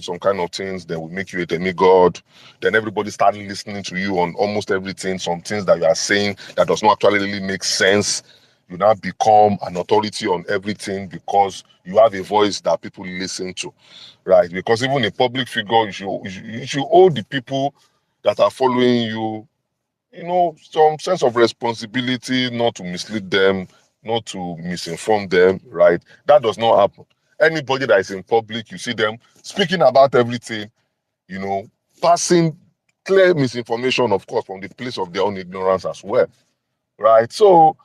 some kind of things, then will make you a demigod. Then everybody start listening to you on almost everything. Some things that you are saying that does not actually really make sense. You now become an authority on everything because you have a voice that people listen to, right? Because even a public figure, you should hold the people that are following you, some sense of responsibility, not to mislead them, not to misinform them, right? That does not happen. Anybody that is in public, you see them speaking about everything, passing clear misinformation, of course, from the place of their own ignorance as well, right? So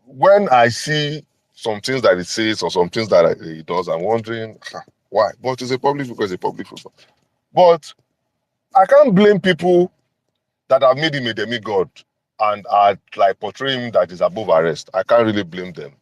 when I see some things that it says or some things that it does, I'm wondering why. But it's a public figure, it's a public figure. But I can't blame people that have made him a demigod and are like portraying him that is above arrest. I can't really blame them,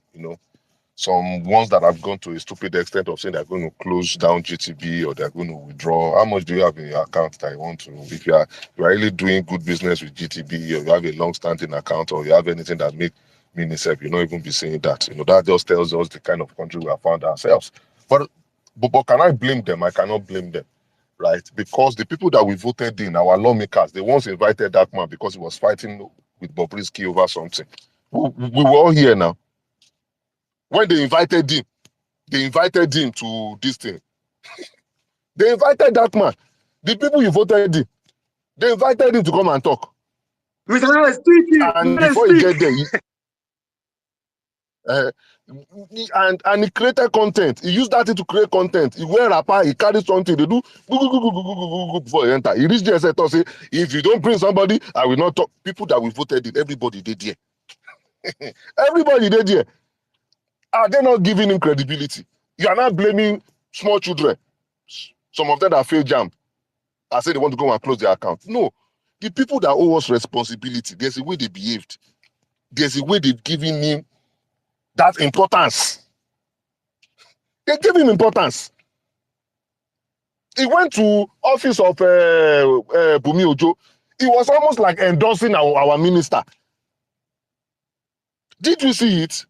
Some ones that have gone to a stupid extent of saying they're going to close down GTB or they're going to withdraw. How much do you have in your account that you want to? If you are really doing good business with GTB, or you have a long-standing account, or you have anything that make mean itself, you not even be saying that. That just tells us the kind of country we have found ourselves. But can I blame them? I cannot blame them. Right? Because the people that we voted in, our lawmakers, they once invited that man because he was fighting with Bobrisky over something. We were all here now. When they invited him to this thing. They invited that man. The people you voted in, they invited him to come and talk. And before he get there, and he created content. He used that to create content. He wear rapper, he carry something, they do before he enter. He reached the sector, say, if you don't bring somebody, I will not talk. People that we voted in, everybody did there. Everybody did there. Are they not giving him credibility? You are not blaming small children. Some of them that failed jam. I say they want to go and close their account. No. The people that owe us responsibility, there's a way they behaved. There's a way they've given him that importance. They gave him importance. He went to office of Bumi Ojo. He was almost like endorsing our minister. Did you see it?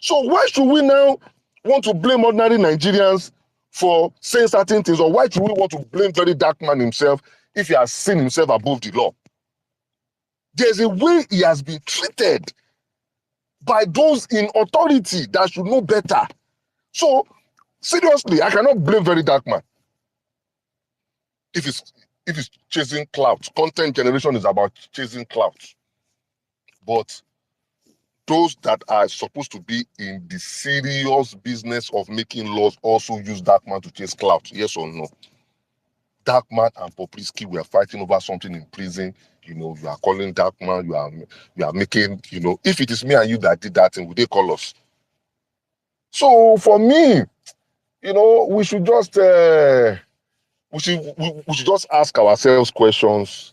So why should we now want to blame ordinary Nigerians for saying certain things? Or why should we want to blame very dark man himself if he has seen himself above the law? There's a way he has been treated by those in authority that should know better. So, seriously, I cannot blame very dark man. If it's chasing clout, content generation is about chasing clout. But those that are supposed to be in the serious business of making laws also use dark man to chase clout, yes or no? Dark man and Bobrisky were fighting over something in prison. You are calling dark man, you are making, if it is me and you that did that thing, would they call us? So for me, we should just we should just ask ourselves questions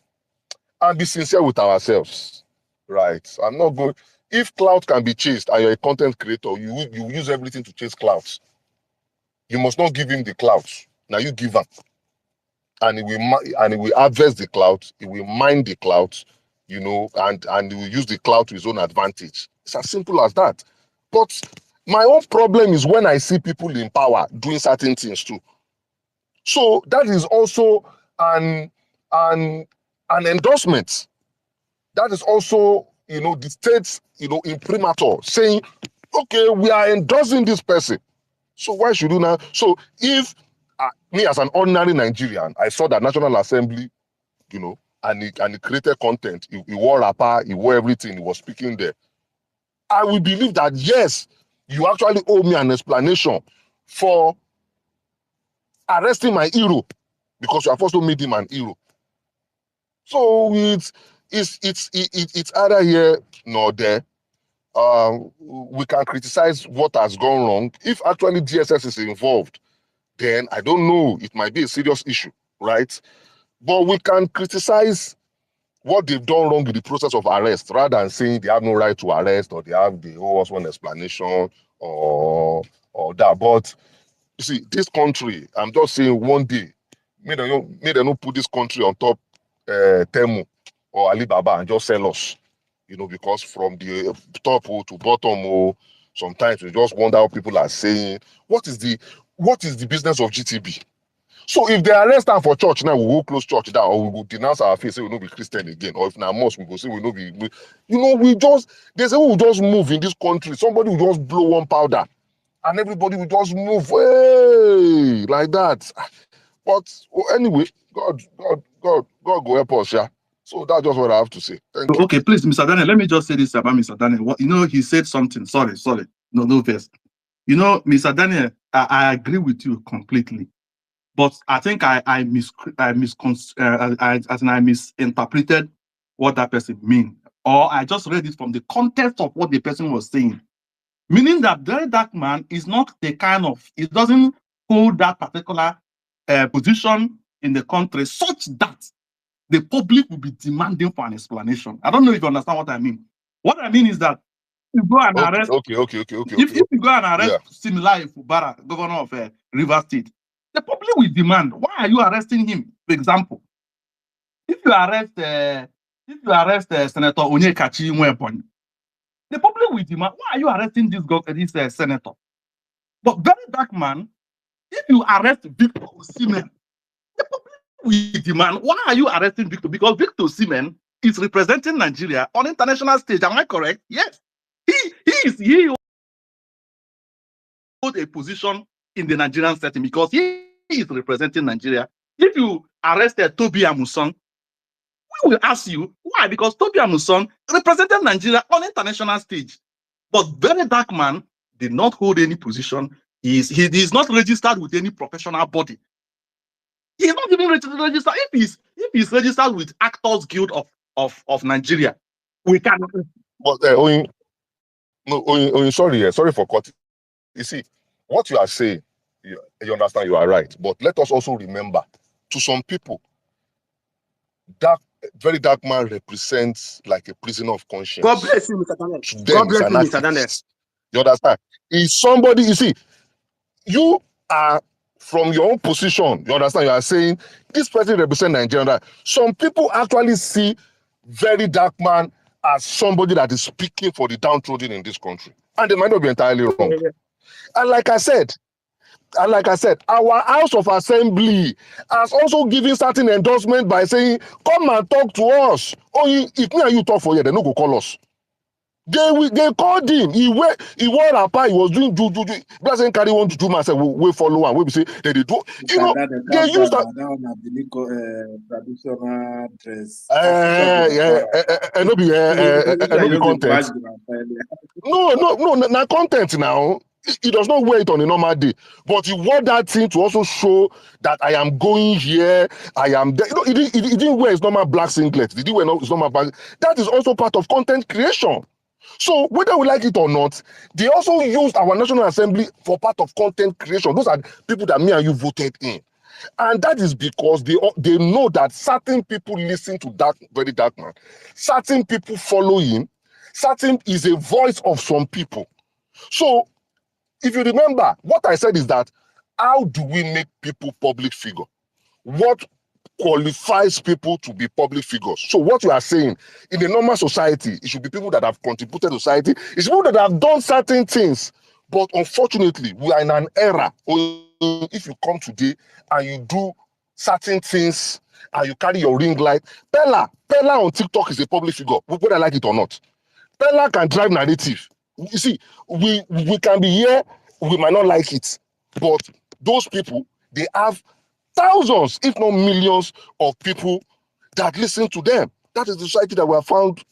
and be sincere with ourselves, right? I'm not going. If clout can be chased and you're a content creator, you use everything to chase clouts. You must not give him the clouts. Now you give him, and he will harvest the clout. He will mine the clout, and he will use the clout to his own advantage. It's as simple as that. But my own problem is when I see people in power doing certain things too. So that is also an endorsement. That is also, the state's, imprimatur saying, okay, we are endorsing this person. So why should you now? So if me as an ordinary Nigerian, I saw that National Assembly, and he created content. He wore rapper, he wore everything, he was speaking there. I will believe that, yes, you actually owe me an explanation for arresting my hero because you have also made him an hero. So it's either here nor there. We can criticize what has gone wrong. If actually DSS is involved, then I don't know, it might be a serious issue, right? But we can criticize what they've done wrong in the process of arrest rather than saying they have no right to arrest or they owe us one explanation or that. But you see, this country, I'm just saying one day, may they not put this country on top Temu or Alibaba and just sell us. Because from the top to bottom, sometimes we just wonder how people are saying, what is the business of GTB? So if they arrest her for church now, we will close church down, or we will denounce our faith, say we will not be Christian again, or if now mosque, we go say we will not be. They say we will just move in this country. Somebody will just blow one powder, and everybody will just move, hey, like that. But anyway, God go help us, yeah. So that's just what I have to say. Thank you. Okay, please, Mr. Daniel, let me just say this about Mr. Daniel. What, he said something. Sorry. No verse. Mr. Daniel, I agree with you completely. But I think I misinterpreted what that person mean, or I just read it from the context of what the person was saying, meaning that very dark man is not the kind of, it doesn't hold that particular position in the country such that the public will be demanding for an explanation. I don't know if you understand what I mean. What I mean is that you go and arrest. If you go and arrest Similar Fubara, governor of Rivers State, the public will demand, why are you arresting him? For example, if you arrest Senator Onyekachi Nwebonyi, the public will demand, why are you arresting this senator? But very dark man, if you arrest Victor Osimhen, the public will demand, why are you arresting Victor? Because Victor Osimhen is representing Nigeria on international stage. Am I correct? Yes. He holds a position in the Nigerian setting because he is representing Nigeria. If you arrested Toby Amuson, we will ask you why, because Toby Amuson represented Nigeria on international stage. But very dark man did not hold any position. He is not registered with any professional body. He is not even registered. If he's registered with Actors Guild of Nigeria, we can. But sorry for cutting. You see, what you are saying, you understand, you are right. But let us also remember, to some people, that very dark man represents like a prisoner of conscience. God bless you, Mr. Daniel. To them, God bless you, Mr. Daniel. You understand? Is somebody, you see, you are from your own position, you understand, you are saying, this person represents Nigeria. Some people actually see very dark man as somebody that is speaking for the downtrodden in this country. And they might not be entirely wrong. And like I said, our House of Assembly has also given certain endorsement by saying, come and talk to us. If me and you talk for you, they no go call us. They called him. He wore a pie. He was doing juju. Blessing carry one juju man. Say we follow and we say they do. They use that. Traditional dress. And no be content. No. Now content now. He does not wear it on a normal day, but he wore that thing to also show that I am going here, I am there. He didn't wear his normal black singlet. Did he wear his normal black? That is also part of content creation. So whether we like it or not, they also used our National Assembly for part of content creation. Those are people that me and you voted in. And that is because they know that certain people listen to that very dark man. Certain people follow him. Certain is a voice of some people. So if you remember, what I said is that, how do we make people public figure? What qualifies people to be public figures? So what you are saying, in a normal society, it should be people that have contributed to society. It's people that have done certain things. But unfortunately, we are in an era where if you come today and you do certain things and you carry your ring light, Pella on TikTok is a public figure, whether I like it or not. Pella can drive narrative. You see, we can be here, we might not like it, but those people, they have thousands, if not millions, of people that listen to them. That is the society that we have found,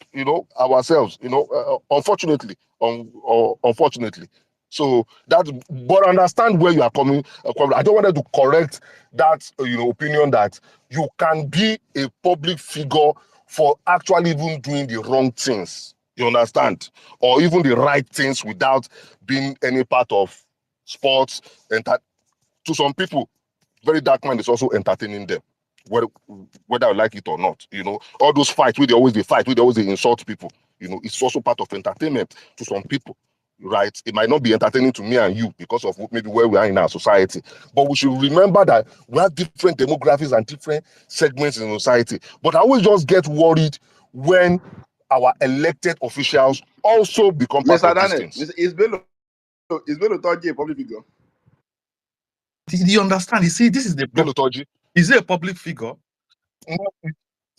ourselves, unfortunately. So but understand where you are coming from. I don't want to correct that, opinion that you can be a public figure for actually even doing the wrong things. You understand? Or even the right things without being any part of sports. To some people, very dark man is also entertaining them, whether I like it or not. All those fights where they always insult people. It's also part of entertainment to some people, right? It might not be entertaining to me and you because of maybe where we are in our society. But we should remember that we have different demographics and different segments in society. But I always just get worried when our elected officials also become part of these things. Is Bello third year public figure? Do you understand? You see, this is the Bello Toji. is it a public figure?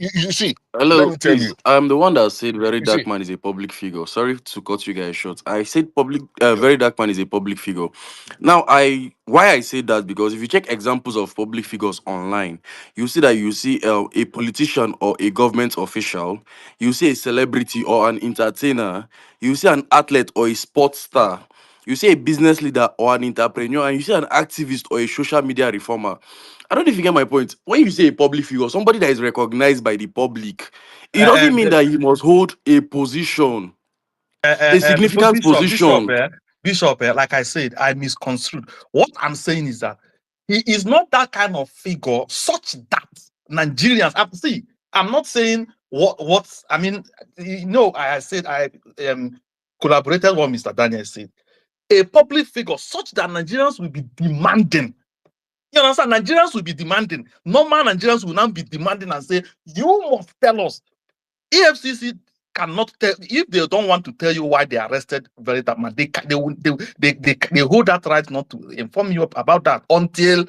You see, let Hello, me tell please. you. I'm the one that said Very You Dark see, Man is a public figure. Sorry to cut you guys short. I said Very Dark Man is a public figure. Now, why I say that, because if you check examples of public figures online, you see that you see a politician or a government official, you see a celebrity or an entertainer, you see an athlete or a sports star, you see a business leader or an entrepreneur, and you see an activist or a social media reformer. I don't know if you get my point. When you say a public figure, somebody that is recognized by the public, it doesn't mean that he must hold a position, a significant position. Bishop, like I said, I misconstrued. What I'm saying is that he is not that kind of figure, such that Nigerians see. I'm not saying what I mean. I said I collaborated with what Mr. Daniel said. A public figure such that Nigerians will be demanding. You understand? Nigerians will be demanding. Normal Nigerians will now be demanding and say, "You must tell us." EFCC cannot tell if they don't want to tell you why they arrested Very Dark Man. They hold that right not to inform you about that until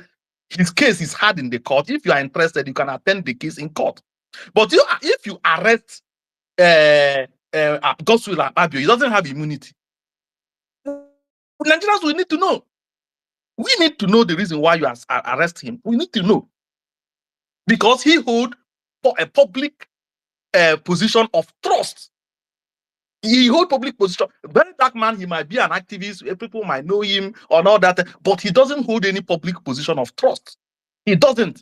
his case is heard in the court. If you are interested, you can attend the case in court. But if you arrest Godswill Abio, he doesn't have immunity. Nigerians will need to know. We need to know the reason why you arrest him. We need to know because he hold for a public position of trust. He hold public position. Very Dark Man, he might be an activist. People might know him or all that, but he doesn't hold any public position of trust. He doesn't.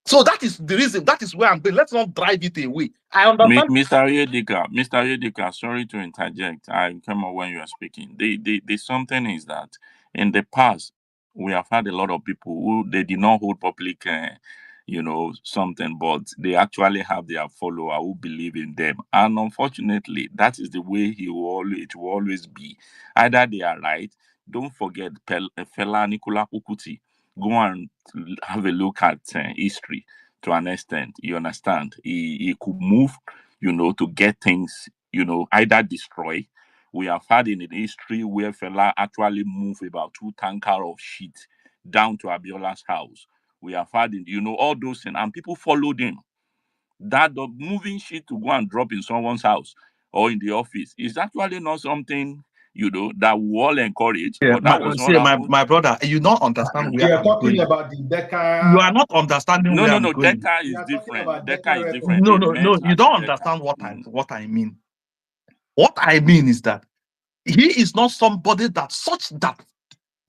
So that is the reason. That is where I'm going. Let's not drive it away. I understand. Mr. Yedika, sorry to interject. I came up when you are speaking. The something is that in the past we have had a lot of people who they did not hold public, something, but they actually have their follower who believe in them, and unfortunately, that is the way it will always be. Either they are right. Don't forget, Fela Nicola Ukuti. Go and have a look at history to an extent. You understand? He could move, to get things, either destroy. We have had in history where Fela actually moved about 2 tankers of shit down to Abiola's house. We have had, all those things, and people followed him. That the moving shit to go and drop in someone's house or in the office is actually not something, that we all encourage. Yeah, but that was what happened. my brother, you don't understand where We are I'm talking going. about the DECA. You are not understanding where I'm going. DECA We is are talking different. about DECA is DECA different. No, They no, met you at don't DECA. understand what I mean. What I mean is that he is not somebody that such that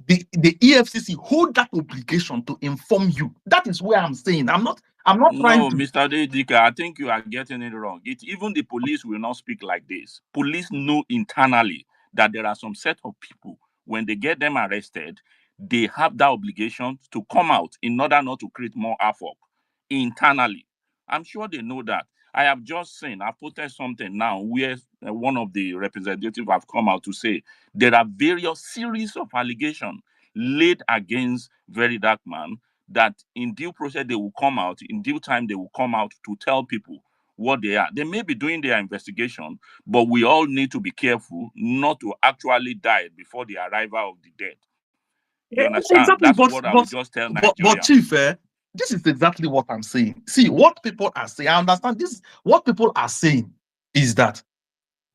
the EFCC hold that obligation to inform you. That is where I'm saying. I'm not trying No, to. Mr. Dejika, I think you are getting it wrong. Even the police will not speak like this. Police know internally that there are some set of people, when they get them arrested, they have that obligation to come out in order not to create more havoc internally. I'm sure they know that. I have just seen, I posted something now where one of the representatives have come out to say there are various series of allegations laid against Very Dark Man, that in due process they will come out, in due time they will come out to tell people what they are. They may be doing their investigation, but we all need to be careful not to actually die before the arrival of the dead. You understand? Exactly, That's what I would just tell Nigerians. but Chief, this is exactly what I'm saying. See, what people are saying, I understand this. What people are saying is that,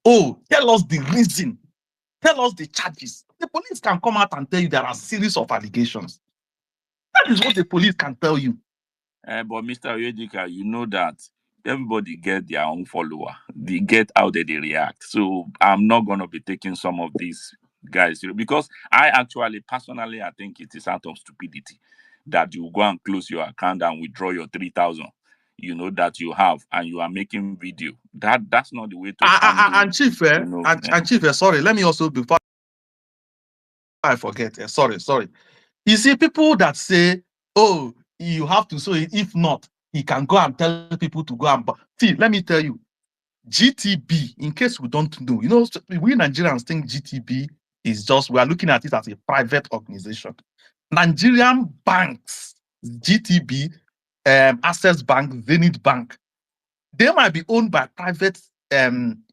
oh, tell us the reason, tell us the charges. The police can come out and tell you there are a series of allegations. That is what the police can tell you. But Mr. Oyedika, you know that everybody get their own follower. They get how they react. So I'm not going to be taking some of these guys, because I actually, personally, I think it is out of stupidity that you go and close your account and withdraw your 3,000, that you have, and you are making video. That's not the way to handle. And Chief, Chief, sorry, let me also, before I forget, sorry. You see, people that say, oh, you have to, so if not, he can go and tell people to go and buy. See, let me tell you, GTB, in case we don't know, we Nigerians think GTB is just, we are looking at it as a private organization. Nigerian banks, GTB, Access Bank, Zenith Bank, they might be owned by private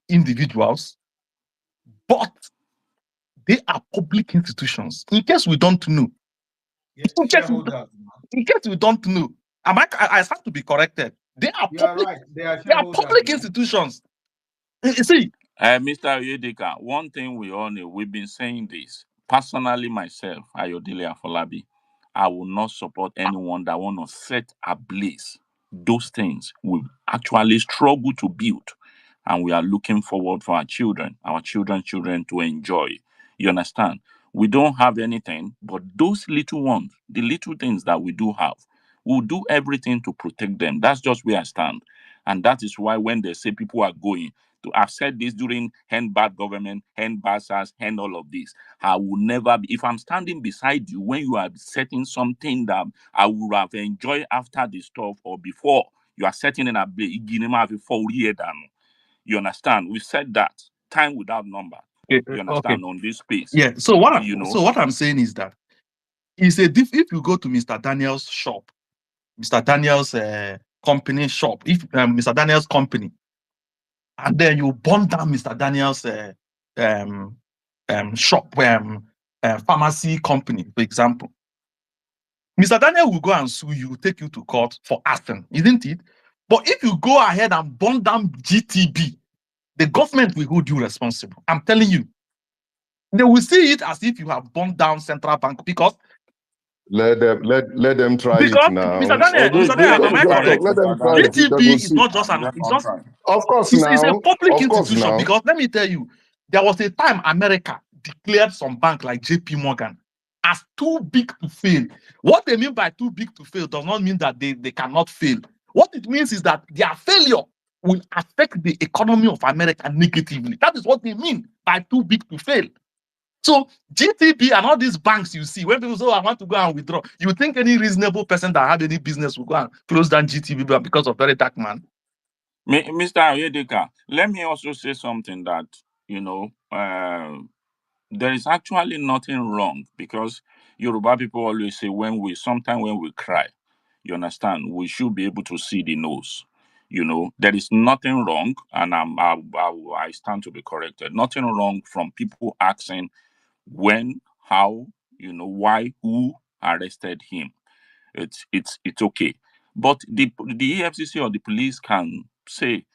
individuals, but they are public institutions. In case we don't know, Yes, In case you, shareholders. in case you don't know, I have to be corrected. They are You are public. right. They are They are shareholders. public man. institutions. You see, Mr. Oyedeka, one thing we all know, we've been saying this. Personally, myself, Ayodele Afolabi, I will not support anyone that want to set ablaze those things we actually struggle to build, and we are looking forward for our children to enjoy. You understand? We don't have anything, but those little ones, the little things that we do have, we'll do everything to protect them. That's just where I stand. And that is why when they say people are going, to have said this during hand bad government, hand bad SARS, hand all of this. I will never be, if I'm standing beside you when you are setting something that I would have enjoyed after the stuff or before, you are setting in a before you understand? We said that time without number. You okay. understand on this space. Yeah. So You know, what I'm saying is that it's a if you go to Mr. Daniel's shop, Mr. Daniel's company shop, if Mr. Daniel's company, and then you burn down Mr. Daniel's shop, pharmacy company, for example, Mr. Daniel will go and sue you, take you to court for arson, isn't it? But if you go ahead and burn down GTB, the government will hold you responsible. I'm telling you. They will see it as if you have burned down Central Bank because Let them try it now. Mr. Daniel, They, Mr. they Daniel, just am I try it, correct? Let them Mr. try it. Daniel. They GTB go is see. not just I'm just on try. Of course it's a now. public Of course institution now. because let me tell you, there was a time America declared some bank like JP Morgan as too big to fail. What they mean by too big to fail does not mean that they cannot fail. What it means is that their failure will affect the economy of America negatively. That is what they mean by too big to fail. So GTB and all these banks you see, when people say, oh, I want to go and withdraw, you think any reasonable person that have any business will go and close down GTB bank because of very dark man? Mr. Oyedeka, let me also say something that, there is actually nothing wrong because Yoruba people always say when we cry, you understand, we should be able to see the nose. There is nothing wrong, and I stand to be corrected. Nothing wrong from people asking when, how, why, who arrested him. It's okay. But the EFCC or the police can say,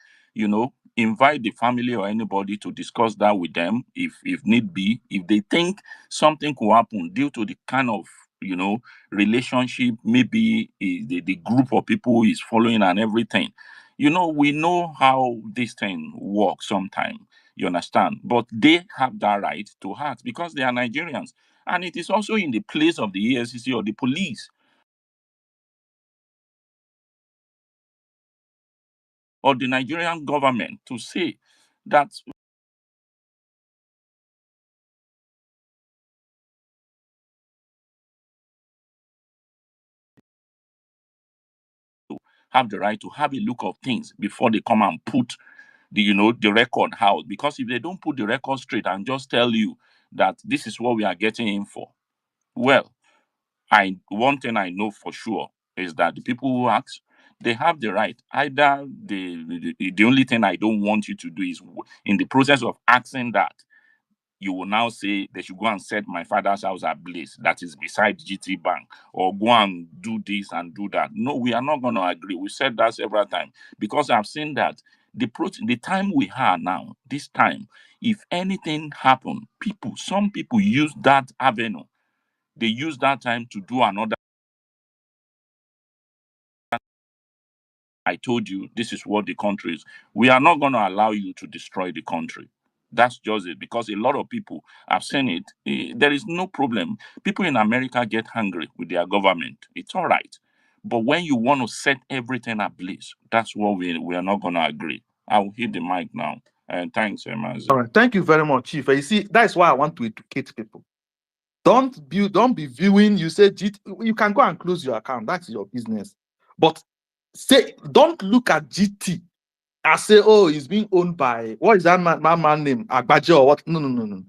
invite the family or anybody to discuss that with them if need be. If they think something could happen due to the kind of relationship, maybe the group of people is following and everything. We know how this thing works sometimes. You understand? But they have that right to act because they are Nigerians. And it is also in the place of the EFCC or the police or the Nigerian government to say that have the right to have a look of things before they come and put the record out. Because if they don't put the record straight and just tell you that this is what we are getting in for, well, one thing I know for sure is that the people who ask, they have the right. Either the only thing I don't want you to do is in the process of asking that, you will now say they should go and set my father's house ablaze that is beside GT Bank, or go and do this and do that. No, we are not going to agree. We said that several times because I've seen that the time we have now, this time, if anything happen, some people use that avenue. They use that time to do another. I told you this is what the country is. We are not going to allow you to destroy the country. That's just it. Because a lot of people have seen it. There is no problem. People in America get angry with their government. It's all right. But when you want to set everything ablaze, that's what we are not going to agree. I will hit the mic now. And thanks, Mazi. All right, thank you very much, Chief. You see, that's why I want to educate people. Don't be viewing. You say you can go and close your account. That's your business. But don't look at GT and say, oh, it's being owned by what is that man name? Agbaje or what? No.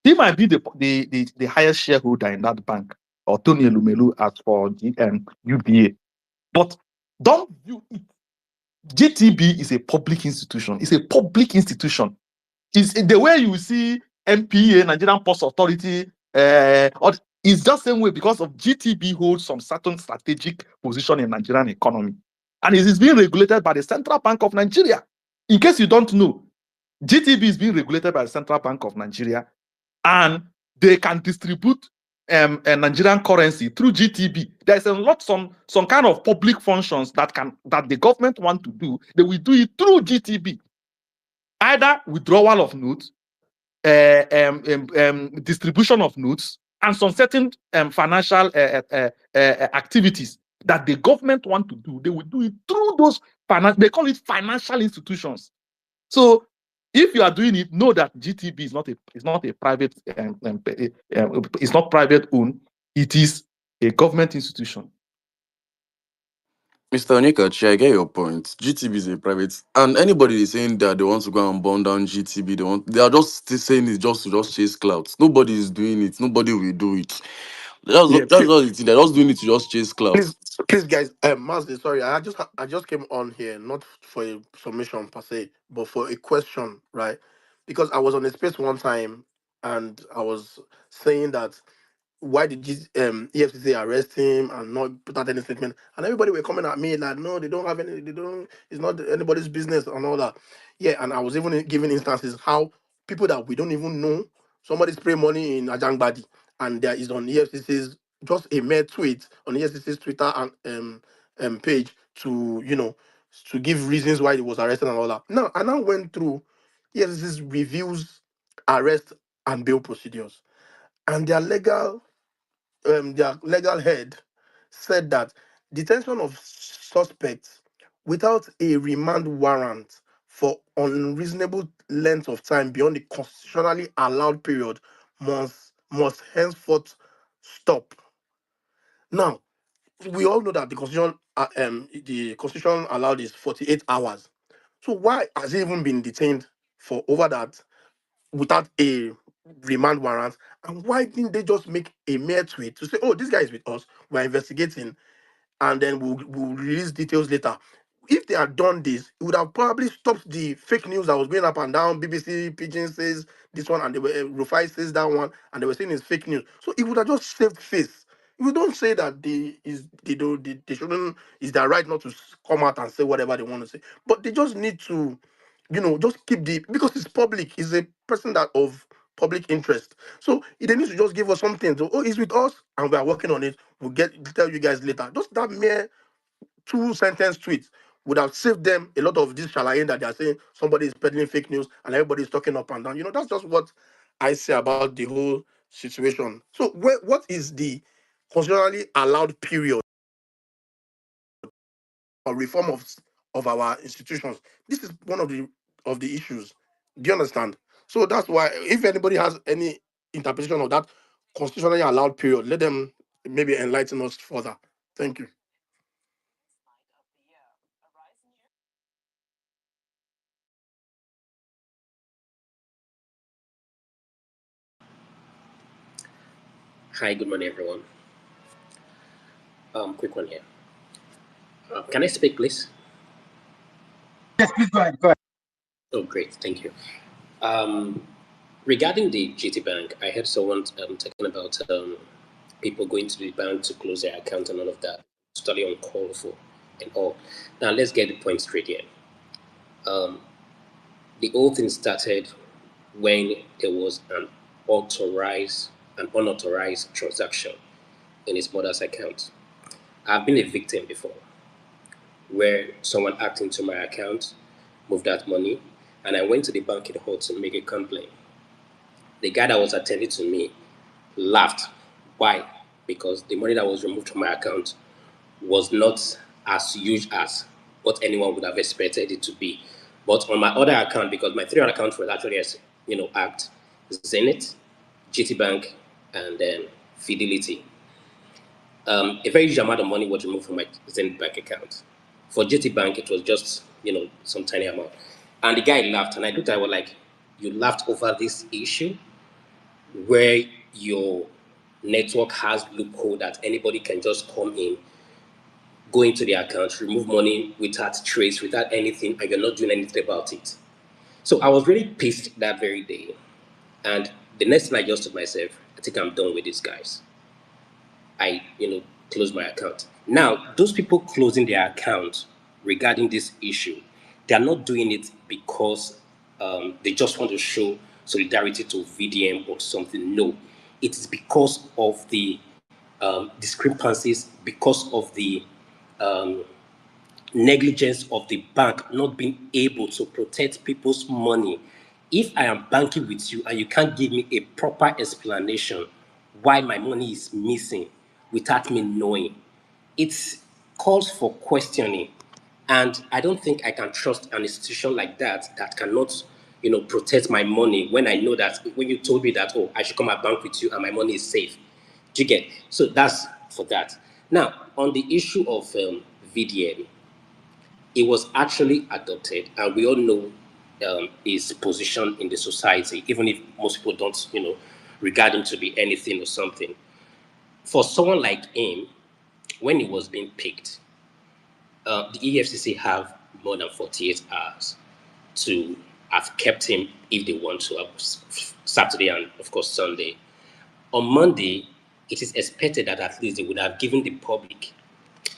He might be the highest shareholder in that bank, or Tony Elumelu as for UBA. But don't view it. GTB is a public institution. It's a public institution. It's the way you see MPA, Nigerian Post Authority, or It's just the same way because of GTB holds some certain strategic position in Nigerian economy. And it is being regulated by the Central Bank of Nigeria. In case you don't know, GTB is being regulated by the Central Bank of Nigeria, and they can distribute a Nigerian currency through GTB. There's a lot, some kind of public functions that the government want to do. They will do it through GTB, either withdrawal of notes, distribution of notes, and some certain financial activities that the government want to do. They will do it through those they call it financial institutions. So if you are doing it, know that GTB is not a private it's not private owned. It is a government institution. Mr. Onyeka, I get your point. GTB is a private, and anybody is saying that they want to go and burn down GTB, they are just saying it just to chase clouds. Nobody is doing it. Nobody will do it. That's Yeah, that's all it is. They're just doing it to just chase clouds. please, guys. Mazda, sorry, I just came on here not for a submission per se, but for a question, right? Because I was on a space one time and I was saying that why did EFCC arrest him and not put out any statement? And everybody were coming at me like, no, they don't have any, they don't, it's not anybody's business and all that. Yeah, and I was even giving instances how people that we don't even know, somebody spray money in Ajangbadi, and there is on EFCC's just a mere tweet on EFCC's Twitter and page to to give reasons why he was arrested and all that. Now I now went through EFCC's reviews, arrest and bail procedures, and their legal head said that detention of suspects without a remand warrant for unreasonable length of time beyond the constitutionally allowed period must henceforth stop. Now, we all know that the constitution allowed is 48 hours. So why has he even been detained for over that without a remand warrant? And why didn't they just make a mere tweet to say, oh, this guy is with us, we're investigating, and then we'll release details later? If they had done this, it would have probably stopped the fake news that was going up and down. BBC Pigeon says this one, and they were Rufai says that one, and they were saying it's fake news. So it would have just saved face. If you don't say that they shouldn't, it's their right not to come out and say whatever they want to say, but they just need to, just keep because it's public. It's a person that of public interest. So they need to just give us something. So, oh, he's with us and we are working on it. We'll tell you guys later. Just that mere 2 sentence tweet would have saved them a lot of this shalayin that they are saying somebody is peddling fake news and everybody is talking up and down. That's just what I say about the whole situation. So what is the constitutionally allowed period for reform of our institutions? This is one of the issues. Do you understand? So that's why if anybody has any interpretation of that constitutionally allowed period, let them maybe enlighten us further. Thank you. Hi, good morning, everyone. Quick one here. Can I speak, please? Yes, please go ahead. Go ahead. Oh, great, thank you. Regarding the GT Bank, I heard someone talking about people going to the bank to close their account and all of that, totally uncalled for and all. Now, let's get the point straight here. The whole thing started when there was an unauthorized transaction in his mother's account. I've been a victim before, where someone hacked into my account, moved that money, and I went to the bank in hall to make a complaint. The guy that was attending to me laughed. Why? Because the money that was removed from my account was not as huge as what anyone would have expected it to be. But on my other account, because my 3 other accounts were actually, hacked, Zenith, GT Bank, and then Fidelity. A very huge amount of money was removed from my Zenith Bank account. For GT Bank, it was just, some tiny amount. And the guy laughed, and I looked at him like, you laughed over this issue where your network has loophole that anybody can just come in, go into the account, remove money without trace, without anything, and you're not doing anything about it. So I was really pissed that very day. And the next thing I just told myself, I think I'm done with these guys. I close my account. Now, those people closing their account regarding this issue, they are not doing it because they just want to show solidarity to VDM or something. No, it is because of the discrepancies, because of the um, negligence of the bank not being able to protect people's money. If I am banking with you and you can't give me a proper explanation why my money is missing without me knowing, it calls for questioning. And I don't think I can trust an institution like that that cannot, protect my money when I know that when you told me that, oh, I should come and bank with you and my money is safe. Do you get? So that's for that. Now, on the issue of VDM, it was actually adopted, and we all know his position in the society, even if most people don't, regard him to be anything or something. For someone like him, when he was being picked, the EFCC have more than 48 hours to have kept him if they want to, Saturday and of course Sunday. On Monday, it is expected that at least they would have given the public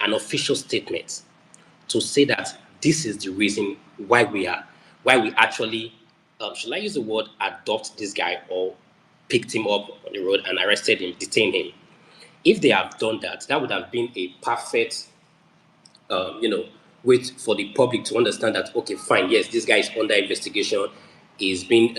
an official statement to say that this is the reason why we actually, should I use the word adopt this guy or picked him up on the road and arrested him, detained him. If they have done that, that would have been a perfect, you know, wait for the public to understand that, okay, fine, yes, this guy is under investigation, he's been,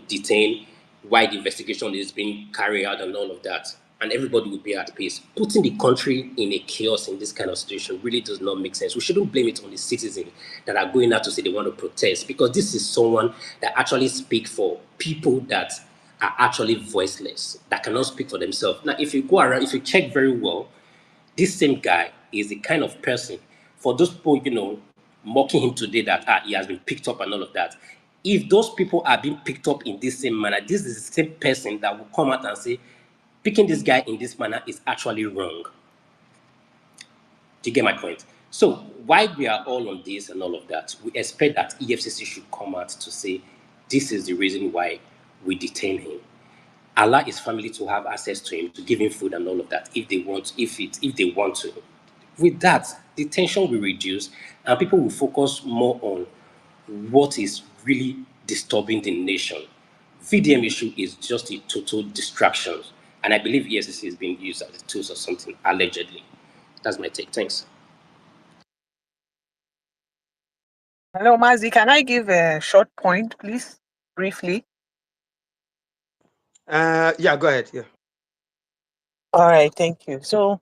detained, why the investigation is being carried out and all of that. And everybody would be at peace. Putting the country in a chaos in this kind of situation really does not make sense. We shouldn't blame it on the citizens that are going out to say they want to protest, because this is someone that actually speaks for people that are actually voiceless, that cannot speak for themselves. Now, if you go around, if you check very well, this same guy is the kind of person, for those people, mocking him today that he has been picked up and all of that. If those people are being picked up in this same manner, this is the same person that will come out and say, picking this guy in this manner is actually wrong. Do you get my point? So while we are all on this and all of that, we expect that EFCC should come out to say, this is the reason why we detain him. Allow his family to have access to him, to give him food and all of that if they want, if they want to. With that, the tension will reduce and people will focus more on what is really disturbing the nation. VDM issue is just a total distraction. And I believe EFCC is being used as a tool or something, allegedly. That's my take. Thanks. Hello, Mazi. Can I give a short point, please? Briefly. Yeah, go ahead. Yeah. All right, thank you. So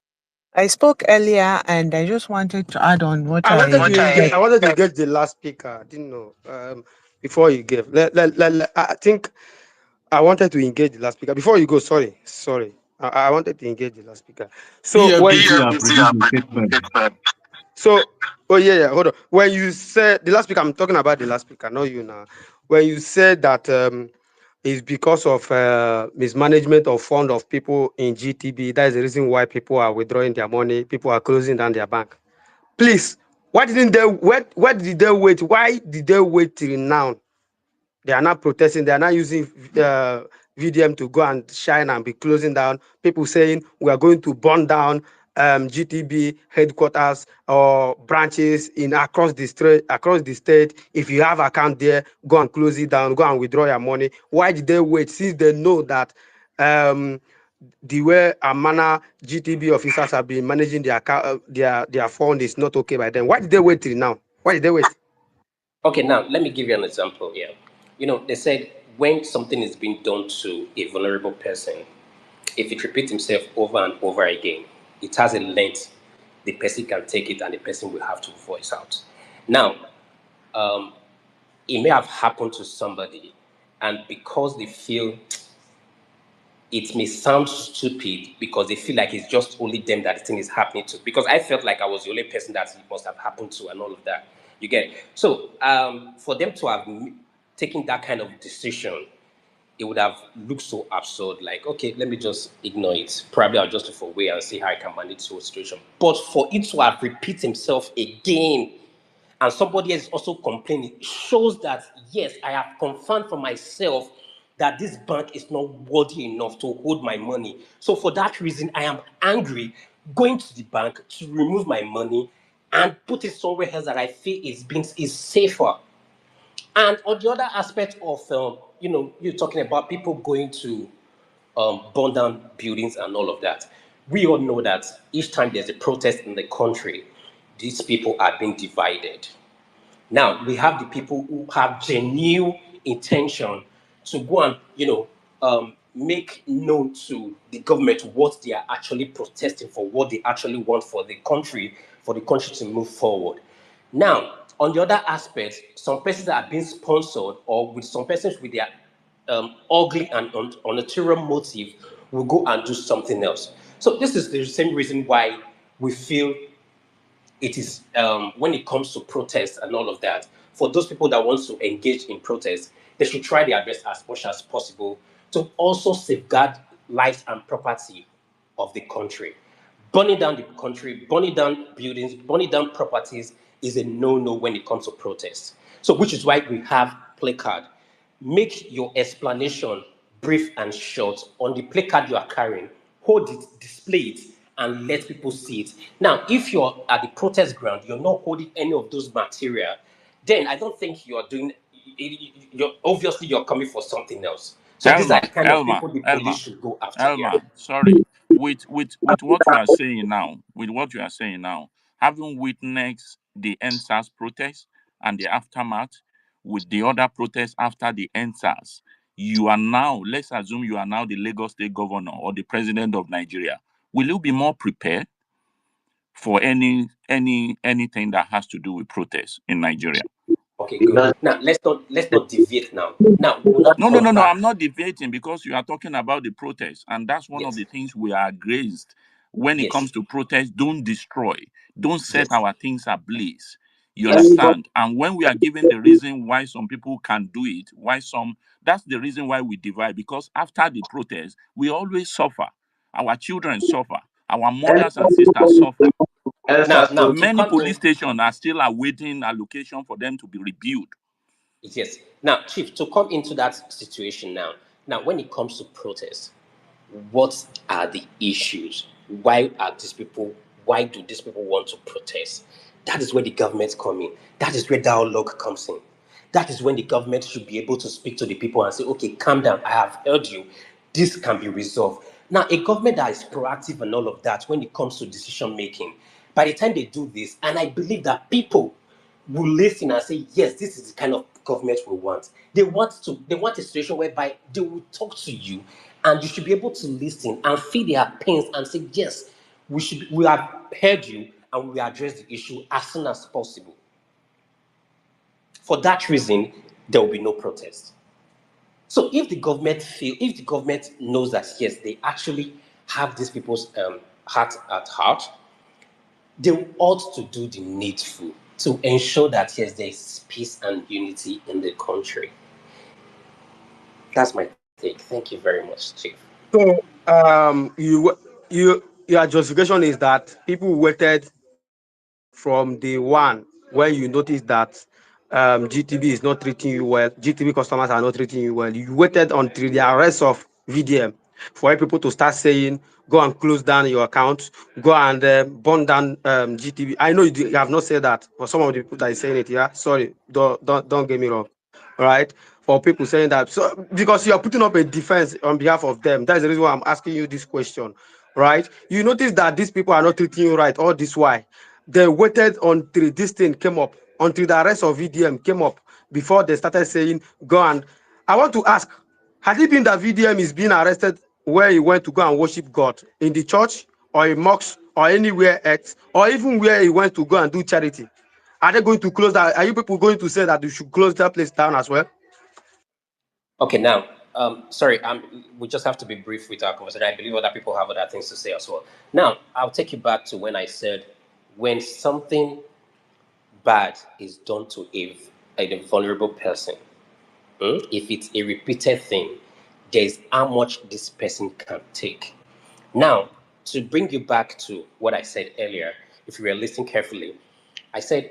I spoke earlier and I just wanted to add on what I wanted to I engage, I wanted to engage the last speaker. I didn't know. Before you gave, I think I wanted to engage the last speaker. Before you go, sorry. I wanted to engage the last speaker. So when EFCC have released a statement. So, oh yeah, hold on. When you said the last speaker, I'm talking about the last speaker, not you now. When you said that it's because of mismanagement of fund of people in GTB, that is the reason why people are withdrawing their money, people are closing down their bank. Please, why didn't they? Why did they wait? Why did they wait till now? They are not protesting. They are not using VDM to go and shine and be closing down. People saying we are going to burn down GTB headquarters or branches in across the state. If you have account there, go and close it down. Go and withdraw your money. Why did they wait? Since they know that the way Amana GTB officers have been managing their account, their fund is not okay by them. Why did they wait till now? Why did they wait? Okay, now let me give you an example here. They said when something is being done to a vulnerable person, if it repeats himself over and over again, it has a length. The person can take it and the person will have to voice out. Now, it may have happened to somebody, and because they feel it may sound stupid because they feel like it's just only them that the thing is happening to. Because I felt like I was the only person that it must have happened to and all of that. You get it? So for them to have taken that kind of decision, it would have looked so absurd. Like, okay, let me just ignore it. Probably I'll just look for a way and see how I can manage the situation. But for it to have repeat himself again, and somebody else also complaining, shows that yes, I have confirmed for myself that this bank is not worthy enough to hold my money. So for that reason, I am angry, going to the bank to remove my money and put it somewhere else that I feel is safer. And on the other aspect of, you're talking about people going to burn down buildings and all of that. We all know that each time there's a protest in the country, these people are being divided. Now we have the people who have genuine intention to go and make known to the government what they are actually protesting for, what they actually want for the country to move forward. Now, on the other aspect, some persons that are being sponsored or with some persons with their ugly and unnatural motive will go and do something else. So this is the same reason why we feel it is when it comes to protest and all of that, for those people that want to engage in protest, they should try their best as much as possible to also safeguard lives and property of the country. Burning down the country, burning down buildings, burning down properties is a no-no when it comes to protest. So which is why we have placard. Make your explanation brief and short on the placard you are carrying. Hold it, display it, and let people see it. Now, if you're at the protest ground, you're not holding any of those material, then I don't think you're doing. You're obviously you're coming for something else. So these are Elma, the kind of Elma, people the police Elma, should go after. Yeah. Elma, sorry. With what you are saying now, having witnessed the NSAS protest and the aftermath, with the other protests after the NSAS, you are now, let's assume you are now the Lagos State Governor or the President of Nigeria. Will you be more prepared for anything that has to do with protests in Nigeria? Okay, good. Now let's not deviate now. Now we will not No, no, come no, no. back. I'm not debating because you are talking about the protest, and that's one of Yes, the things we are against when it yes, comes to protest. Don't destroy, don't set yes, our things ablaze. You yes. understand? And when we are given the reason why some people can do it, that's the reason why we divide. Because after the protest, we always suffer. Our children suffer. Our mothers and sisters suffer. Now to Many come police in. stations are still awaiting allocation for them to be rebuilt. Yes. Now, Chief, to come into that situation now. Now, when it comes to protest, what are the issues? Why do these people want to protest? That is where the government come in. That is where dialogue comes in. That is when the government should be able to speak to the people and say, okay, calm down, I have heard you. This can be resolved. Now, a government that is proactive and all of that when it comes to decision making, by the time they do this, and I believe that people will listen and say, yes, this is the kind of government we want. They want a situation whereby they will talk to you and you should be able to listen and feel their pains and say, yes, we have heard you and we will address the issue as soon as possible. For that reason, there will be no protest. So if the government knows that yes, they actually have these people's heart at heart, they ought to do the needful to ensure that yes, there is peace and unity in the country. That's my take. Thank you very much, Chief. So your justification is that people waited from day one when you notice that GTB is not treating you well, GTB customers are not treating you well. You waited until the arrest of VDM for people to start saying, go and close down your account, go and burn down GTB. I know you have not said that, for some of the people that are saying it, yeah. Sorry, don't get me wrong. All right. For people saying that, so because you are putting up a defense on behalf of them, that's the reason why I'm asking you this question, right? You notice that these people are not treating you right. All this why they waited until this thing came up, until the arrest of VDM came up before they started saying go and. I want to ask, had it been that VDM is being arrested where he went to go and worship God in the church or in mosque or anywhere else, or even where he went to go and do charity? Are they going to close that? Are you people going to say that you should close that place down as well? Okay, now, sorry, we just have to be brief with our conversation. I believe other people have other things to say as well. Now, I'll take you back to when I said when something bad is done to a vulnerable person, if it's a repeated thing, there's how much this person can take. Now, to bring you back to what I said earlier, if you were listening carefully, I said,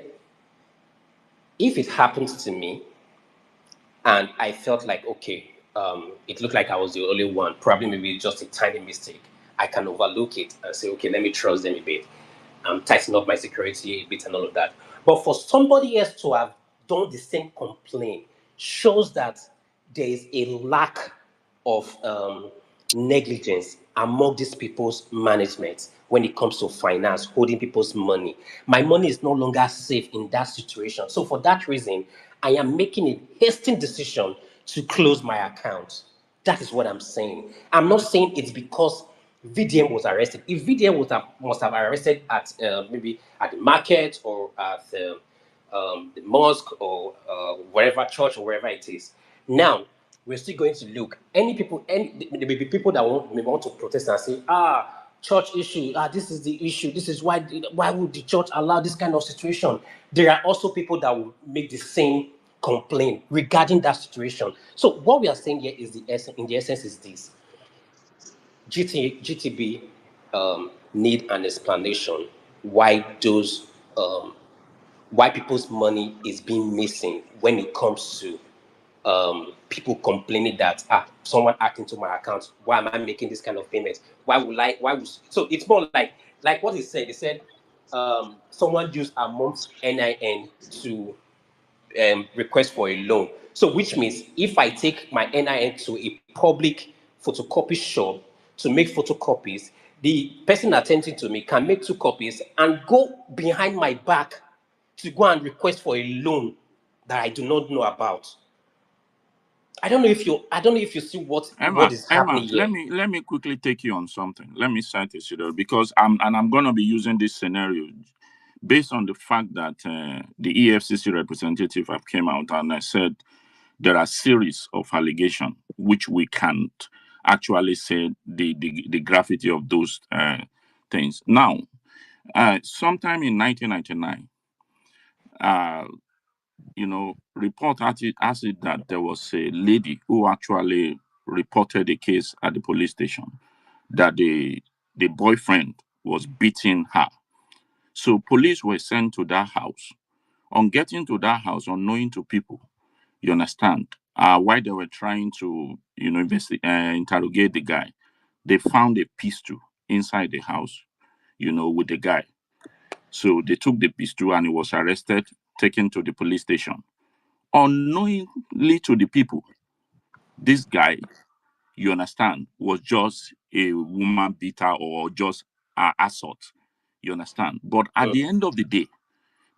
if it happens to me and I felt like, okay, it looked like I was the only one, probably maybe just a tiny mistake, I can overlook it and say, okay, let me trust them a bit. Tighten up my security a bit and all of that. But for somebody else to have done the same complaint shows that there is a lack of negligence among these people's management when it comes to finance, holding people's money. My money is no longer safe in that situation. So for that reason, I am making a hasty decision to close my account. That is what I'm saying. I'm not saying it's because VDM was arrested. If VDM must have arrested at maybe at the market or at the mosque or wherever church or wherever it is. Now we're still going to look. There may be people that may want to protest and say, church issue. This is the issue. This is why would the church allow this kind of situation? There are also people that will make the same complaint regarding that situation. So what we are saying here is in the essence is this: GTB need an explanation why why people's money is being missing when it comes to people complaining that someone hacked into my account. Why am I making this kind of payment? So it's more like what he said. He said someone used a mom's NIN to request for a loan. So which means if I take my NIN to a public photocopy shop to make photocopies, the person attending to me can make 2 copies and go behind my back to go and request for a loan that I do not know about. I don't know if you see what is happening here. let me quickly take you on something. Let me cite a scenario because I'm going to be using this scenario based on the fact that the EFCC representative have came out and said there are series of allegations which we can't actually say the gravity of those things. Now, sometime in 1999, report has it that there was a lady who actually reported a case at the police station that the boyfriend was beating her. So police were sent to that house. On getting to that house, unknowing to people, you understand, while they were trying to, interrogate the guy, they found a pistol inside the house, with the guy. So they took the pistol and he was arrested, taken to the police station. Unknowingly to the people, this guy, you understand, was just a woman beater or just assault. You understand? But at the end of the day,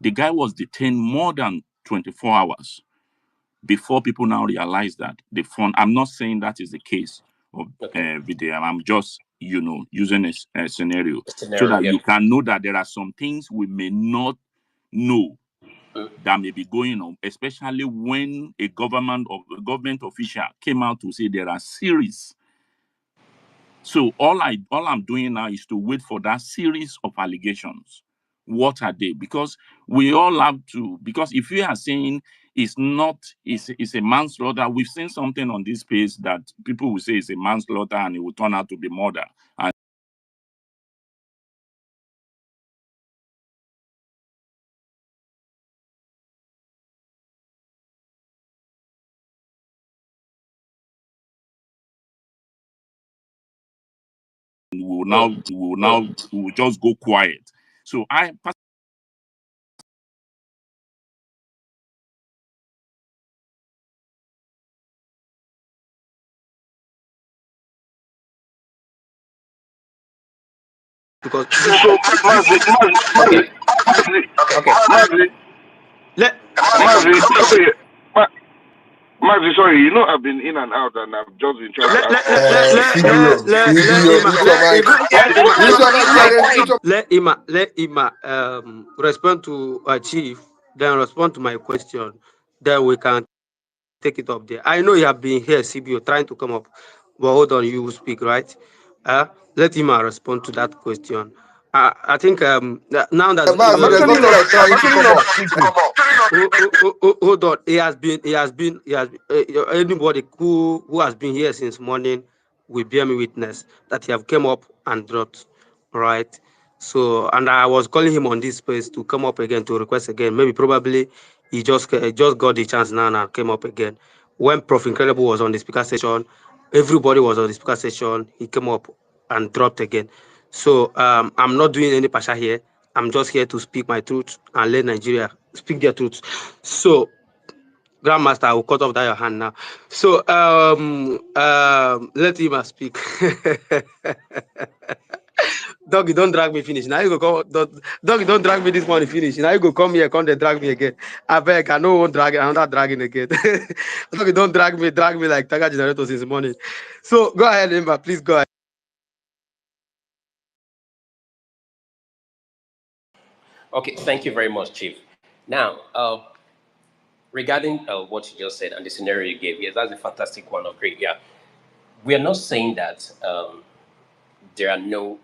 the guy was detained more than 24 hours before people now realize that the phone. I'm not saying that is the case of video. I'm just, using a scenario so that you can know that there are some things we may not know that may be going on, especially when a government official came out to say there are series. So all I'm doing now is to wait for that series of allegations. What are they? Because we all have to. Because if you are saying it's a manslaughter, we've seen something on this page that people will say it's a manslaughter and it will turn out to be murder. And we will just go quiet. So because Mazi, sorry, I've been in and out and I've just been trying to let Ima respond to Chief, then respond to my question. Then we can take it up there. I know you have been here, CBO, trying to come up, but hold on, you will speak, right? Let Ima respond to that question. I think now that hold on, he has been anybody who has been here since morning will bear me witness that he have came up and dropped, right? So, and I was calling him on this space to come up again to request again. Maybe probably he just got the chance now and came up again. when Prof. Incredible was on the speaker session, everybody was on the speaker session. He came up and dropped again. So I'm not doing any pasha here. I'm just here to speak my truth and let Nigeria speak their truth. So, Grandmaster, I will cut off that your hand now. So let him speak. Doggy, don't drag me finish. Now you go come. Doggy, don't drag me this morning finish. Now you go come here, come they drag me again. I beg, I know won't drag. I'm not dragging again. Doggy, don't drag me like Tiger Generator since morning. So go ahead, Emma. Please go ahead. Okay, thank you very much, Chief. Now, regarding what you just said and the scenario you gave, yes, that's a fantastic one. Great, yeah. We are not saying that there are no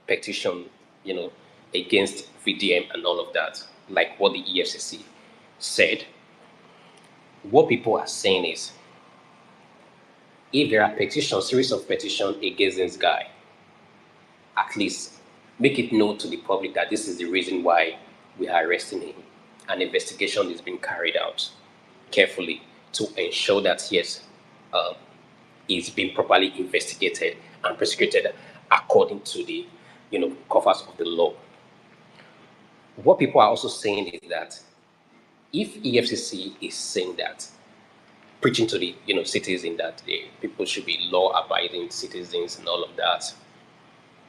petition, against VDM and all of that, like what the EFCC said. What people are saying is, if there are petitions, series of petitions against this guy, at least make it known to the public that this is the reason why we are arresting him. An investigation is being carried out carefully to ensure that, yes, he's being properly investigated and prosecuted according to the, covers of the law. What people are also saying is that if EFCC is saying that, preaching to the citizen that people should be law-abiding citizens and all of that,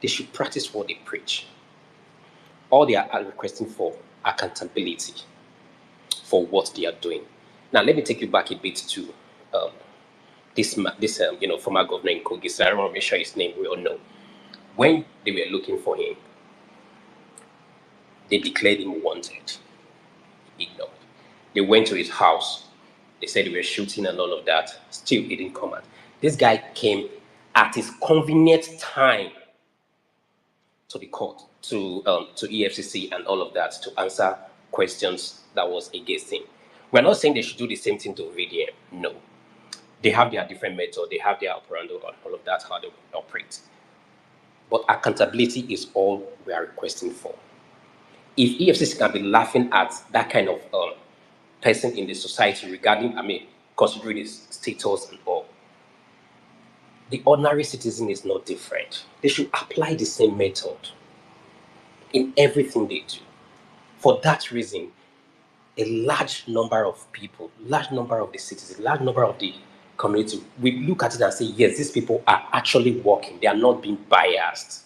they should practice what they preach. All they are requesting for accountability for what they are doing. Now, let me take you back a bit to this former governor in Kogi. So I don't want to make sure his name we all know. When they were looking for him, they declared him wanted. He ignored. They went to his house. They said they were shooting and all of that. Still, he didn't come out. This guy came at his convenient time to the court, to EFCC and all of that, to answer questions that was against him. We're not saying they should do the same thing to VDM. No. They have their different methods. They have their operando and all of that, how they operate. But accountability is all we are requesting for. If EFCC can be laughing at that kind of person in the society regarding, considering his status and all, the ordinary citizen is not different. They should apply the same method in everything they do. For that reason, a large number of people, large number of the citizens, large number of the community, we look at it and say, yes, these people are actually working. They are not being biased.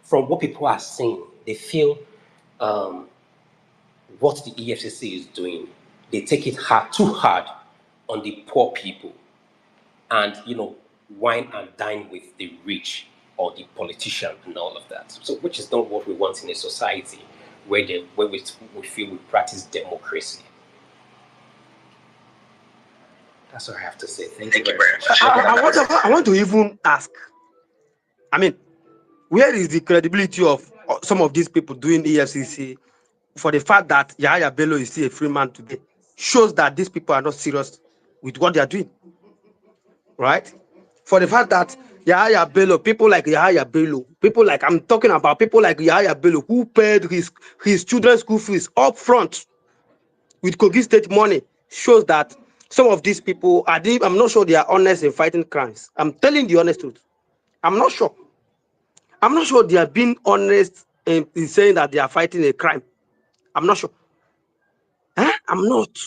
From what people are saying, they feel what the EFCC is doing, they take it too hard on the poor people and, wine and dine with the rich or the politician and all of that. So, which is not what we want in a society where we feel we practice democracy. That's what I have to say. Thank you very much. I want to even ask, where is the credibility of some of these people doing EFCC for the fact that Yahaya Bello is still a free man today? Shows that these people are not serious with what they are doing, right? For the fact that Yahaya Bello, people like Yahaya Bello, I'm talking about people like Yahaya Bello who paid his children's school fees up front with Kogi State money, shows that some of these people, I'm not sure they are honest in fighting crimes. I'm telling the honest truth. I'm not sure. I'm not sure they are being honest in saying that they are fighting a crime. I'm not sure. I'm not.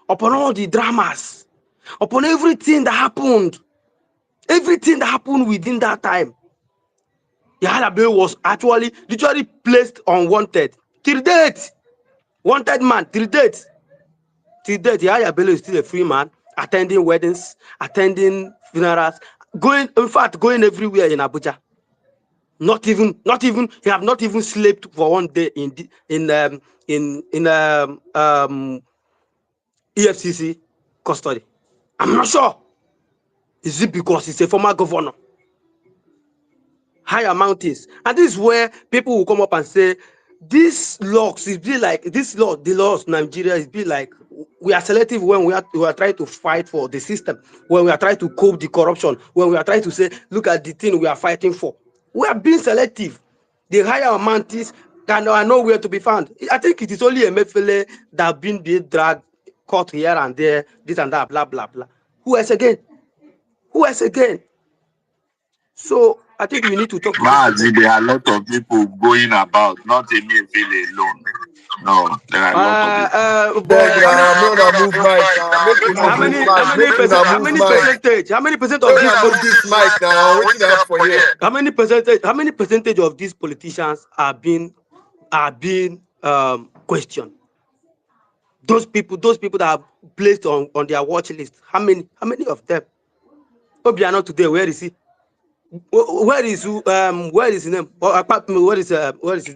Upon all the dramas, upon everything that happened within that time, Yahaya Bello was actually literally placed on wanted. Till date, wanted man, till date. Yahaya Bello is still a free man, attending weddings, attending funerals, going everywhere in Abuja. Not even he have not even slept for one day in EFCC custody. I'm not sure. Is it because he's a former governor? Higher mountains. And this is where people will come up and say, these laws, the laws in Nigeria is be like, we are selective when we are trying to fight for the system, when we are trying to cope the corruption, when we are trying to say, look at the thing we are fighting for. We are being selective. The higher mountains, are nowhere to be found. I think it is only Emefiele that have been dragged, caught here and there, this and that, blah, blah, blah. Who else again? Who else again? So I think we need to talk to Mazi, there are a lot of people going about, not Emefiele alone. No, there are a lot of people. But Move mic now. Make una how move many mic. Make una how move many mic. percentage? How many percent of Make this? una move this mic now. Waiting up for here. How many percentage of these politicians are being questioned? Those people that are placed on their watch list. How many of them? Obiano today, where is he? Where is his name? Where is his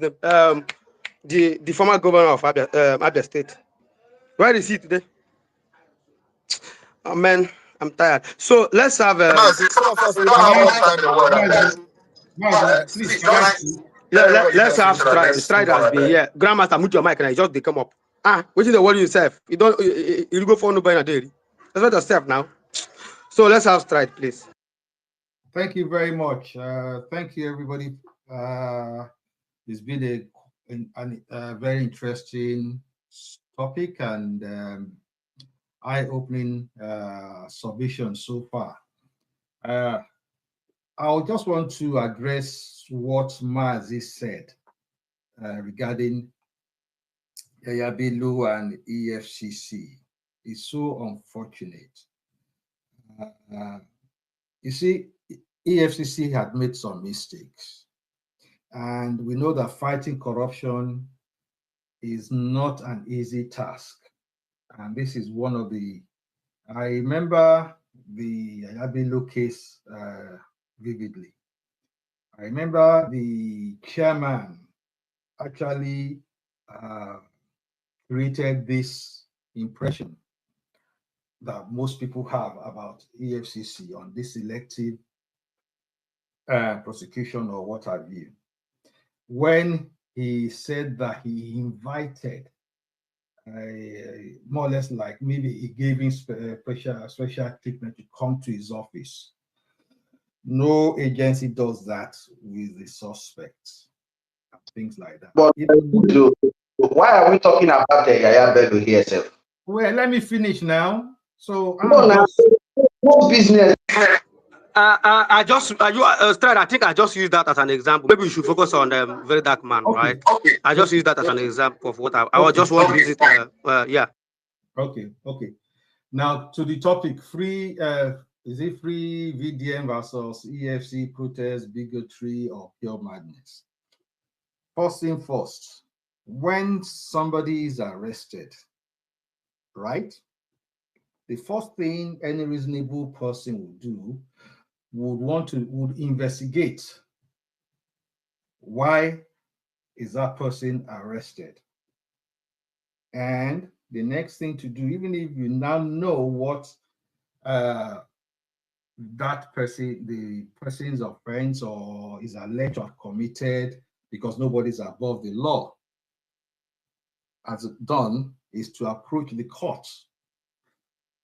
name? The former governor of Abia State. Where is he today? Oh man, I'm tired. So let's have Mazi, some of us we don't have much time in work. Please, can I speak? let's have stride. Stride has been here. Grandmaster, mute your mic and I just they come up. Which is the word yourself. You don't you go for nobody a day. Respect yourself now. So let's have stride, please. Thank you very much. Thank you, everybody. It's been a very interesting topic and eye-opening submission so far. I just want to address what Mazi said regarding Yaya Bello and EFCC. It's so unfortunate. You see, EFCC had made some mistakes, and we know that fighting corruption is not an easy task. And this is one of I remember the Yaya Bello case vividly. I remember the chairman actually created this impression that most people have about EFCC on this selective prosecution or what have you. When he said that he invited, more or less like maybe he gave him special treatment to come to his office. No agency does that with the suspects, things like that. But why are we talking about the Yaya Bello here, sir? Well, let me finish now. So what business? I think I just used that as an example. Maybe we should focus on Very Dark Man, right? Okay. I just used that as an example of what I just want to visit. Yeah. Okay. Now to the topic: free. Is it free VDM versus EFC protest, bigotry, or pure madness? First thing first, when somebody is arrested, right? The first thing any reasonable person would do would investigate why is that person arrested. And the next thing to do, even if you now know what that person, the person's offense or is alleged to have committed, because nobody's above the law, as done, is to approach the court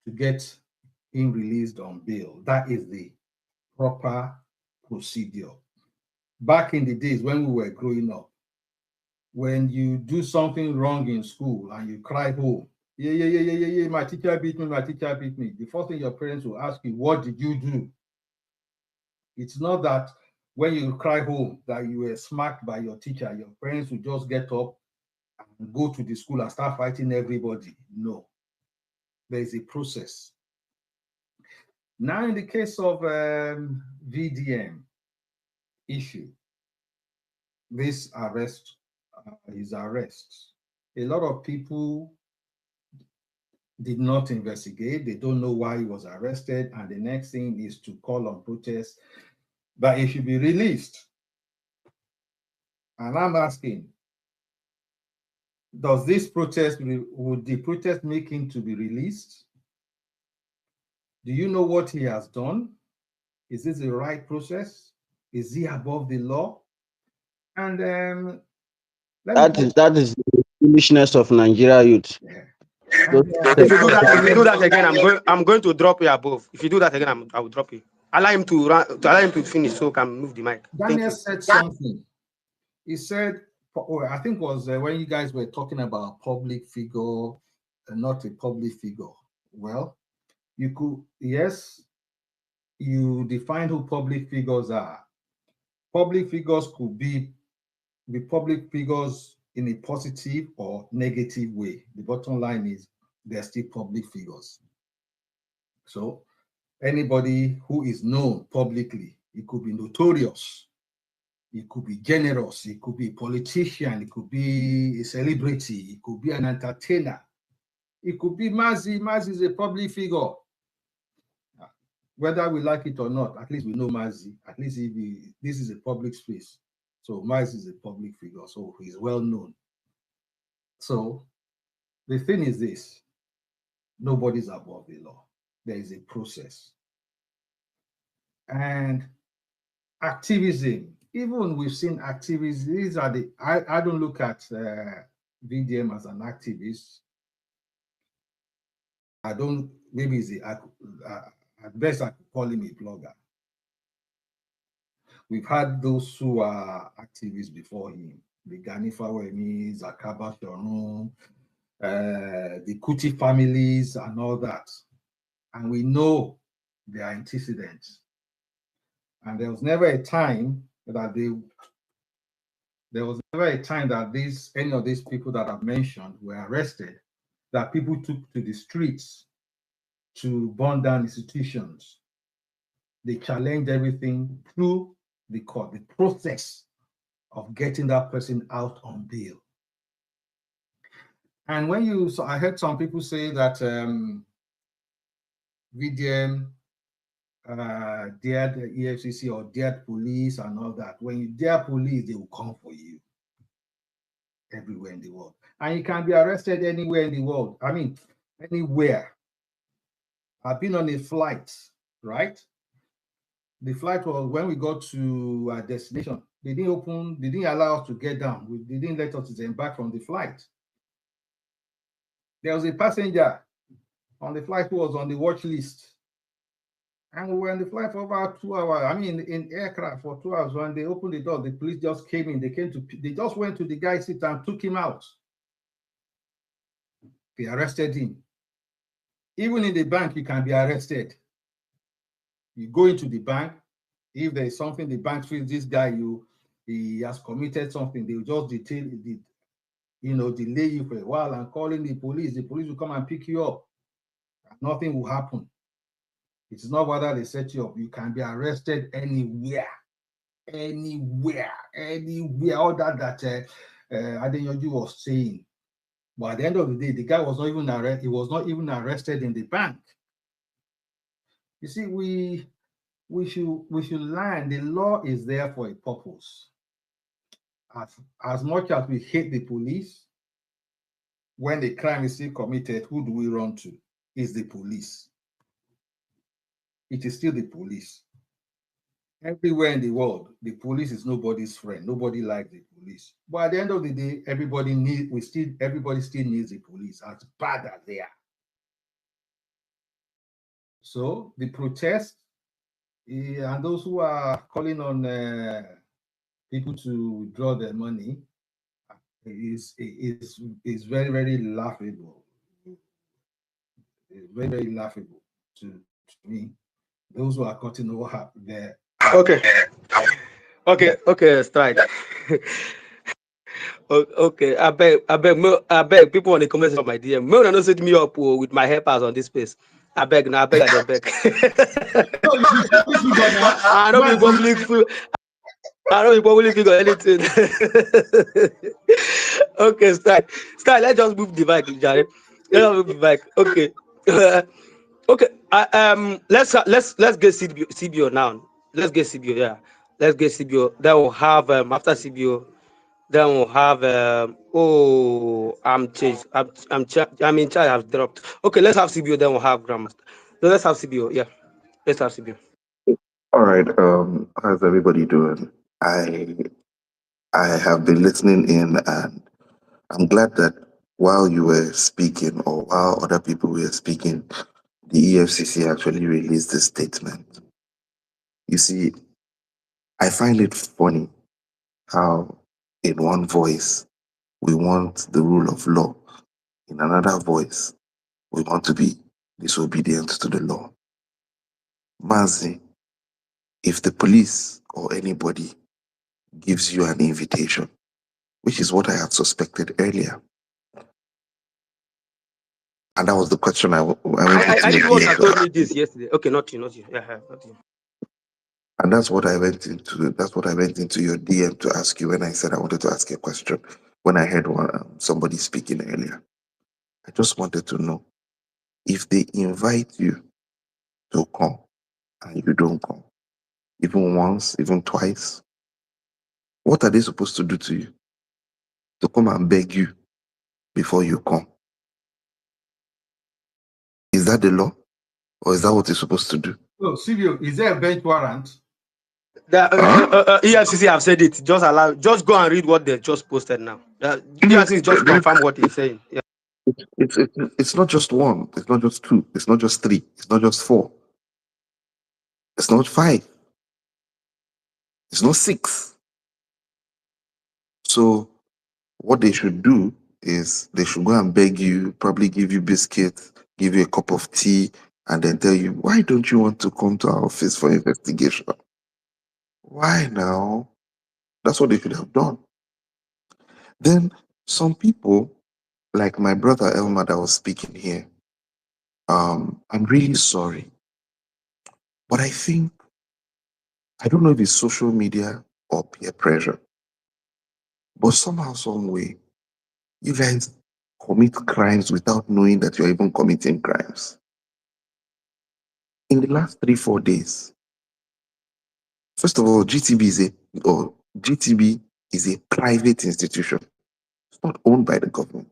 to get him released on bail. That is the proper procedure. Back in the days when we were growing up, when you do something wrong in school and you cry home, yeah, my teacher beat me, the first thing your parents will ask you, what did you do? It's not that when you cry home that you were smacked by your teacher, your parents will just get up and go to the school and start fighting everybody. No, there is a process. Now, in the case of VDM issue, this arrest, his arrest, a lot of people did not investigate. They don't know why he was arrested. And the next thing is to call on protest that he should be released. And I'm asking, does this protest, would the protest make him to be released? Do you know what he has done? Is this the right process? Is he above the law? And that is the foolishness of Nigeria youth. Yeah. If you do that again, I'm going to drop you above. If you do that again, I will drop you. Allow him to finish so I can move the mic. Daniel said something. He said I think was when you guys were talking about public figure and not a public figure. Well, you could, yes, you define who public figures are. Public figures could be public figures in a positive or negative way. The bottom line is they're still public figures. So anybody who is known publicly, it could be notorious, it could be generous, it could be a politician, it could be a celebrity, it could be an entertainer, it could be Mazi. Mazi is a public figure. Whether we like it or not, at least we know Mazi. At least this is a public space. So Mazi is a public figure, so he's well known. So the thing is this, nobody's above the law. There is a process. And activism, even we've seen activism, these are the, I don't look at VDM as an activist. I don't, maybe it's at best I could call him a blogger. We've had those who are activists before him, the Gani Fawemi, Zakaba Shorun, the Kuti families and all that. And we know their antecedents. And there was never a time that any of these people that I've mentioned were arrested, that people took to the streets to burn down institutions. They challenged everything through the court, the process of getting that person out on bail. And when I heard some people say that VDM dared the EFCC or dared police and all that. When you dare police, they will come for you everywhere in the world. And you can be arrested anywhere in the world. I mean, anywhere. I've been on a flight, right? The flight was when we got to our destination. They didn't allow us to get down. They didn't let us disembark from the flight. There was a passenger on the flight who was on the watch list. And we were on the flight for about 2 hours. I mean, in aircraft for 2 hours. When they opened the door, the police just came in. They just went to the guy's seat and took him out. They arrested him. Even in the bank, you can be arrested. You go into the bank. If there is something the bank feels this guy, he has committed something, they will just delay you for a while and calling the police. The police will come and pick you up. Nothing will happen. It's not whether they set you up. You can be arrested anywhere. All that Adeyanju was saying. But at the end of the day, the guy was not even arrested. He was not even arrested in the bank. You see, we should learn the law is there for a purpose. As much as we hate the police, when the crime is still committed, who do we run to? It's the police. It is still the police. Everywhere in the world, the police is nobody's friend. Nobody likes the police. But at the end of the day, everybody still needs the police, as bad as they are. So the protest and those who are calling on people to draw their money is very, very laughable. It's very, very laughable to me. Those who are cutting over there. Okay, strike. Okay, I beg people on the comments of my DM. No, don't set me up with my helpers on this space. I beg. I don't be public fool. I don't be public figure anything. Okay, strike. Let's just move the mic, Jared. Let's move the mic. Okay. Okay. Let's get CBO now. Let's get CBO. Yeah. Let's get CBO. Then we'll have after CBO. Then we'll have I'm in charge. I've dropped. Okay, let's have CBO. Then we'll have Grandmaster. So let's have CBO. Yeah. Let's have CBO. All right. How's everybody doing? I have been listening in, and I'm glad that while you were speaking, or while other people were speaking, the EFCC actually released this statement. You see, I find it funny how In one voice, we want the rule of law. In another voice, we want to be disobedient to the law. Mazi, if the police or anybody gives you an invitation, which is what I had suspected earlier, and that was the question I went into I your you also DM to told ask. me this yesterday. Okay, not you, not you. Yeah, not you. And that's what I went into. That's what I went into your DM to ask you when I said I wanted to ask you a question. When I heard somebody speaking earlier, I just wanted to know if they invite you to come and you don't come, even once, even twice, what are they supposed to do to you? To come and beg you before you come? Is that the law, or is that what you're supposed to do? So, Silvio, is there a bench warrant? The EFCC have said it. Just go and read what they just posted now. EFCC just confirm what he's saying. Yeah. It's not just one. It's not just two. It's not just three. It's not just four. It's not five. It's not six. So what they should do is they should go and beg you, probably give you biscuits, give you a cup of tea, and then tell you, why don't you want to come to our office for investigation? Why now? That's what they should have done. Then some people, like my brother Elmer that was speaking here, I'm really sorry, but I think, I don't know if it's social media or peer pressure, but somehow, some way, you guys commit crimes without knowing that you're even committing crimes. In the last 3-4 days, first of all, GTB is a private institution. It's not owned by the government.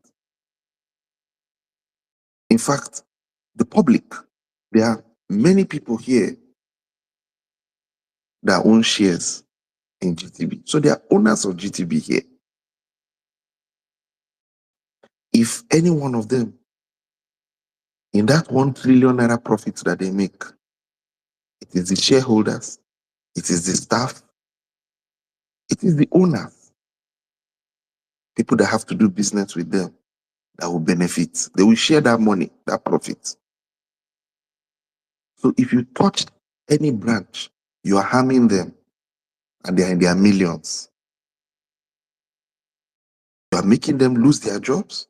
In fact, the public, there are many people here that own shares in GTB. So they are owners of GTB here. If any one of them, in that 1 trillion naira profit that they make, it is the shareholders, it is the staff, it is the owners, people that have to do business with them, that will benefit. They will share that money, that profit. So if you touch any branch, you are harming them, and they are in their millions. You are making them lose their jobs.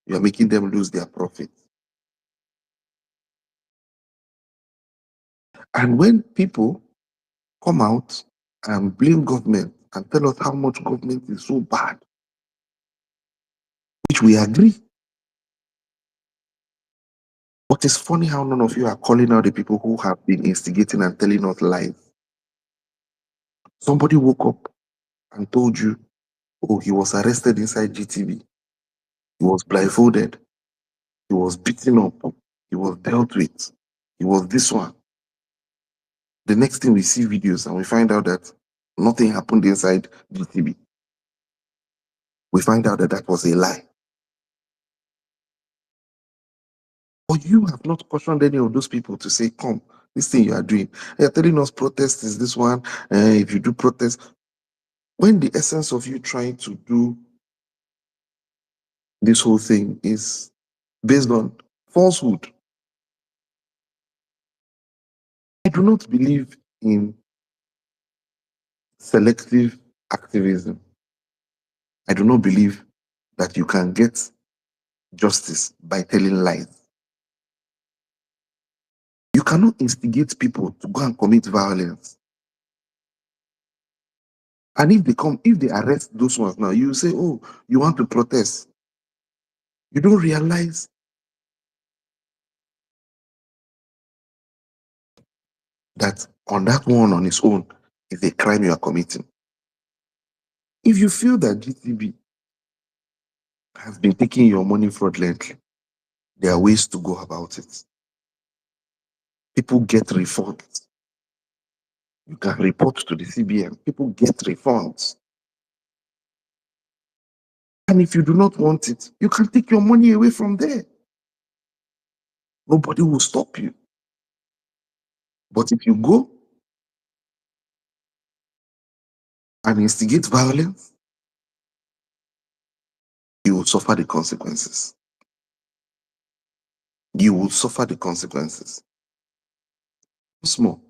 You are making them lose their profit. And when people come out and blame government and tell us how much government is so bad, which we agree. But it's funny how none of you are calling out the people who have been instigating and telling us lies. Somebody woke up and told you, oh, he was arrested inside GTV. He was blindfolded. He was beaten up. He was dealt with. He was this one. The next thing we see videos and we find out that nothing happened inside GTV. We find out that that was a lie. But you have not cautioned any of those people to say, come, this thing you are doing. You're telling us protest is this one. If you do protest, when the essence of you trying to do this whole thing is based on falsehood. I do not believe in selective activism. I do not believe that you can get justice by telling lies. You cannot instigate people to go and commit violence. And if they arrest those ones now, you say, oh, you want to protest. You don't realize that on that one on its own is a crime you are committing. If you feel that GTB has been taking your money fraudulently, there are ways to go about it. People get refunds. You can report to the CBN. People get refunds. And if you do not want it, you can take your money away from there. Nobody will stop you. But if you go and instigate violence, will suffer the consequences. You will suffer the consequences. Small.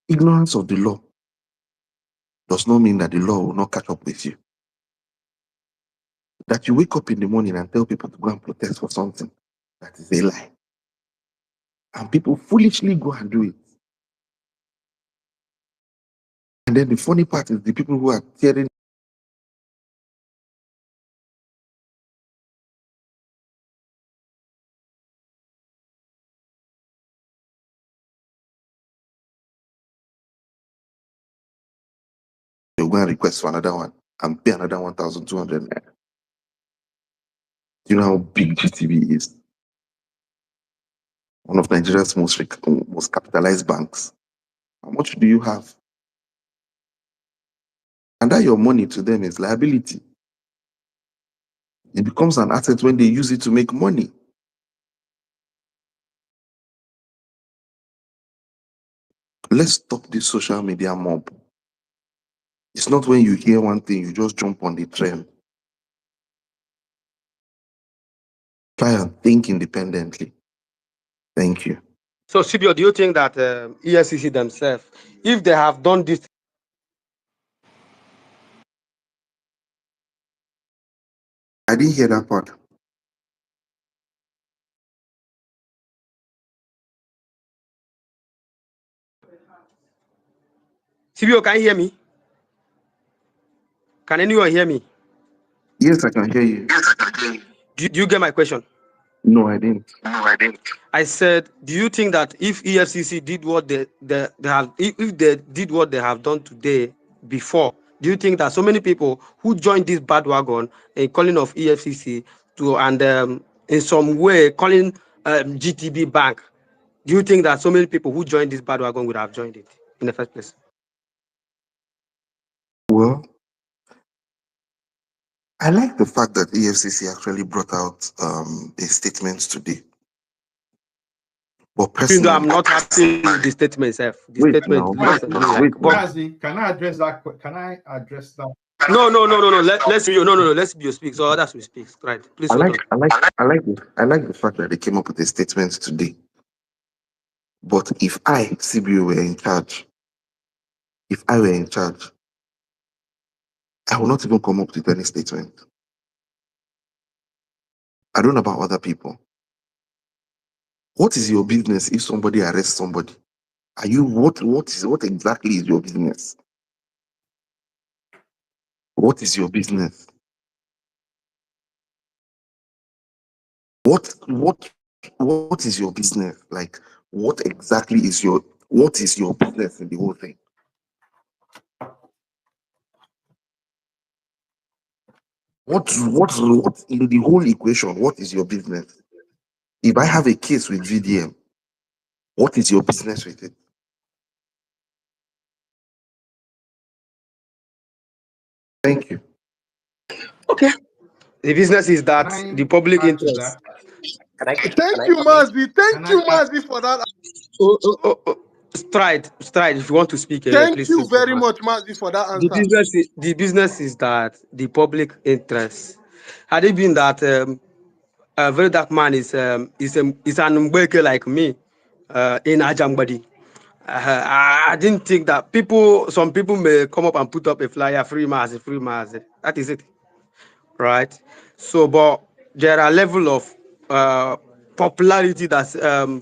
Ignorance of the law does not mean that the law will not catch up with you. That you wake up in the morning and tell people to go and protest for something, that is a lie. And people foolishly go and do it. And then the funny part is the people who are tearing they'll go and request for another one and pay another 1,200 naira. Do you know how big GTB is? One of Nigeria's most capitalized banks. How much do you have? And that your money to them is liability. It becomes an asset when they use it to make money. Let's stop this social media mob. It's not when you hear one thing, you just jump on the trend. Try and think independently. Thank you. So, Sibio, do you think that EFCC themselves, if they have done this, I didn't hear that part. Sibio, can you hear me? Can anyone hear me? Yes, I can hear you. Do you get my question? No, I didn't. I said, do you think that if EFCC did what they have, if they did what they have done today before, do you think that so many people who joined this bandwagon in calling of EFCC to and in some way calling GTB Bank, do you think that so many people who joined this bandwagon would have joined it in the first place? Well, I like the fact that EFCC actually brought out a statement today. But personally, I'm not happy with the statement itself. The statement looks to me like. Mazi, can I address that? Can I address that? No. Let's be speak. So others will speak. Right. Please. I like the fact that they came up with a statement today. But if I, CBO, were in charge, I will not even come up with any statement. I don't know about other people. What is your business if somebody arrests somebody? Are you what exactly is your business? What is your business? What is your business? Like, what exactly is your business in the whole thing? What in the whole equation, what is your business? If I have a case with VDM, what is your business with it? Thank you. Okay. The business is that the public interest. Thank you, Mazi. Thank you, Mazi, for that. Stride. If you want to speak, Thank please. you very much, Mazi, for that answer. The business is that the public interest. Had it been that a very dark man is an Mbeke like me in Ajambadi, I didn't think that some people may come up and put up a flyer, free mass. That is it, right? So, but there are level of popularity that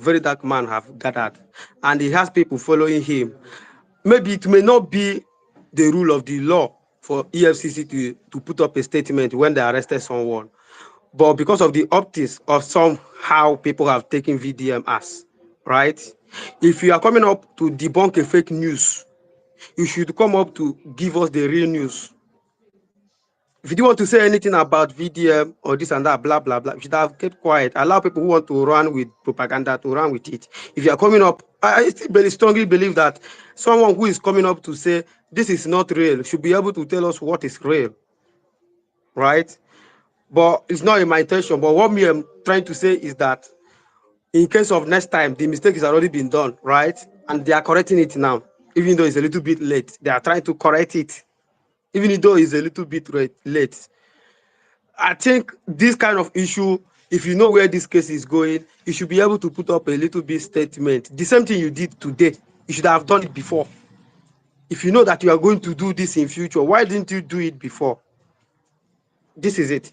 very dark man have gathered, and he has people following him. Maybe it may not be the rule of the law for EFCC to put up a statement when they arrested someone, but because of the optics of somehow people have taken VDM as, right? If you are coming up to debunk a fake news, you should come up to give us the real news. If you don't want to say anything about VDM or this and that, blah, blah, blah, you should have kept quiet. Allow people who want to run with propaganda to run with it. If you are coming up, I still strongly believe that someone who is coming up to say this is not real should be able to tell us what is real, right? But it's not in my intention. But what me I'm trying to say is that in case of next time, the mistake has already been done, right? And they are correcting it now, even though it's a little bit late. They are trying to correct it, even though it's a little bit late. I think this kind of issue, if you know where this case is going, you should be able to put up a little bit statement. The same thing you did today, you should have done it before. If you know that you are going to do this in future, why didn't you do it before? This is it.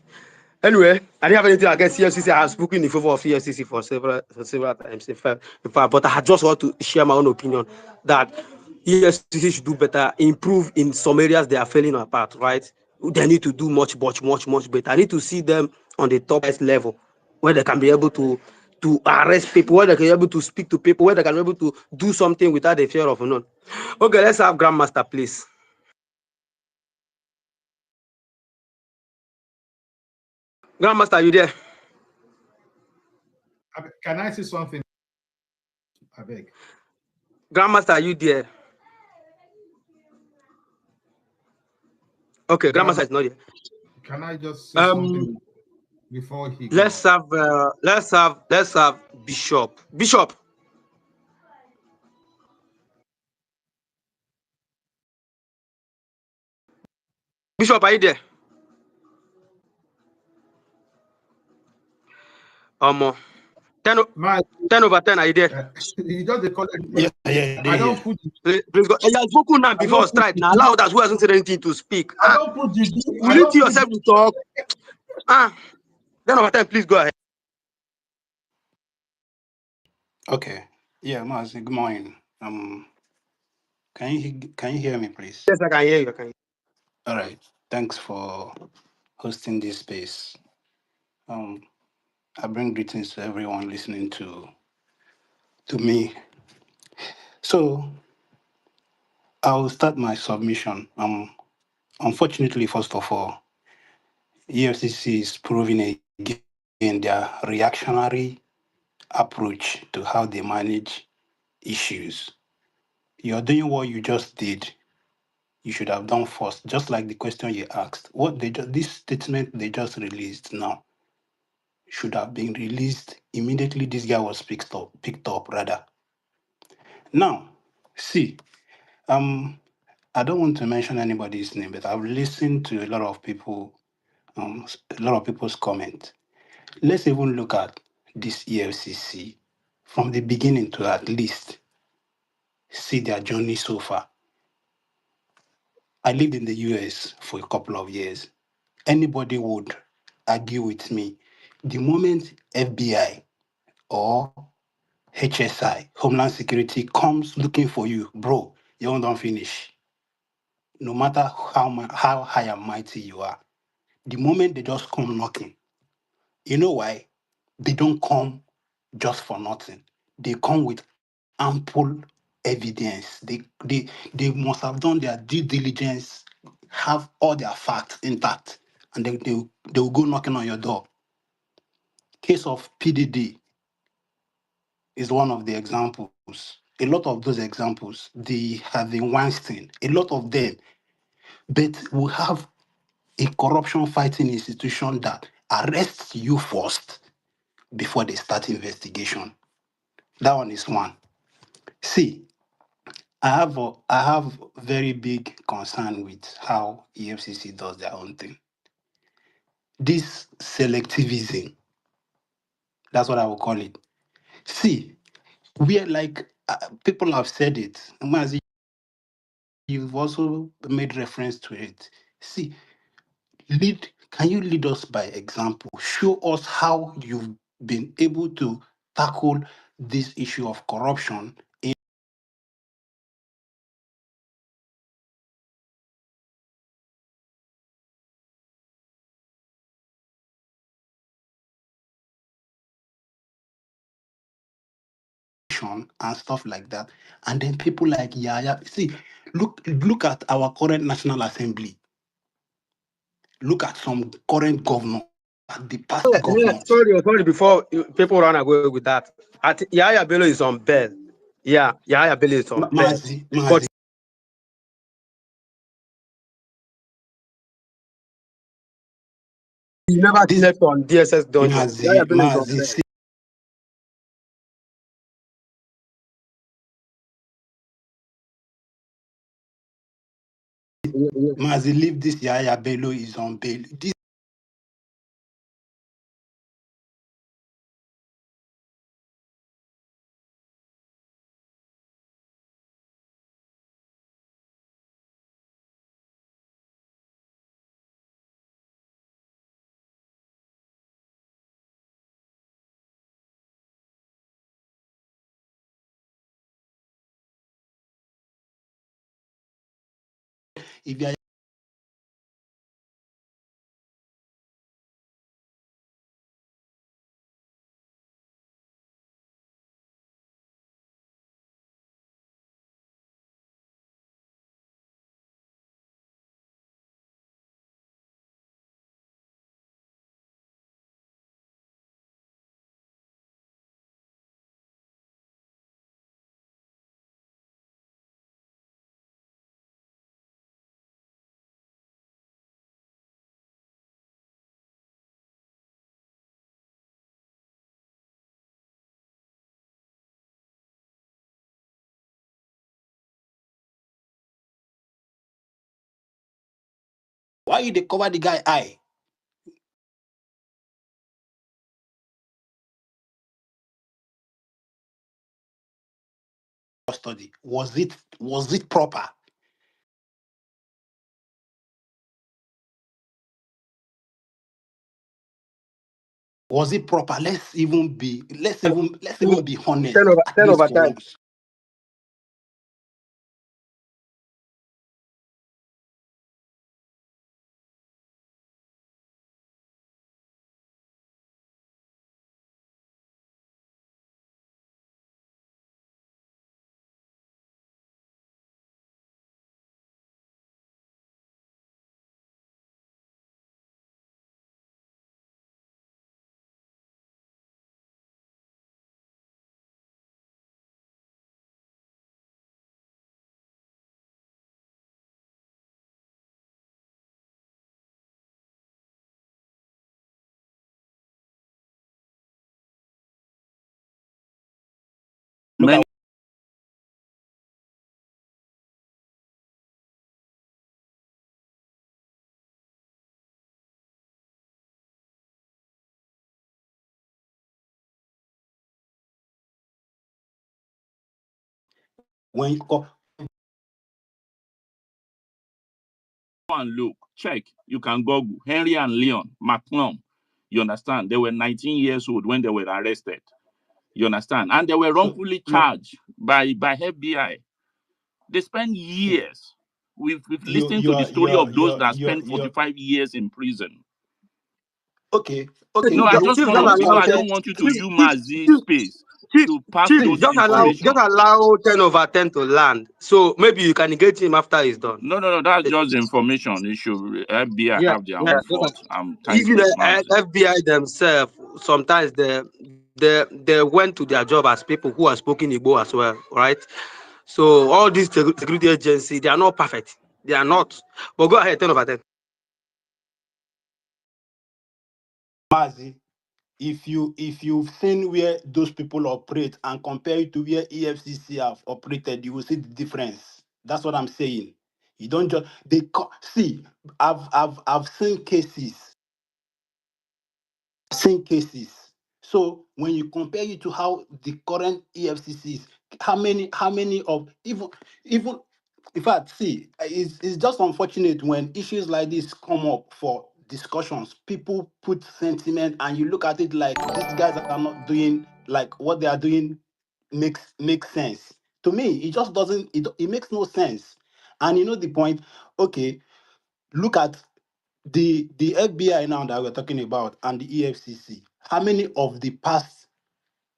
Anyway, I didn't have anything against EFCC. I have spoken in favor of EFCC for several times, in fact, but I just want to share my own opinion that EFCC should do better, improve in some areas they are failing apart, right? They need to do much better. I need to see them on the top level where they can be able to arrest people, where they can be able to speak to people, where they can be able to do something without the fear of unknown. Okay, let's have Grandmaster, please. Grandmaster, are you there? Can I say something? I beg. Grandmaster, are you there? Okay, Grandmaster is not here. Can I just say something before he goes? Let's have Bishop. Bishop. Bishop, are you there? 10 over 10, are you there? You just call Yeah, I don't put Please go. You have spoken now before strike. Now allow others who hasn't said anything to speak. I don't put the Will you to yourself to talk? 10 over 10, please go ahead. Okay. Yeah, Mazi, good morning. Can you hear me, please? Yes, I can hear you. All right. Thanks for hosting this space. I bring greetings to everyone listening to me. So I will start my submission. Unfortunately, first of all, EFCC is proving again their reactionary approach to how they manage issues. You're doing what you just did. You should have done first, just like the question you asked. This statement they just released now should have been released immediately. This guy was picked up rather. Now, see, I don't want to mention anybody's name, but I've listened to a lot of people's comments. Let's even look at this EFCC from the beginning to at least see their journey so far. I lived in the US for a couple of years. Anybody would argue with me. The moment FBI or HSI, Homeland Security, comes looking for you, bro, you don't finish. No matter how high and mighty you are, the moment they just come knocking, you know why? They don't come just for nothing. They come with ample evidence. They must have done their due diligence, have all their facts intact, and they will go knocking on your door. Case of PDD is one of the examples. A lot of those examples, they have in Weinstein, a lot of them, but we have a corruption fighting institution that arrests you first before they start investigation. That one is one. See, I have very big concern with how EFCC does their own thing. This selectivism, that's what I will call it. See, we are like people have said it. Mazi, you've also made reference to it. See, can you lead us by example? Show us how you've been able to tackle this issue of corruption in and stuff like that. And then people like Yaya. See, look at our current National Assembly. Look at some current governor, at the past governors. Sorry, before people run away with that. Yaya Bello is on bail. Yeah, Yaya Bello is on bail. But he never slept on DSS dungeon. Yaya Bello is on bail. Mazi, leave this Yaya Bello is on bail. if you are why you dey cover the guy eye? Study. Was it proper? Was it proper? Let's even be honest 10 at least over for 10. once. Look Many at when you go and look, check. You can Google Henry and Leon McClung. You understand? They were 19 years old when they were arrested. You understand? And they were wrongfully charged by FBI. They spent years. We've listened to the story of those that spent you're 45 years in prison. okay. No, Okay, I Chief, just just Chief, want just to, let because allow me I 10. don't just want you to Chief, use Chief, Mazi's Chief, space Chief, to pass Chief, those information. just allow 10 over 10 to land. So maybe you can engage him after he's done. No, that's just information. It should FBI Yeah, have their yeah. own fault. Thank Even you, the Mazi. FBI themselves, sometimes they went to their job as people who are speaking Igbo as well, right? So all these security agencies, they are not perfect. They are not. But go ahead, 10 over 10. Mazi, if you've seen where those people operate and compare it to where EFCC have operated, you will see the difference. That's what I'm saying. You don't just see. I've seen cases. So when you compare it to how the current EFCC is, how many of even in fact, see, it's just unfortunate when issues like this come up for discussions. People put sentiment and you look at it like these guys are not doing like what they are doing makes sense. To me, it just doesn't it makes no sense. And you know the point, okay, look at the FBI now that we're talking about and the EFCC. How many of the past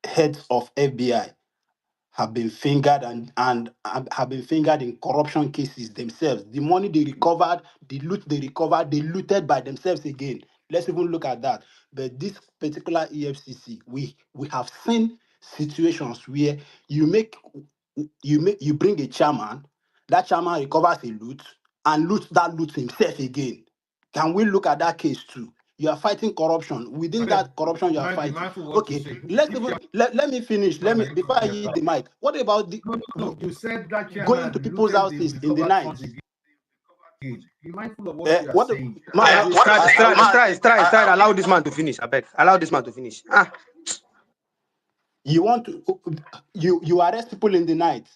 heads of FBI have been fingered and have been fingered in corruption cases themselves? The money they recovered, the loot they recovered, they looted by themselves again. Let's even look at that. But this particular EFCC, we have seen situations where you bring a chairman, that chairman recovers a loot and loot that loot himself again. Can we look at that case too? You are fighting corruption. Within Okay, that corruption, you are be fighting. mindful what you Okay, say. let's even let me finish. Let me before I yield the mic. What about the No, you said that going to chairman people's looted the houses in the recovered night? funds again. Be mindful of what you are What saying. Stride. Allow this man to finish. I beg. Allow this man to finish. you want to you arrest people in the night.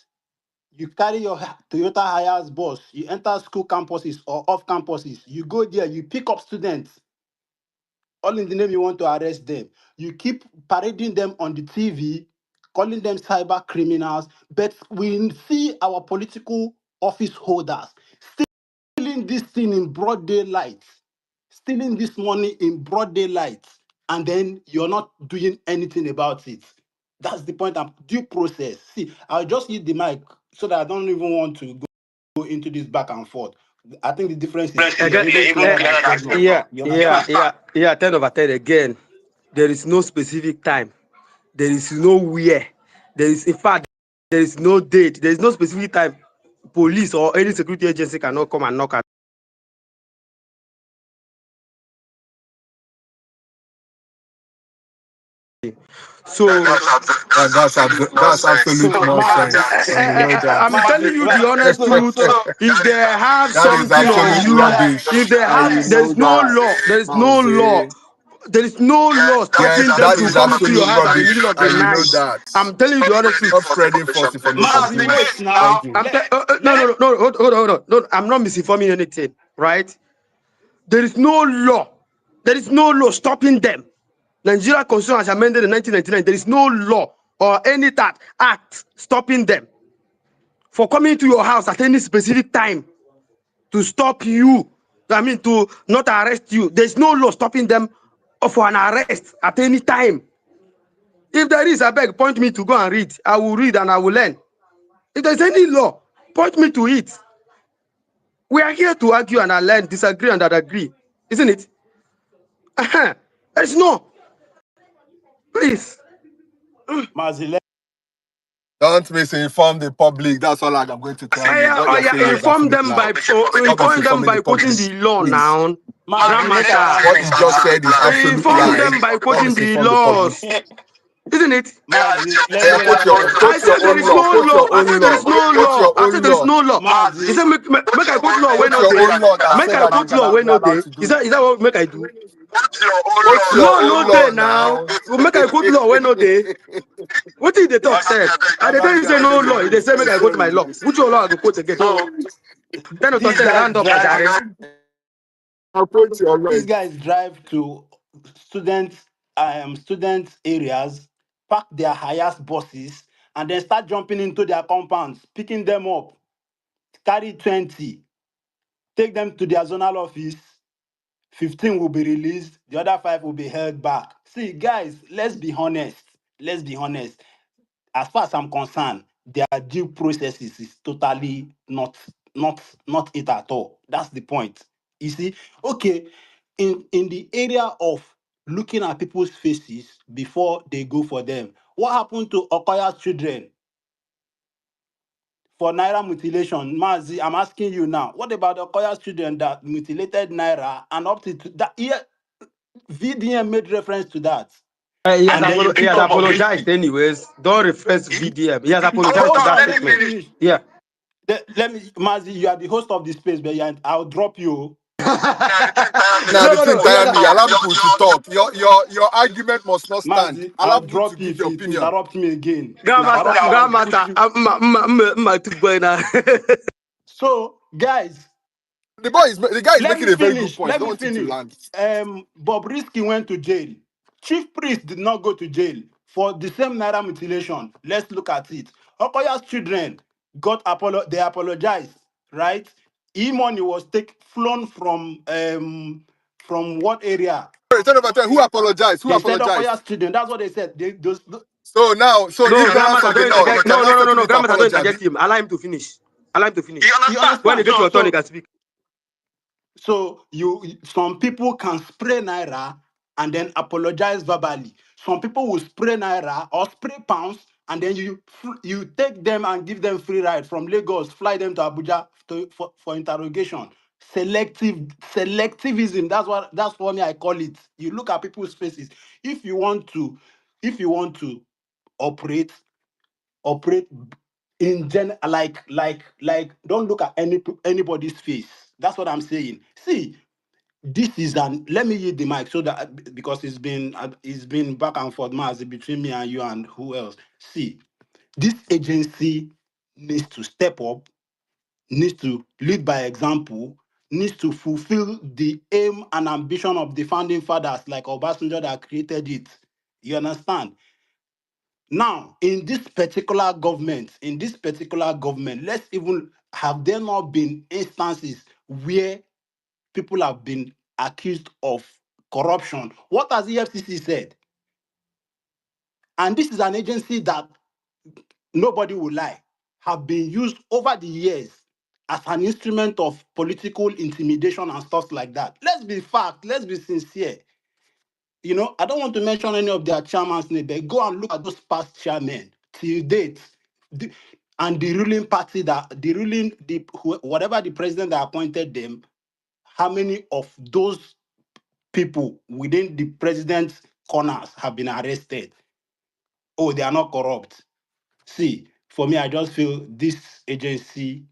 You carry your Toyota Hiace bus. You enter school campuses or off campuses. You go there. You pick up students. All in the name you want to arrest them. You keep parading them on the TV, calling them cyber criminals. But we see our political office holders doing this thing in broad daylight, stealing this money in broad daylight, and then you're not doing anything about it. That's the point. I'm due process. See, I'll just use the mic so that I don't even want to go into this back and forth. I think the difference is Again, even clearer than problem. You understand? yeah. 10/10 again. There is no specific time. There is nowhere. There is, in fact, there is no date. There is no specific time. Police or any security agency cannot come and knock at. So That's absolute So, nonsense, and you know that. I'm telling you the honest truth. If they have That is something on absolute you, rubbish, if they and you have, there know is no that. law. There is no law. There is no law Yes, stopping them that to is come into your absolute house at the rubbish, middle of the and you know night. that. I'm telling you the honest truth. Stop spreading false information, Mazi, please. wait now. Thank you. No, hold on. No, I'm not misinforming anything, right? There is no law. There is no law stopping them. Nigeria Constitution was amended in 1999. There is no law or any that act stopping them for coming to your house at any specific time to stop you. I mean, to not arrest you. There's no law stopping them for an arrest at any time. If there is, I beg, point me to go and read. I will read and I will learn. If there's any law, point me to it. We are here to argue and learn, disagree and agree, isn't it? There's no. Please. Mazi, Don't misinform the public. That's all I'm going to tell you. What you're saying is Inform absolute them lie. by Stop inform them misinforming by the public, quoting the law please. now. Mazi, make I What round you up just now. said is absolute Inform lie. them by Don't quoting the misinform the public. laws, isn't it? Mazi, let Yeah, me round up. I said there is no law. I said there is no Quote law. your I said own there is law. no law. Mazi, He said make I quote law when Quote no your day. own law that Make said I that you quote can law when be no allowed day. to do Is it. that what make I do? Quote your Law own no law day now. now. Make I quote law when no day. What did they talk said? And they don't say no law. They say make I quote my law. Which your law I go quote again? Then these to guys round up drive. Ajare. I'll quote your law. These guys drive to student areas, park their highest buses, and then start jumping into their compounds, picking them up, carry 20, take them to their zonal office. 15 will be released, the other 5 will be held back. See, guys, let's be honest. Let's be honest. As far as I'm concerned, their due processes is totally not it at all. That's the point. You see, okay, in the area of looking at people's faces before they go for them, what happened to Okoya's children for Naira mutilation? Mazi, I'm asking you now. What about Okoya's children that mutilated Naira, and up to that year, VDM made reference to that? He And then you has pick up apologized anyways. Don't reference VDM. He has apologized Hold to that on, let me statement. finish. Yeah. Let me, Mazi, you are the host of the space, but I'll drop you. Now the thing He has tire me. Allow people to talk. Your argument must not stand. Mazi, Allow I'll people to drop you give if your you opinion. interrupt me again. If you Grandmaster, interrupt me, I'll put you. So, guys, The guy is making a very good point. Let Don't me want him to finish. land. Bob Risky went to jail. Chief Priest did not go to jail for the same Naira mutilation. Let's look at it. Okoya's children they apologized, right? E-money was flown from what area? Sorry, turn over there. Who apologized? Who They said apologized? Okoya's children. That's what they said. So ignorance of the law. You can now settle it to Grandmaster, don't apology. interject him. Allow him to finish. You understand? When you get your turn, you can speak. So some people can spray Naira and then apologize verbally. Some people will spray Naira or spray pounds, and then you take them and give them free ride from Lagos, fly them to Abuja for interrogation. Selectivism. That's what I call it. You look at people's faces. If you want to operate in don't look at anybody's face. That's what I'm saying. See, this is let me use the mic so that, because it's been back and forth, Mazi, between me and you and who else. See, this agency needs to step up, needs to lead by example, needs to fulfill the aim and ambition of the founding fathers like Obasanjo that created it. You understand? Now, in this particular government, let's even have there not been instances where people have been accused of corruption. What has EFCC said? And this is an agency that, nobody will lie, have been used over the years as an instrument of political intimidation and stuff like that. Let's be fact, let's be sincere. I don't want to mention any of their chairman's name, but go and look at those past chairmen till date. And the ruling party whatever the president that appointed them, how many of those people within the president's corners have been arrested? Oh, they are not corrupt. See, for me, I just feel this agency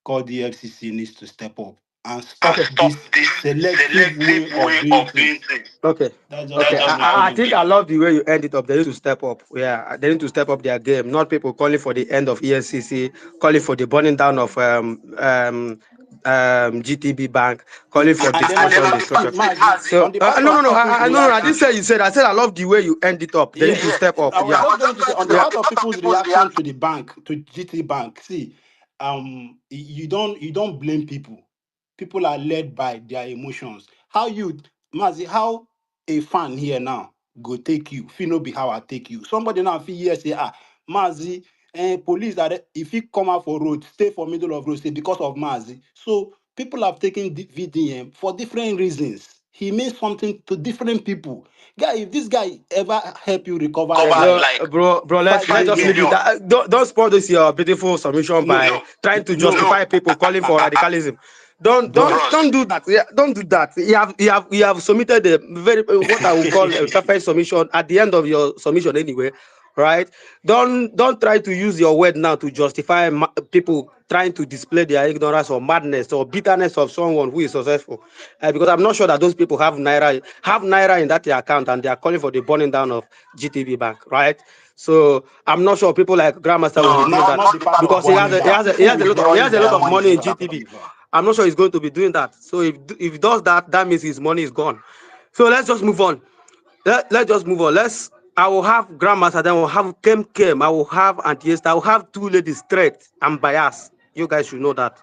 called the EFCC needs to step up and stop this selective way of doing things. Okay. That's just Okay. what I I think. think I love the way you end it up. They need to step up. Yeah, they need to step up their game. Not people calling for the end of EFCC, calling for the burning down of GTB Bank, calling for And then destruction. So on the part no, of people's no. I reaction. didn't say you said. I said I love the way you end it up. They need to step up. I was Yeah. just going to say on the part of people's reaction to the bank, to GT Bank. See, you don't blame people. People are led by their emotions. How a fan here now go take you? If no be how I take you. Somebody now feel here say, Mazi, police are if he come out for road, stay for middle of road, say because of Mazi. So people have taken VDM for different reasons. He means something to different people. Guy, if this guy ever help you recover Bro, let's 5 just leave million. it. Don't spoil this your beautiful submission by trying to justify people calling for radicalism. Don't do that. Yeah, don't do that. You have submitted a very what I would call a perfect submission at the end of your submission anyway, right? Don't try to use your word now to justify people trying to display their ignorance or madness or bitterness of someone who is successful, because I'm not sure that those people have naira in that their account and they are calling for the burning down of GTB Bank, right? So I'm not sure people like Grandmaster will be doing that Not the part of because he burning down. he People has withdrawing a lot their of money. money in GTB. I'm not sure he's going to be doing that. So if he does that, that means his money is gone. So let's just move on. Let's just move on. I will have Grandmaster, then we'll have Kem. I will have Antiesta. I will have two ladies straight. I'm biased. You guys should know that.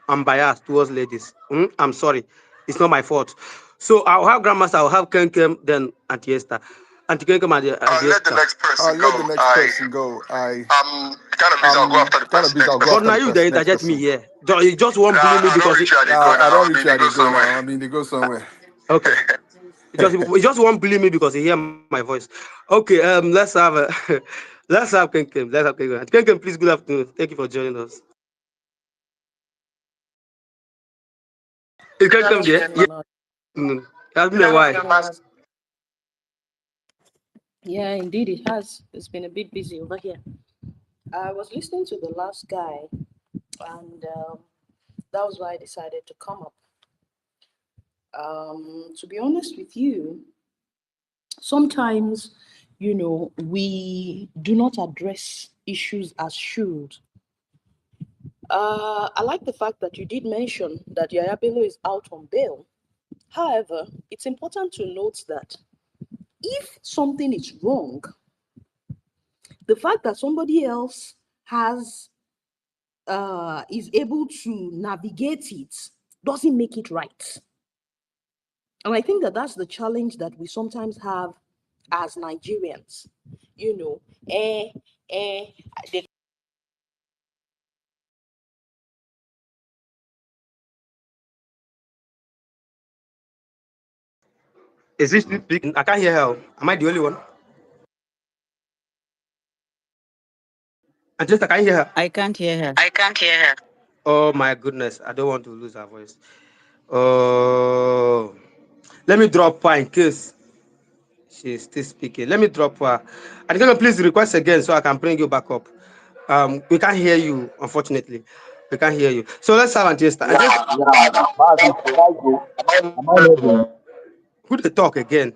I'm biased towards ladies. I'm sorry. It's not my fault. So I'll have Grandmaster, I'll have Kem, then Antiesta. Anti-Kem and Antiesta. Let the next person go. Let the next person go. I'm kind of busy. I'll go after the Kind of busy. I'll next go But after now the you they next interject me person. here. You just won't bully me I because don't reach where they go I now. don't I reach mean, where they they go go somewhere. now. I mean, they go somewhere. okay. You just won't bully me because you hear my voice. Okay, let's have let's have Kenkem. Let's have Kenkem. Kenkem, please, good afternoon. Thank you for joining us. Is Kenkem there? Yeah. Has been a while. Yeah, indeed it has. It's been a bit busy over here. I was listening to the last guy, and that was why I decided to come up. To be honest with you, sometimes, we do not address issues as should. I like the fact that you did mention that Yaya Bello is out on bail. However, it's important to note that if something is wrong, the fact that somebody else is able to navigate it doesn't make it right. And I think that that's the challenge that we sometimes have as Nigerians. You know, eh, they Is this speaking? I can't hear her. Am I the only one? I can't hear her. I can't hear her. I can't hear her. Oh my goodness. I don't want to lose her voice. Oh, let me drop her in case she's still speaking. Let me drop her. And can you please request again so I can bring you back up? We can't hear you, unfortunately. We can't hear you. So let's have Antiesta. Who they talk again?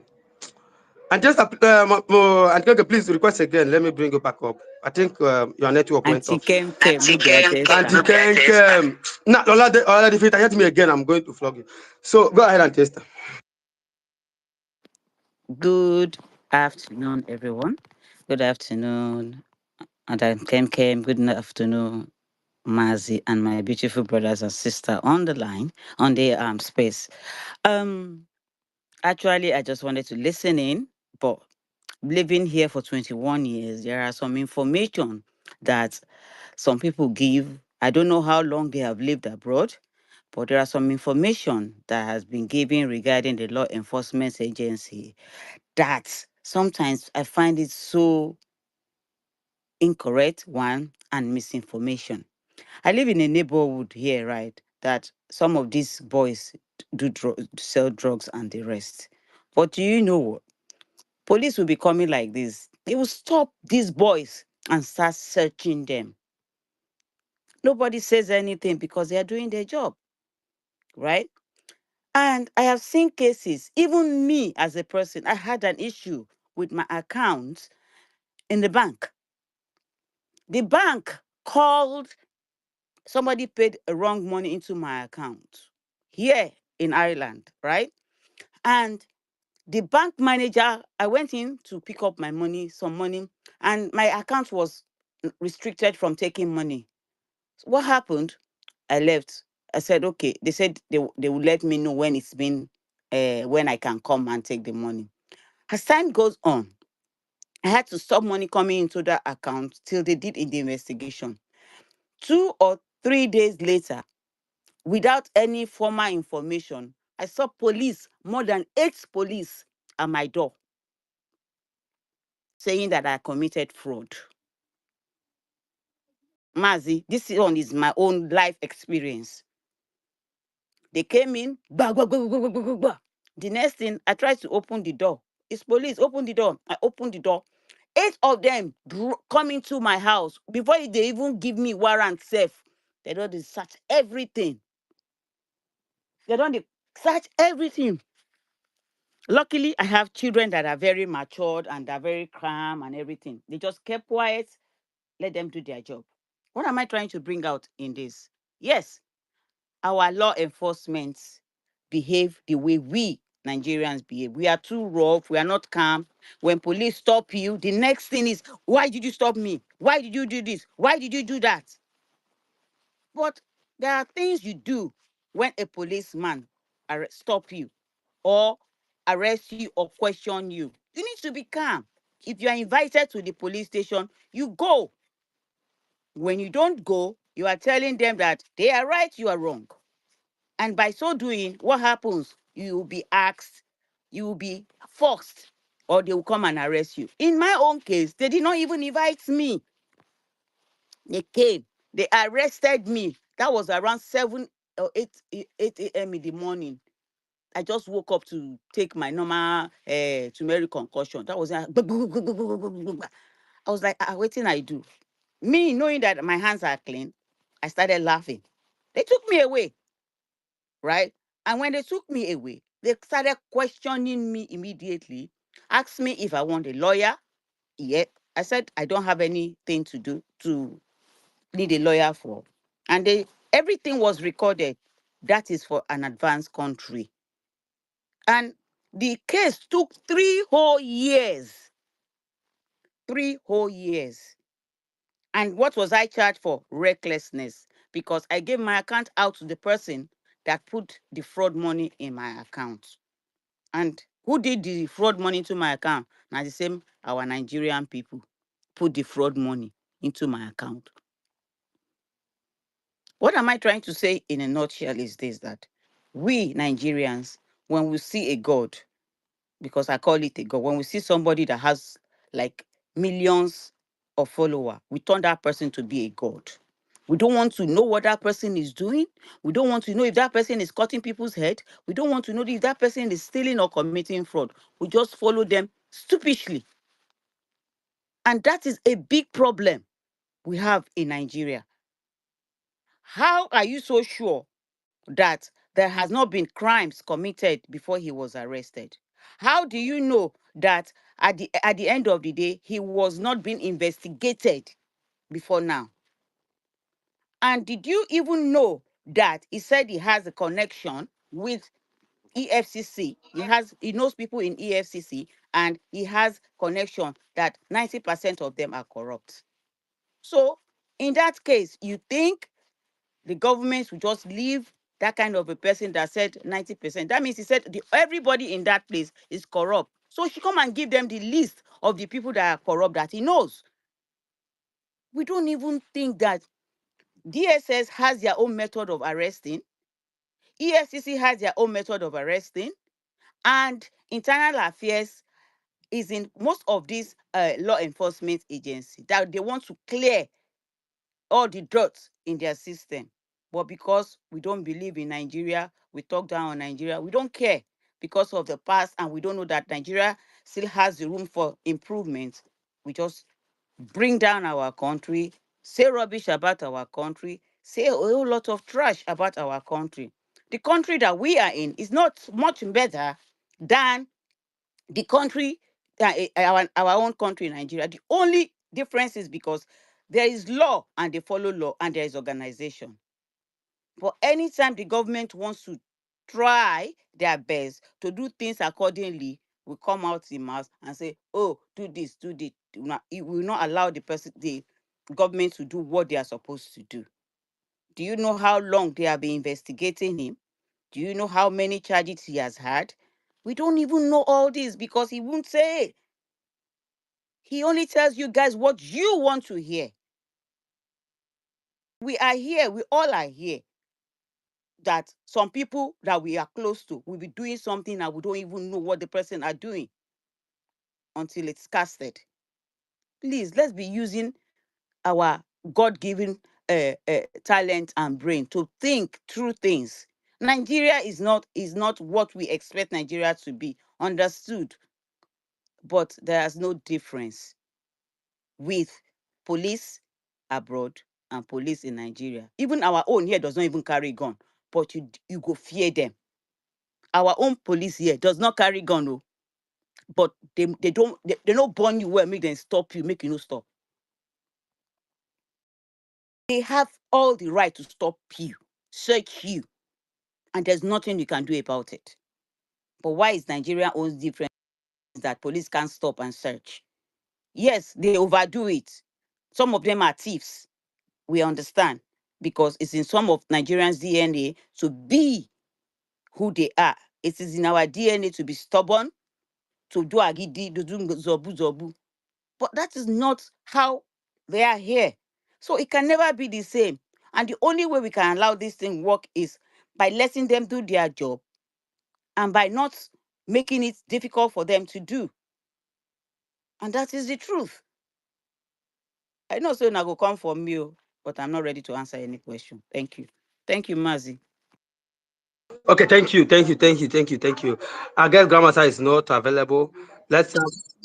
Antiesta, please request again. Let me bring you back up. I think your network went Auntie off. Kem Kem, no be Auntie Auntie Esther. Kem. Nah, if you interject me again, I'm going to flog you. So go ahead, Antiesta. Good afternoon, everyone. Good afternoon, and I'm Kem Kem. Good afternoon, Mazi, and my beautiful brothers and sister on the line, on the space. Um, Actually, I just wanted to listen in, but living here for 21 years, there are some information that some people give. I don't know how long they have lived abroad, but there are some information that has been given regarding the law enforcement agency that sometimes I find it so incorrect, one, and misinformation. I live in a neighborhood here, right, that some of these boys sell drugs and the rest. But do you know what? Police will be coming like this. They will stop these boys and start searching them. Nobody says anything because they are doing their job, right? And I have seen cases, even me as a person, I had an issue with my account in the bank. The bank called, somebody paid a wrong money into my account here in Ireland, right? And the bank manager, I went in to pick up my money, some money, and my account was restricted from taking money. So what happened? I left. I said, okay. They said they will let me know when it's been, when I can come and take the money. As time goes on, I had to stop money coming into that account till they did in the investigation. 2 or 3 days later, without any formal information, I saw police, more than 8 police at my door, saying that I committed fraud. Mazi, this one is my own life experience. They came in, bah, bah, bah, bah, bah, bah, bah, bah. The next thing, I tried to open the door. It's police, open the door. I opened the door. 8 of them come into my house. Before they even give me warrant safe, they don't search everything. They don't search everything. Luckily, I have children that are very matured and are very calm and everything. They just kept quiet, let them do their job. What am I trying to bring out in this? Yes, our law enforcement behave the way we Nigerians behave. We are too rough. We are not calm. When police stop you, the next thing is, why did you stop me? Why did you do this? Why did you do that? But there are things you do when a policeman stop you or arrest you or question you. You need to be calm. If you are invited to the police station, you go. When you don't go, you are telling them that they are right, you are wrong. And by so doing, what happens? You will be asked, you will be forced, or they will come and arrest you. In my own case, they did not even invite me. They came, they arrested me. That was around 7 or 8 a.m. in the morning. I just woke up to take my normal turmeric concussion. That was, I was like, what thing I do? Me knowing that my hands are clean, I started laughing. They took me away, right? And when they took me away, they started questioning me immediately, asked me if I want a lawyer. Yet I said I don't have anything to do to need a lawyer for. And everything was recorded. That is for an advanced country. And the case took 3 whole years. 3 whole years. And what was I charged for? Recklessness. Because I gave my account out to the person that put the fraud money in my account. And who did the fraud money into my account? Now the same our Nigerian people put the fraud money into my account. What am I trying to say in a nutshell is this, that we Nigerians, when we see a God, because I call it a God, when we see somebody that has like millions of followers, we turn that person to be a God. We don't want to know what that person is doing. We don't want to know if that person is cutting people's head. We don't want to know if that person is stealing or committing fraud. We just follow them stupidly. And that is a big problem we have in Nigeria. How are you so sure that there has not been crimes committed before he was arrested? How do you know that at the end of the day, he was not being investigated before now? And did you even know that he said he has a connection with EFCC? He knows people in EFCC, and he has connection that 90% of them are corrupt. So in that case, you think the government will just leave that kind of a person that said 90%. That means he said everybody in that place is corrupt. So she come and give them the list of the people that are corrupt that he knows. We don't even think that DSS has their own method of arresting. EFCC has their own method of arresting. And internal affairs is in most of these law enforcement agencies that they want to clear all the dirt in their system. But because we don't believe in Nigeria, we talk down on Nigeria, we don't care because of the past, and we don't know that Nigeria still has the room for improvement. We just bring down our country, say rubbish about our country, say a whole lot of trash about our country. The country that we are in is not much better than the country, our own country, Nigeria. The only difference is because there is law and they follow law, and there is organization. But anytime the government wants to try their best to do things accordingly, we come out in mass and say, oh, do this, do this. It will not allow the government to do what they are supposed to do. Do you know how long they have been investigating him? Do you know how many charges he has had? We don't even know all this because he won't say it. He only tells you guys what you want to hear. We are here, we all are here. That some people that we are close to will be doing something and we don't even know what the person are doing until it's casted. Please, let's be using our God-given talent and brain to think through things. Nigeria is not what we expect Nigeria to be, understood. But there's no difference with police abroad and police in Nigeria. Even our own here does not even carry gun, but you go fear them. Our own police here does not carry gun, no. But they don't burn you well, make them stop you, make you no stop. They have all the right to stop you, search you, and there's nothing you can do about it. But why is Nigeria own different that police can't stop and search? Yes, they overdo it. Some of them are thieves. We understand, because it's in some of Nigerians' DNA to be who they are. It is in our DNA to be stubborn, to do agidi, to do zobu zobu. But that is not how they are here. So it can never be the same. And the only way we can allow this thing work is by letting them do their job and by not making it difficult for them to do. And that is the truth. I know so now go come from you, but I'm not ready to answer any question. Thank you. Thank you, Mazi. Okay, thank you. I guess Grandmaster is not available. Let's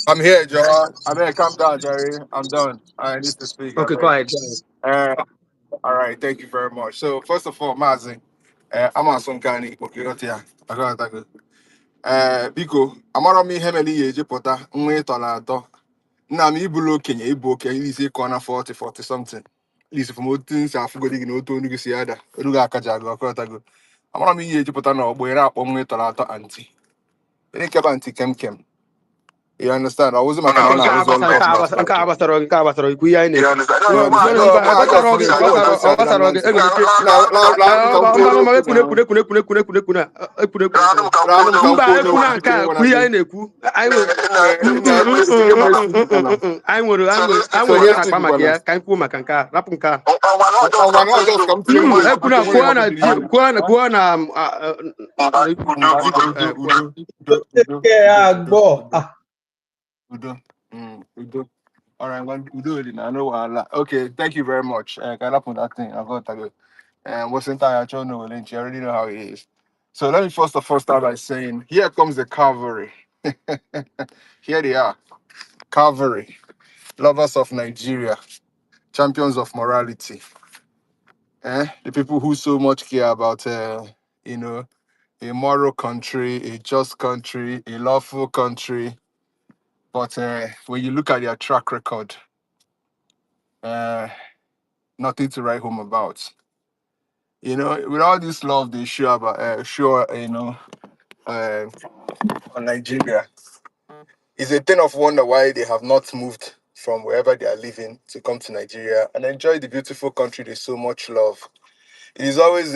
I'm here, Joe. I better calm down, Jerry. I'm done. I need to speak. okay, go ahead. All right, thank you very much. So, first of all, Mazi, I'm on some kind of I got that. Biko, amara m ihe mere ihe ejipụta nwa ịtọ na atọ. Nna m ibulu okenye ịbụ okenye n'isi ịkọ na 40 something. Lisi from otu nsi afụgodi gị na otu onu gị si ada. Olu gị akaja agụ ọkọtago. Amara m ihe ejipụta na ọgbọ ere akpọ nwa ịtọ na atọ anti. Ere keba anti kem. You understand? I wasn't my kind of was all Nke agbasara ikwu ihe anyị na-ekwu. Mba, ekwuna nke a kwu ihe anyị na-ekwu. Anyị nwere akpa maka ya ka anyị kwuo maka nke a. Rapụ nke a. Ekwuna kwuo na Udo. Udo. All right, well, Udo, I know. Okay, thank you very much. Can I put that thing? I got that. And what's in time? I don't know. I already know how it is. So let me first of all start by saying, here comes the cavalry. Here they are, cavalry, lovers of Nigeria, champions of morality. The people who so much care about, you know, a moral country, a just country, a lawful country. But when you look at their track record, nothing to write home about. You know, with all this love they show about, on Nigeria, it's a thing of wonder why they have not moved from wherever they are living to come to Nigeria and enjoy the beautiful country they so much love. It's always,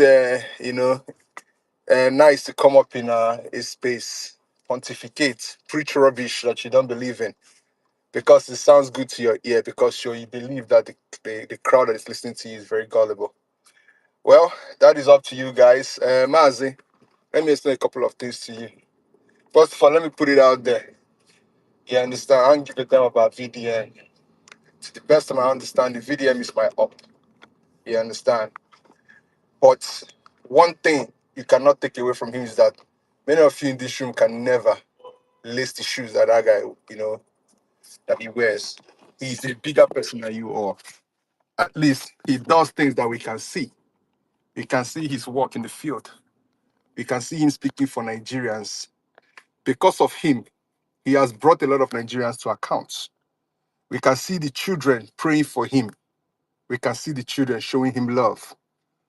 nice to come up in a space, pontificate, preach rubbish that you don't believe in, because it sounds good to your ear, because you believe that the crowd that is listening to you is very gullible. Well, that is up to you guys. Mazi, let me explain a couple of things to you. First of all, let me put it out there. You understand? I don't give a damn about VDM. To the best of my understanding, VDM is my up. You understand? But one thing you cannot take away from him is that many of you in this room can never lace the shoes that guy, that he wears. He's a bigger person than you are. At least he does things that we can see. We can see his work in the field. We can see him speaking for Nigerians. Because of him, he has brought a lot of Nigerians to account. We can see the children praying for him. We can see the children showing him love.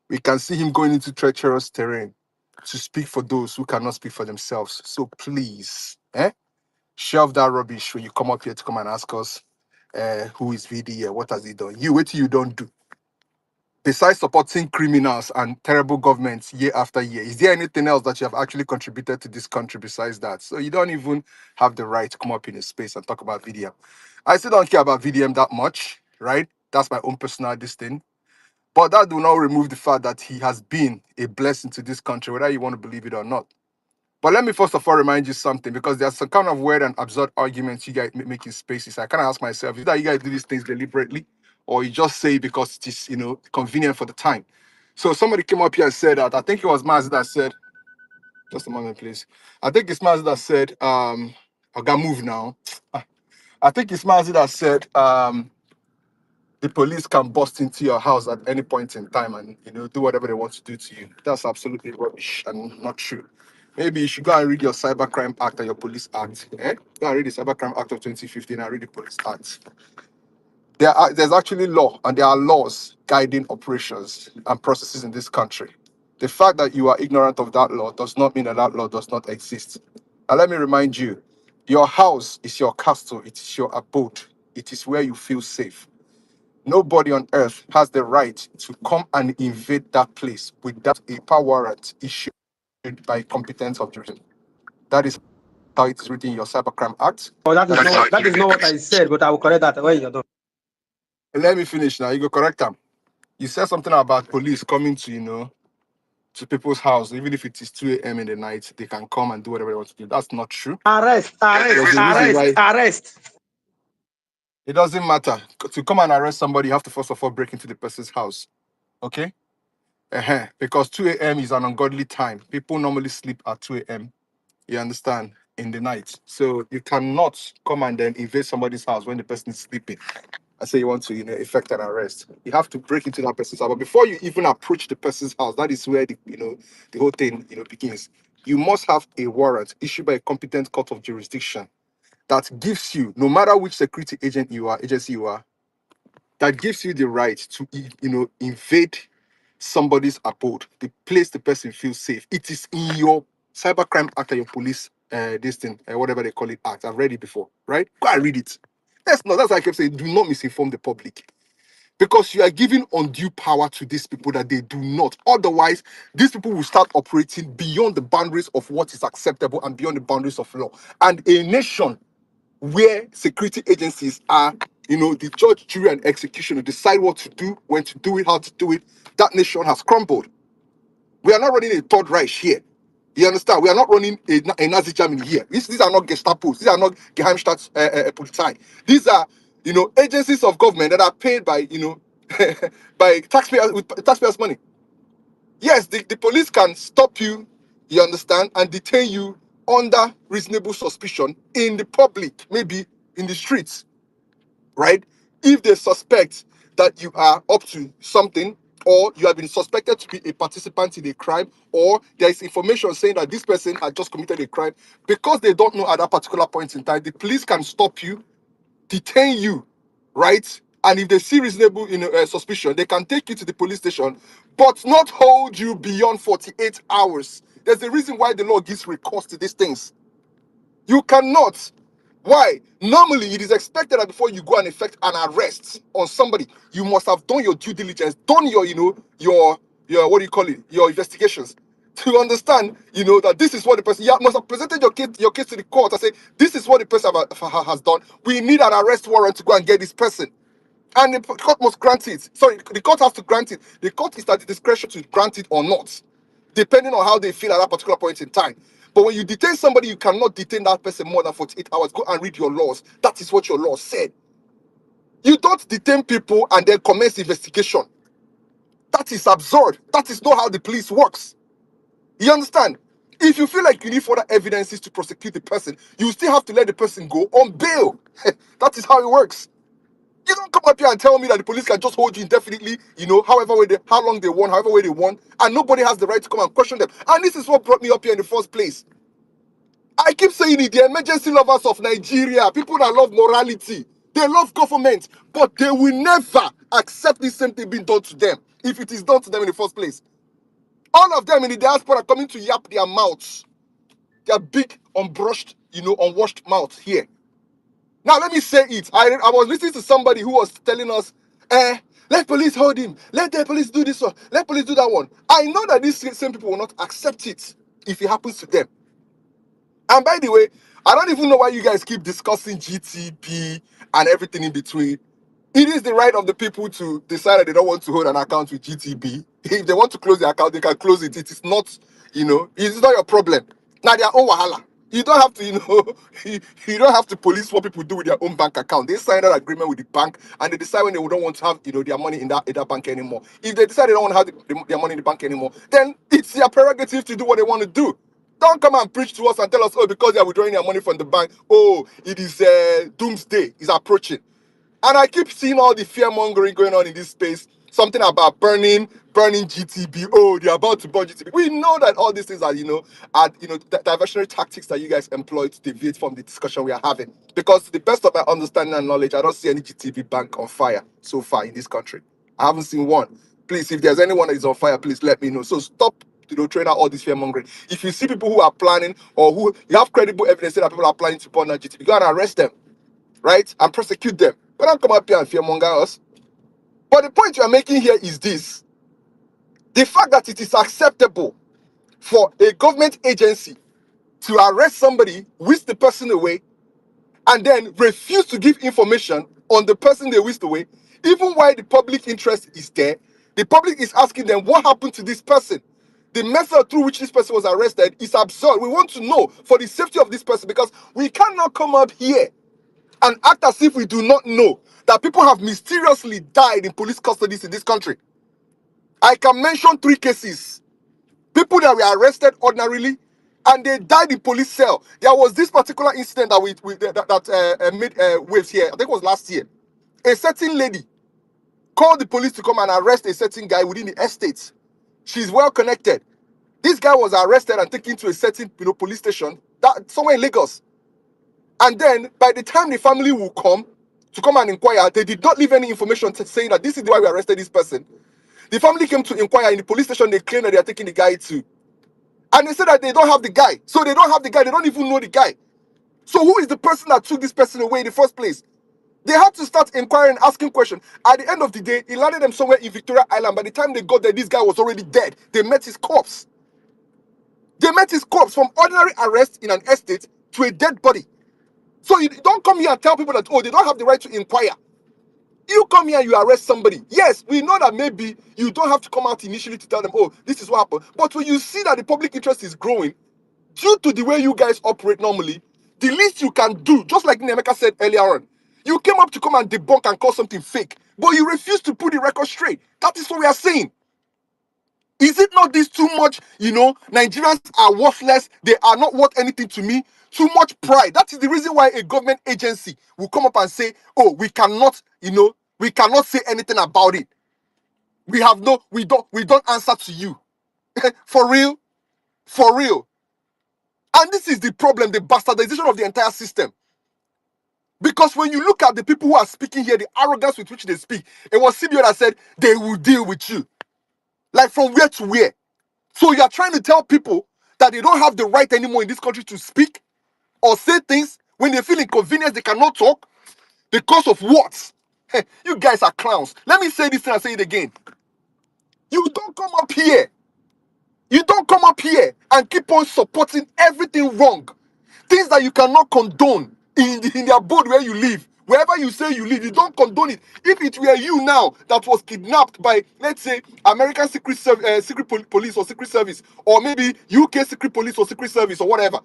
We can see him going into treacherous terrain to speak for those who cannot speak for themselves. So please, shelve that rubbish when you come up here to come and ask us who is VD, what has he done? You wait till you don't do. Besides supporting criminals and terrible governments year after year, is there anything else that you have actually contributed to this country besides that? So you don't even have the right to come up in a space and talk about VDM. I still don't care about VDM that much, right? That's my own personal thing. But that do not remove the fact that he has been a blessing to this country, whether you want to believe it or not. But let me first of all remind you something, because there's some kind of weird and absurd arguments you guys make in spaces. I kind of ask myself, is that you guys do these things deliberately, or you just say because it is, convenient for the time? So somebody came up here and said that, I think it was Maz that said, just a moment, please. I think it's Maz that said, I got moved now. I think it's Maz that said, the police can bust into your house at any point in time and do whatever they want to do to you. That's absolutely rubbish and not true. Maybe you should go and read your Cybercrime Act and your Police Act. Go and read the Cybercrime Act of 2015 and read the Police Act. There's actually law, and there are laws guiding operations and processes in this country. The fact that you are ignorant of that law does not mean that that law does not exist. And let me remind you, your house is your castle. It is your abode. It is where you feel safe. Nobody on earth has the right to come and invade that place without a power warrant issued by a competent jurisdiction. That is how it is written in your Cybercrime Act. Oh, that That is not what I said, but I will correct that when you're done. Let me finish now. You go correct them. You said something about police coming to, to people's house, even if it is 2 a.m. in the night, they can come and do whatever they want to do. That's not true. There's a reason why. Arrest. It doesn't matter. To come and arrest somebody, you have to first of all break into the person's house. Okay? Because 2 a.m. is an ungodly time. People normally sleep at 2 a.m. You understand? In the night. So you cannot come and then invade somebody's house when the person is sleeping. I say you want to, effect an arrest. You have to break into that person's house. But before you even approach the person's house, that is where the whole thing, begins. You must have a warrant issued by a competent court of jurisdiction that gives you, no matter which security agency you are, that gives you the right to, invade somebody's abode, the place the person feels safe. It is in your Cybercrime Act and your police, whatever they call it, act. I've read it before, right? Go and read it. That's why I kept saying, do not misinform the public. Because you are giving undue power to these people that they do not. Otherwise, these people will start operating beyond the boundaries of what is acceptable and beyond the boundaries of law. And a nation where security agencies are, the judge, jury, and executioner decide what to do, when to do it, how to do it, that nation has crumbled. We are not running a Third Reich here. You understand? We are not running a Nazi Germany here. These are not Gestapos. These are not Geheimstaatspolizei. These are, agencies of government that are paid by, by taxpayers, with taxpayers' money. Yes, the police can stop you, you understand, and detain you under reasonable suspicion in the public, maybe in the streets, right? If they suspect that you are up to something, or you have been suspected to be a participant in a crime, or there is information saying that this person had just committed a crime, because they don't know at that particular point in time, the police can stop you, detain you, right? And if they see reasonable suspicion, they can take you to the police station, but not hold you beyond 48 hours. There's a reason why the law gives recourse to these things. You cannot. Why? Normally, it is expected that before you go and effect an arrest on somebody, you must have done your due diligence, done your, your what do you call it, your investigations, to understand, that this is what the person, you must have presented your case to the court and say, this is what the person has done. We need an arrest warrant to go and get this person. And the court must grant it. Sorry, the court has to grant it. The court is at the discretion to grant it or not, depending on how they feel at that particular point in time. But when you detain somebody, you cannot detain that person more than 48 hours. Go and read your laws. That is what your law said. You don't detain people and then commence investigation. That is absurd. That is not how the police works. You understand? If you feel like you need further evidences to prosecute the person, you still have to let the person go on bail. That is how it works. You don't come up here and tell me that the police can just hold you indefinitely, how long they want, however way they want, and nobody has the right to come and question them. And this is what brought me up here in the first place. I keep saying it, the emergency lovers of Nigeria, people that love morality, they love government, but they will never accept this same thing being done to them if it is done to them in the first place. All of them in the diaspora are coming to yap their mouths, their big, unbrushed, unwashed mouths here. Now, let me say it. I was listening to somebody who was telling us, let police hold him. Let the police do this one. Let police do that one. I know that these same people will not accept it if it happens to them. And by the way, I don't even know why you guys keep discussing GTP and everything in between. It is the right of the people to decide that they don't want to hold an account with GTB. If they want to close their account, they can close it. It is not, it's not your problem. Now their own wahala. You don't have to, you don't have to police what people do with their own bank account. They sign that agreement with the bank and they decide when they don't want to have, their money in that bank anymore. If they decide they don't want to have their money in the bank anymore, then it's their prerogative to do what they want to do. Don't come and preach to us and tell us, because they are withdrawing their money from the bank, it is doomsday is approaching. And I keep seeing all the fear mongering going on in this space. Something about burning GTB. Oh, they're about to burn GTB. We know that all these things are, diversionary tactics that you guys employ to deviate from the discussion we are having. Because to the best of my understanding and knowledge, I don't see any GTB bank on fire so far in this country. I haven't seen one. Please, if there's anyone that is on fire, please let me know. So stop, train out all this fear mongering. If you see people who are planning or who you have credible evidence that people are planning to burn that GTB, go and arrest them, right? And prosecute them. But don't come up here and fearmonger us. But the point you are making here is this. The fact that it is acceptable for a government agency to arrest somebody, whisk the person away, and then refuse to give information on the person they whisked away, even while the public interest is there, the public is asking them what happened to this person. The method through which this person was arrested is absurd. We want to know for the safety of this person because we cannot come up here and act as if we do not know that people have mysteriously died in police custodies in this country. I can mention 3 cases. People that were arrested ordinarily and they died in police cell. There was this particular incident that made waves here. I think it was last year. A certain lady called the police to come and arrest a certain guy within the estate. She's well connected. This guy was arrested and taken to a certain police station somewhere in Lagos. And then, by the time the family will come to come and inquire, they did not leave any information saying that this is why we arrested this person. The family came to inquire in the police station. They claim that they are taking the guy to. And they said that they don't have the guy. So they don't have the guy. They don't even know the guy. So who is the person that took this person away in the first place? They had to start inquiring, asking questions. At the end of the day, he landed them somewhere in Victoria Island. By the time they got there, this guy was already dead. They met his corpse. They met his corpse from ordinary arrest in an estate to a dead body. So you don't come here and tell people that, they don't have the right to inquire. You come here and you arrest somebody. Yes, we know that maybe you don't have to come out initially to tell them, this is what happened. But when you see that the public interest is growing, due to the way you guys operate normally, the least you can do, just like Nnaemeka said earlier on, you came up to come and debunk and call something fake, but you refuse to put the record straight. That is what we are saying. Is it not this too much, Nigerians are worthless, they are not worth anything to me, too much pride. That is the reason why a government agency will come up and say, we cannot, we cannot say anything about it. We don't answer to you. For real? For real. And this is the problem, the bastardization of the entire system. Because when you look at the people who are speaking here, the arrogance with which they speak, it was CBO that said, they will deal with you. Like from where to where? So you are trying to tell people that they don't have the right anymore in this country to speak or say things when they feel inconvenienced, they cannot talk because of what? You guys are clowns. Let me say this thing and say it again. You don't come up here. You don't come up here and keep on supporting everything wrong. Things that you cannot condone in the abode where you live. Wherever you say you live, you don't condone it. If it were you now that was kidnapped by, let's say, American police or secret service, or maybe UK secret police or secret service or whatever,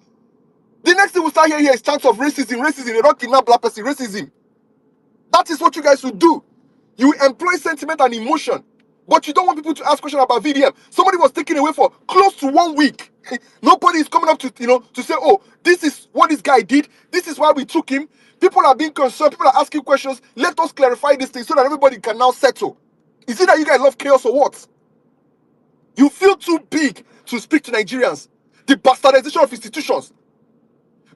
the next thing we start hearing here is chants of racism, racism. They don't kidnap black person, racism. That is what you guys would do. You employ sentiment and emotion, but you don't want people to ask questions about VDM. Somebody was taken away for close to 1 week. Nobody is coming up to to say, oh, this is what this guy did. This is why we took him. People are being concerned. People are asking questions. Let us clarify this thing so that everybody can now settle. Is it that you guys love chaos or what? You feel too big to speak to Nigerians. The bastardization of institutions.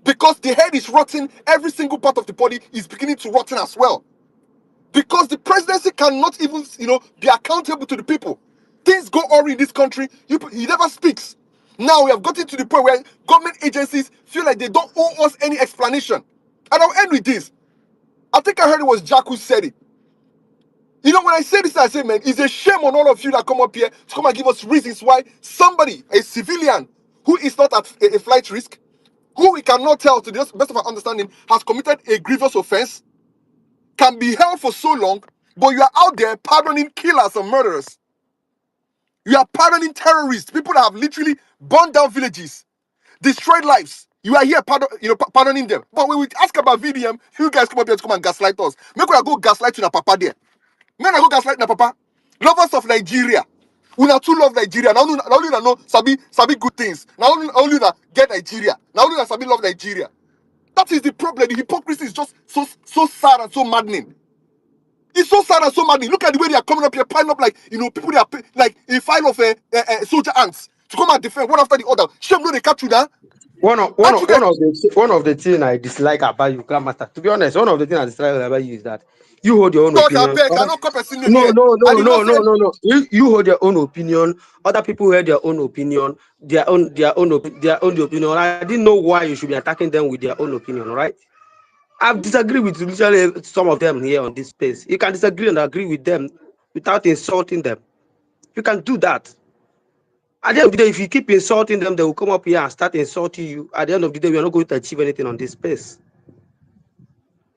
Because the head is rotten, every single part of the body is beginning to rotten as well. Because the presidency cannot even, be accountable to the people. Things go awry in this country. He never speaks. Now we have gotten to the point where government agencies feel like they don't owe us any explanation. And I'll end with this. I think I heard it was Jack who said it. When I say this, I say, man, it's a shame on all of you that come up here to come and give us reasons why somebody, a civilian, who is not at a flight risk, who we cannot tell to the best of our understanding, has committed a grievous offense, can be held for so long, but you are out there pardoning killers and murderers. You are pardoning terrorists, people that have literally burned down villages, destroyed lives. You are here pardoning them. But when we ask about VDM, you guys come up here to come and gaslight us. Make sure I go gaslight to the papa there. Men I go gaslight na papa. Lovers of Nigeria. Una too love Nigeria. Now only know sabi good things. Now only that get Nigeria. Now only that sabi love Nigeria. That is the problem. The hypocrisy is just so sad and so maddening. It's so sad and so maddening. Look at the way they are coming up here, piling up like people they are like a file of soldier ants to come and defend one after the other. Shame no they capture that. One of the things I dislike about you, Grandmaster. To be honest, one of the things I dislike about you is that you hold your own opinion. No. You hold your own opinion. Other people hold their own opinion. Their own opinion. I didn't know why you should be attacking them with their own opinion, right? I've disagreed with literally some of them here on this space. You can disagree and agree with them without insulting them. You can do that. At the end of the day, if you keep insulting them, they will come up here and start insulting you. At the end of the day, we are not going to achieve anything on this space.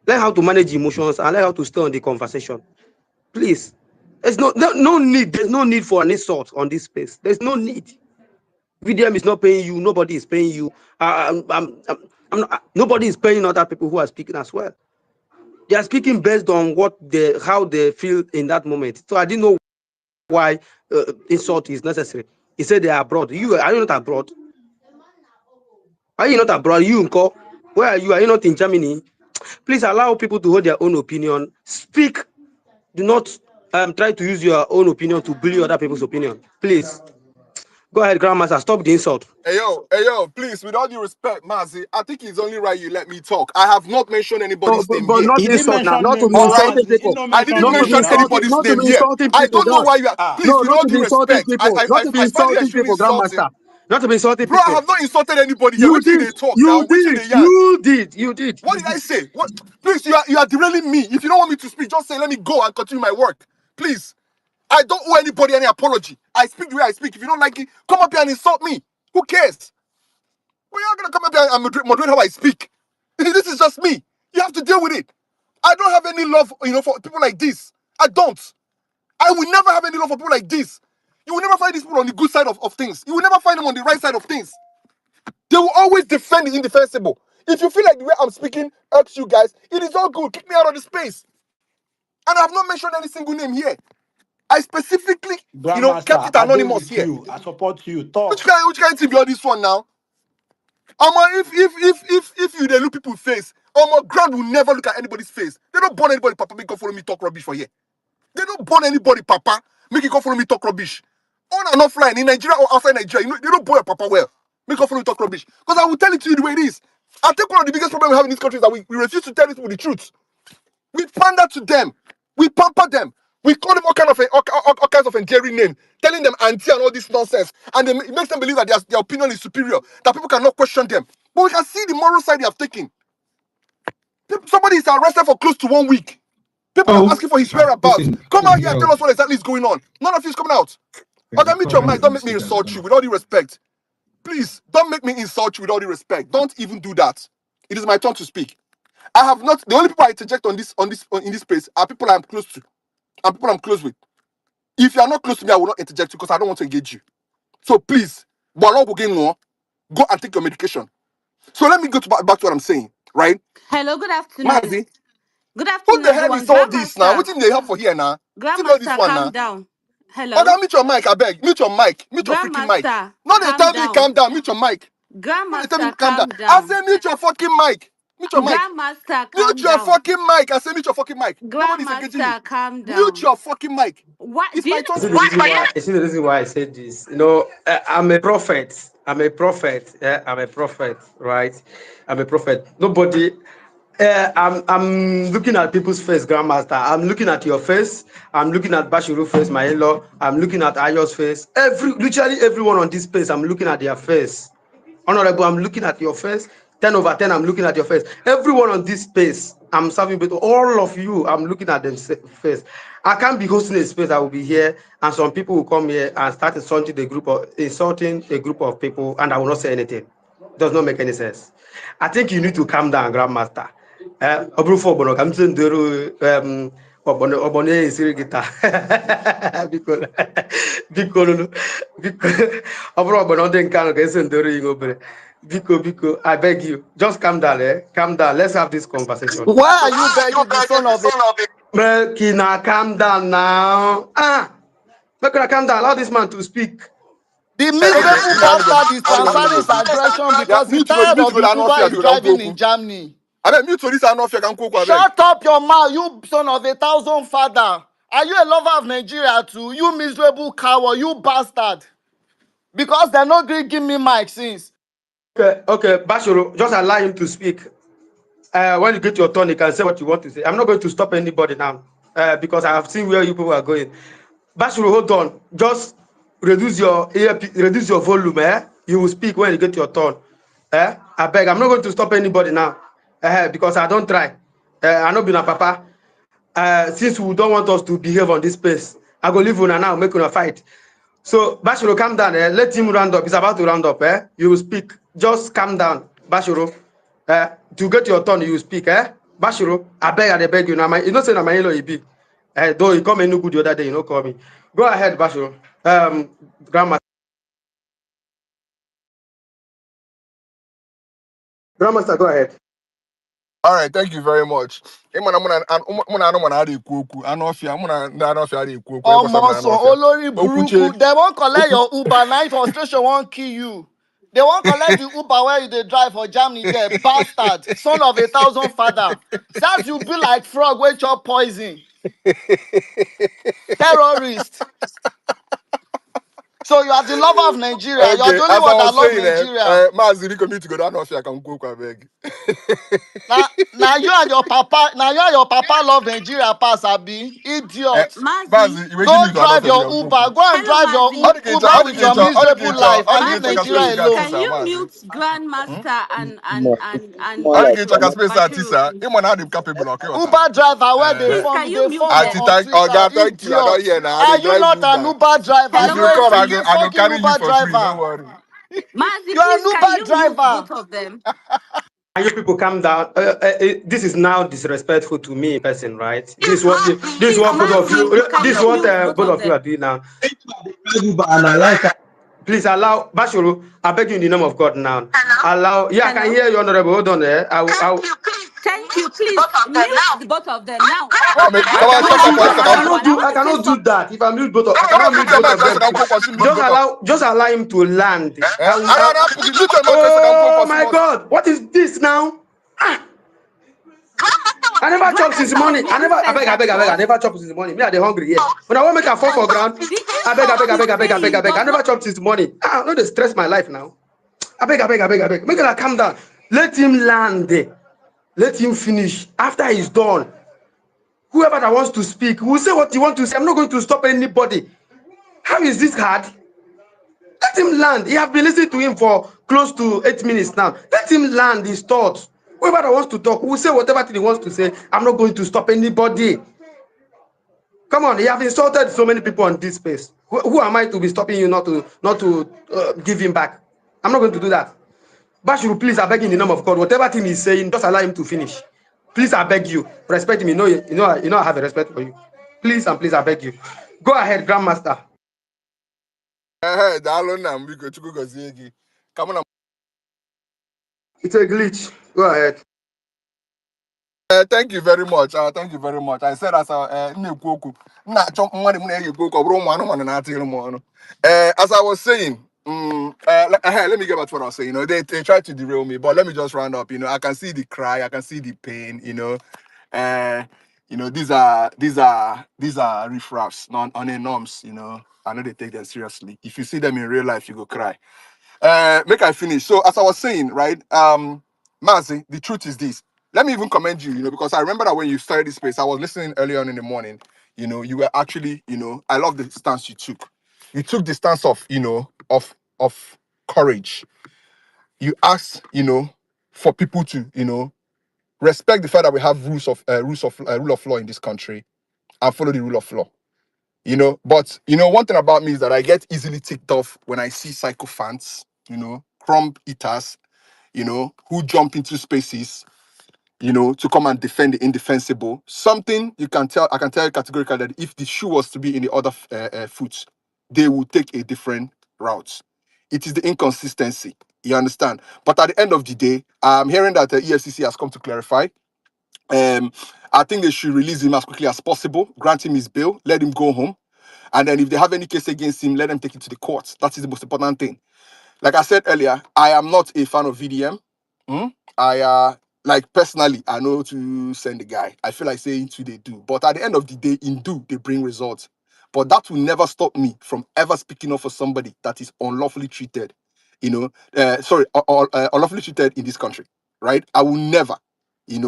Learn how to manage emotions and learn how to stay on the conversation. Please. There's no need. There's no need for an insult on this space. There's no need. VDM is not paying you. Nobody is paying you. Nobody is paying other people who are speaking as well. They are speaking based on how they feel in that moment. So I didn't know why insult is necessary. He said they are abroad. Are you not abroad? Are you not abroad? You, Nko? Where are you? Are you not in Germany? Please allow people to hold their own opinion. Speak. Do not try to use your own opinion to bully other people's opinion. Please. Go ahead, Grandmaster. Stop the insult. Hey yo, please, with all due respect, Mazi, I think it's only right you let me talk. I have not mentioned anybody's name but here. not insult now. Not to be Alright? insulting people. I didn't mention anybody's name here. I don't know why you are. Please, with all due respect, I find it extremely insulting. Not to be insulting Bro, people. I have not insulted anybody here. Which they talk now? You did. What did I say? What? Please, you are derailing me. If you don't want me to speak, just say let me go and continue my work. Please. I don't owe anybody any apology. I speak the way I speak. If you don't like it, come up here and insult me. Who cares? Well, you're not going to come up here and moderate how I speak. This is just me. You have to deal with it. I don't have any love, for people like this. I don't. I will never have any love for people like this. You will never find these people on the good side of things. You will never find them on the right side of things. They will always defend the indefensible. If you feel like the way I'm speaking irks you guys, it is all good. Kick me out of the space. And I have not mentioned any single name here. I specifically, kept it anonymous here. I support you. Talk. Which kind of be on this one now? If you look people's face, ground will never look at anybody's face. They don't burn anybody, Papa, make you follow me talk rubbish for here. They don't burn anybody, Papa, make you come follow me talk rubbish. On and offline, in Nigeria or outside Nigeria, they don't burn your Papa well. Make you follow me talk rubbish. Because I will tell it to you the way it is. I think one of the biggest problems we have in this country is that we refuse to tell people the truth. We pander to them. We pamper them. We call them all kinds of endearing names, telling them auntie and all this nonsense. And it makes them believe that their opinion is superior, that people cannot question them. But we can see the moral side they have taken. Somebody is arrested for close to 1 week. People are asking for his whereabouts. Come out here and tell us what exactly is going on. None of you is coming out. Okay, mute your mic. Don't make me insult you with all due respect. Please, don't make me insult you with all due respect. Don't even do that. It is my turn to speak. I have not. The only people I interject in this space are people I'm close to and people I'm close with. If you are not close to me, I will not interject you because I don't want to engage you. So please, go and take your medication. So let me go back to what I'm saying, right? Hello, good afternoon. Mazi, Good what afternoon, the hell everyone. is all this now? What Grandmaster, in the help for here now? What in all this Grandmaster, one calm now? down. Okay, Hello, mute your mic, I beg. Mute your mic. Mute your freaking mic. Grandmaster, Not the calm time me down. calm down. Mute your mic. Not the time me Grandmaster, calm down. calm I down. say mute your fucking mic. Mute your mic. Grandmaster, Mute calm your down. fucking mic. I say mute your fucking mic. Nobody's engaging me. Grandmaster, calm Mute down. your fucking mic. What It's do you my know? turn See to the reason speak. why. You see the reason why I said this. You know, I'm a prophet. I'm a prophet. Yeah, I'm a prophet. Right? I'm a prophet. Nobody. I'm looking at people's face, Grandmaster. I'm looking at your face. I'm looking at Bashiru's face, my in-law. I'm looking at Ayo's face. Literally everyone on this space, I'm looking at their face. Honorable, I'm looking at your face. 10 over 10, I'm looking at your face. Everyone on this space, I'm serving, but all of you, I'm looking at them face. I can't be hosting a space. I will be here, and some people will come here and start insulting a group of people, and I will not say anything. Does not make any sense. I think you need to calm down, Grandmaster. Obrufo Bono, I'm saying Obone is guitar. Because Obro then can get Biko, I beg you, just calm down, calm down. Let's have this conversation. Why are you begging the son of a... Kina, calm down now. Mekina, calm down. Allow this man to speak. The Okay, miserable bastard is transferring his mute. aggression Yeah, because he's mute go, tired mute of go. the I don't Uber fear he's you. Don't driving go. in Germany. I beg mute to this. I don't fear. Can cook. I beg. Shut up your mouth, you son of a thousand father. Are you a lover of Nigeria too? You miserable coward, you bastard. Because they're not going to give me mic since. Okay, Bashiro, just allow him to speak. When you get your turn, you can say what you want to say. I'm not going to stop anybody now because I have seen where you people are going. Bashiro, hold on. Just reduce your reduce your volume. You will speak when you get your turn. I beg. I'm not going to stop anybody now because I don't try. I know being a papa. Since we don't want us to behave on this space, I go leave una now, make una fight. So Bashiro, calm down. Let him round up. He's about to round up. You will speak. Just calm down, Bashiro. To get your turn, you will speak. Bashiro, I beg you. Now, you know, say na my in-law he be. Though he come in no good the other day, you know, call me. Go ahead, Bashiro. Grandma. Grandmaster, go ahead. All right, thank you very much. Almost Olori Buruku. They won't collect your Uber. Night frustration won't kill you. They won't collect the Uber where you dey drive for Germany there. Bastard. Son of a thousand father. Says you be like frog when chop poison. Terrorist. So you are the lover of Nigeria. You are Okay, the only as I one that was love saying, Nigeria. Maziri community go down. I can go. I beg. Now you and your papa love Nigeria pass, Abi. Idiot. Mazi. Mazi, you give Go me to drive an your offer. Uber. Go and Hello, drive your Mazi. Uber with your miserable life and leave Mazi, Nigeria please, alone. can you mute Grandmaster More like Bashiru, please? Uber driver where they Please, form can you, you they mute form you them? on Twitter. Thank you. I don't Idiot. hear now. I Are dey you drive not an Uber. Uber driver? If Hello, you You a come, Mazi. I go fucking carry you Uber for free. Don't driver. worry. Mazi, You are an please, can Uber you mute driver. both of them? And you people calm down. This is now disrespectful to me in person, right? This is Please, what both of Mazi, you. can This is you what mute both both of of you are them? doing now. Please allow Bashiro. I beg you in the name of God now. Allow. Yeah, I can Hello? hear you, Honorable. Hold on there. Thank you. Please mute the both of them. Now, I cannot one do by that. one, by one. I want I to say cannot do something. that. If I mute both of, I cannot mute both of them. Just allow him to land. Oh my God! What is this now? I never chop since Grandmaster was morning. making sense at I first. never chop since morning. Me, I dey hungry here. When I want make a fall for ground, The insult he's saying I does never not. chop since morning. No, they stress my life now. I beg. Make it calm down. Let him land. Let him finish. After he's done, whoever that wants to speak will say what he wants to say. I'm not going to stop anybody. How is this hard? Let him land. You have been listening to him for close to 8 minutes now. Let him land his thoughts. Whoever that wants to talk will say whatever thing he wants to say. I'm not going to stop anybody. Come on, you have insulted so many people on this space. Who am I to be stopping you not to give him back? I'm not going to do that. Bashiru, please, I beg in the name of God, whatever thing he's saying, just allow him to finish. Please, I beg you, respect him. You know, I have a respect for you. Please and please, I beg you. Go ahead, Grandmaster. Come on. It's a glitch. Go ahead. Thank you very much. Thank you very much. I said as as I was saying, let me get back to what I was saying. You know, they tried to derail me, but let me just round up. You know, I can see the cry, I can see the pain. These are riffraffs, on a norms. You know, I know they take them seriously. If you see them in real life, you go cry. Make I finish. So as I was saying, right, Mazi, the truth is this. Let me even commend you, because I remember that when you started this space, I was listening early on in the morning. You were actually, I love the stance you took. You took the stance of, of courage. You asked, for people to, respect the fact that we have rule of law in this country and follow the rule of law. But one thing about me is that I get easily ticked off when I see sycophants, crumb eaters, who jump into spaces, to come and defend the indefensible. Something I can tell you categorically that if the shoe was to be in the other foot, they would take a different route. It is the inconsistency. You understand? But at the end of the day, I'm hearing that the EFCC has come to clarify. I think they should release him as quickly as possible, grant him his bail, let him go home. And then if they have any case against him, let them take it to the courts. That is the most important thing. Like I said earlier, I am not a fan of VDM. Personally, I know to send the guy. I feel like saying to they do. But at the end of the day, in do, they bring results. But that will never stop me from ever speaking up for somebody that is unlawfully treated. Unlawfully treated in this country, right? I will never,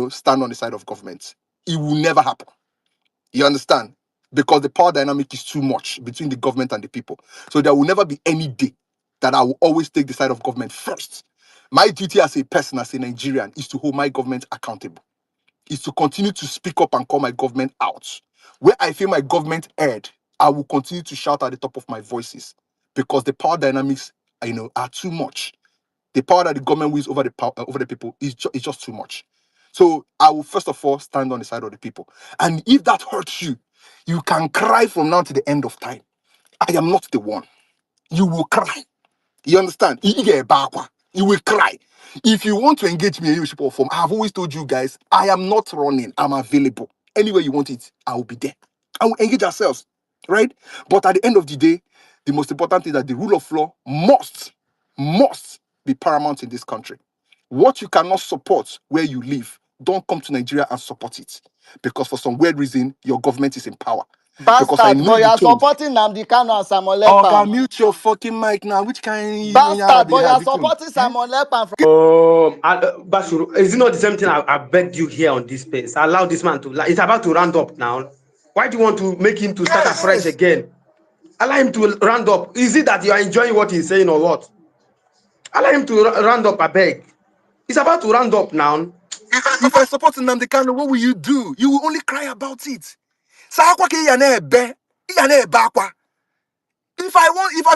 stand on the side of government. It will never happen. You understand? Because the power dynamic is too much between the government and the people. So there will never be any day that I will always take the side of government first. My duty as a person, as a Nigerian, is to hold my government accountable. Is to continue to speak up and call my government out. Where I feel my government erred, I will continue to shout at the top of my voices. Because the power dynamics, are too much. The power that the government wields over the people is just too much. So I will first of all stand on the side of the people. And if that hurts you, you can cry from now to the end of time. I am not the one. You will cry. You understand? You will cry. If you want to engage me in any shape or form, I have always told you guys, I am not running. I'm available. Anywhere you want it, I will be there. I will engage ourselves. Right? But at the end of the day, the most important thing is that the rule of law must be paramount in this country. What you cannot support where you live, don't come to Nigeria and support it. Because for some weird reason, your government is in power. Because I Bastard, know but you the are truth. supporting Nnamdi Kanu and Samuel Oh, God, Ekpa. mute your fucking mic now. Which kind of Bastard, but you are victim? supporting Samuel Ekpa from Bashuru, is it not the same thing I begged you here on this space? Allow this man to. It's about to round up now. Why do you want to make him to start afresh again? Allow him to round up. Is it that you are enjoying what he's saying or what? Allow him to round up, I beg. It's about to round up now. If I support Nnamdi Kanu, what will you do? You will only cry about it. If I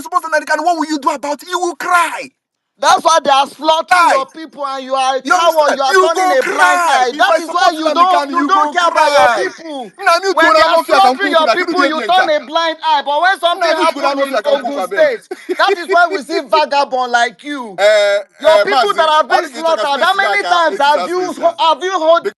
support Nnamdi Kanu, what will you do about it? You will cry. That's why they are slaughtering Cry. your people and you are a You coward. understand? You are You turning go a blind cry. eye. If That I is why support Nnamdi Kanu, you you don't go care about your cry. people. Nnamdi When they Kanu are no fear slaughtering Kankuku, your na kidu people, dey you play, turn sir. a blind eye. But when something Nnamdi Kanu happened no in fear Kankuku, Ogun abeg. State, that is why we see vagabond like you. Your people Mazi, that have how been did you check a slaughtered, space how to many that? times have you hold?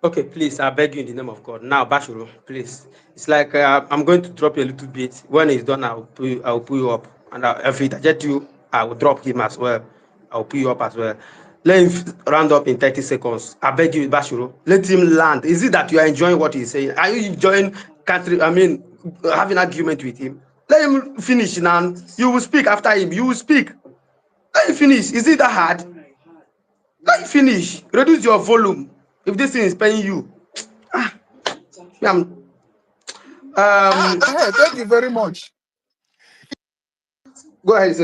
Okay, please, I beg you in the name of God. Now, Bashuru, please. It's like I'm going to drop you a little bit. When it's done, I'll pull you up. And if it get you, I will drop him as well. I'll pull you up as well. Let him round up in 30 seconds. I beg you, Bashuru. Let him land. Is it that you are enjoying what he's saying? Are you enjoying having an argument with him? Let him finish now. You will speak after him. You will speak. Let him finish. Is it that hard? Let him finish. Reduce your volume. If this thing is paying you. Thank you very much. Go ahead.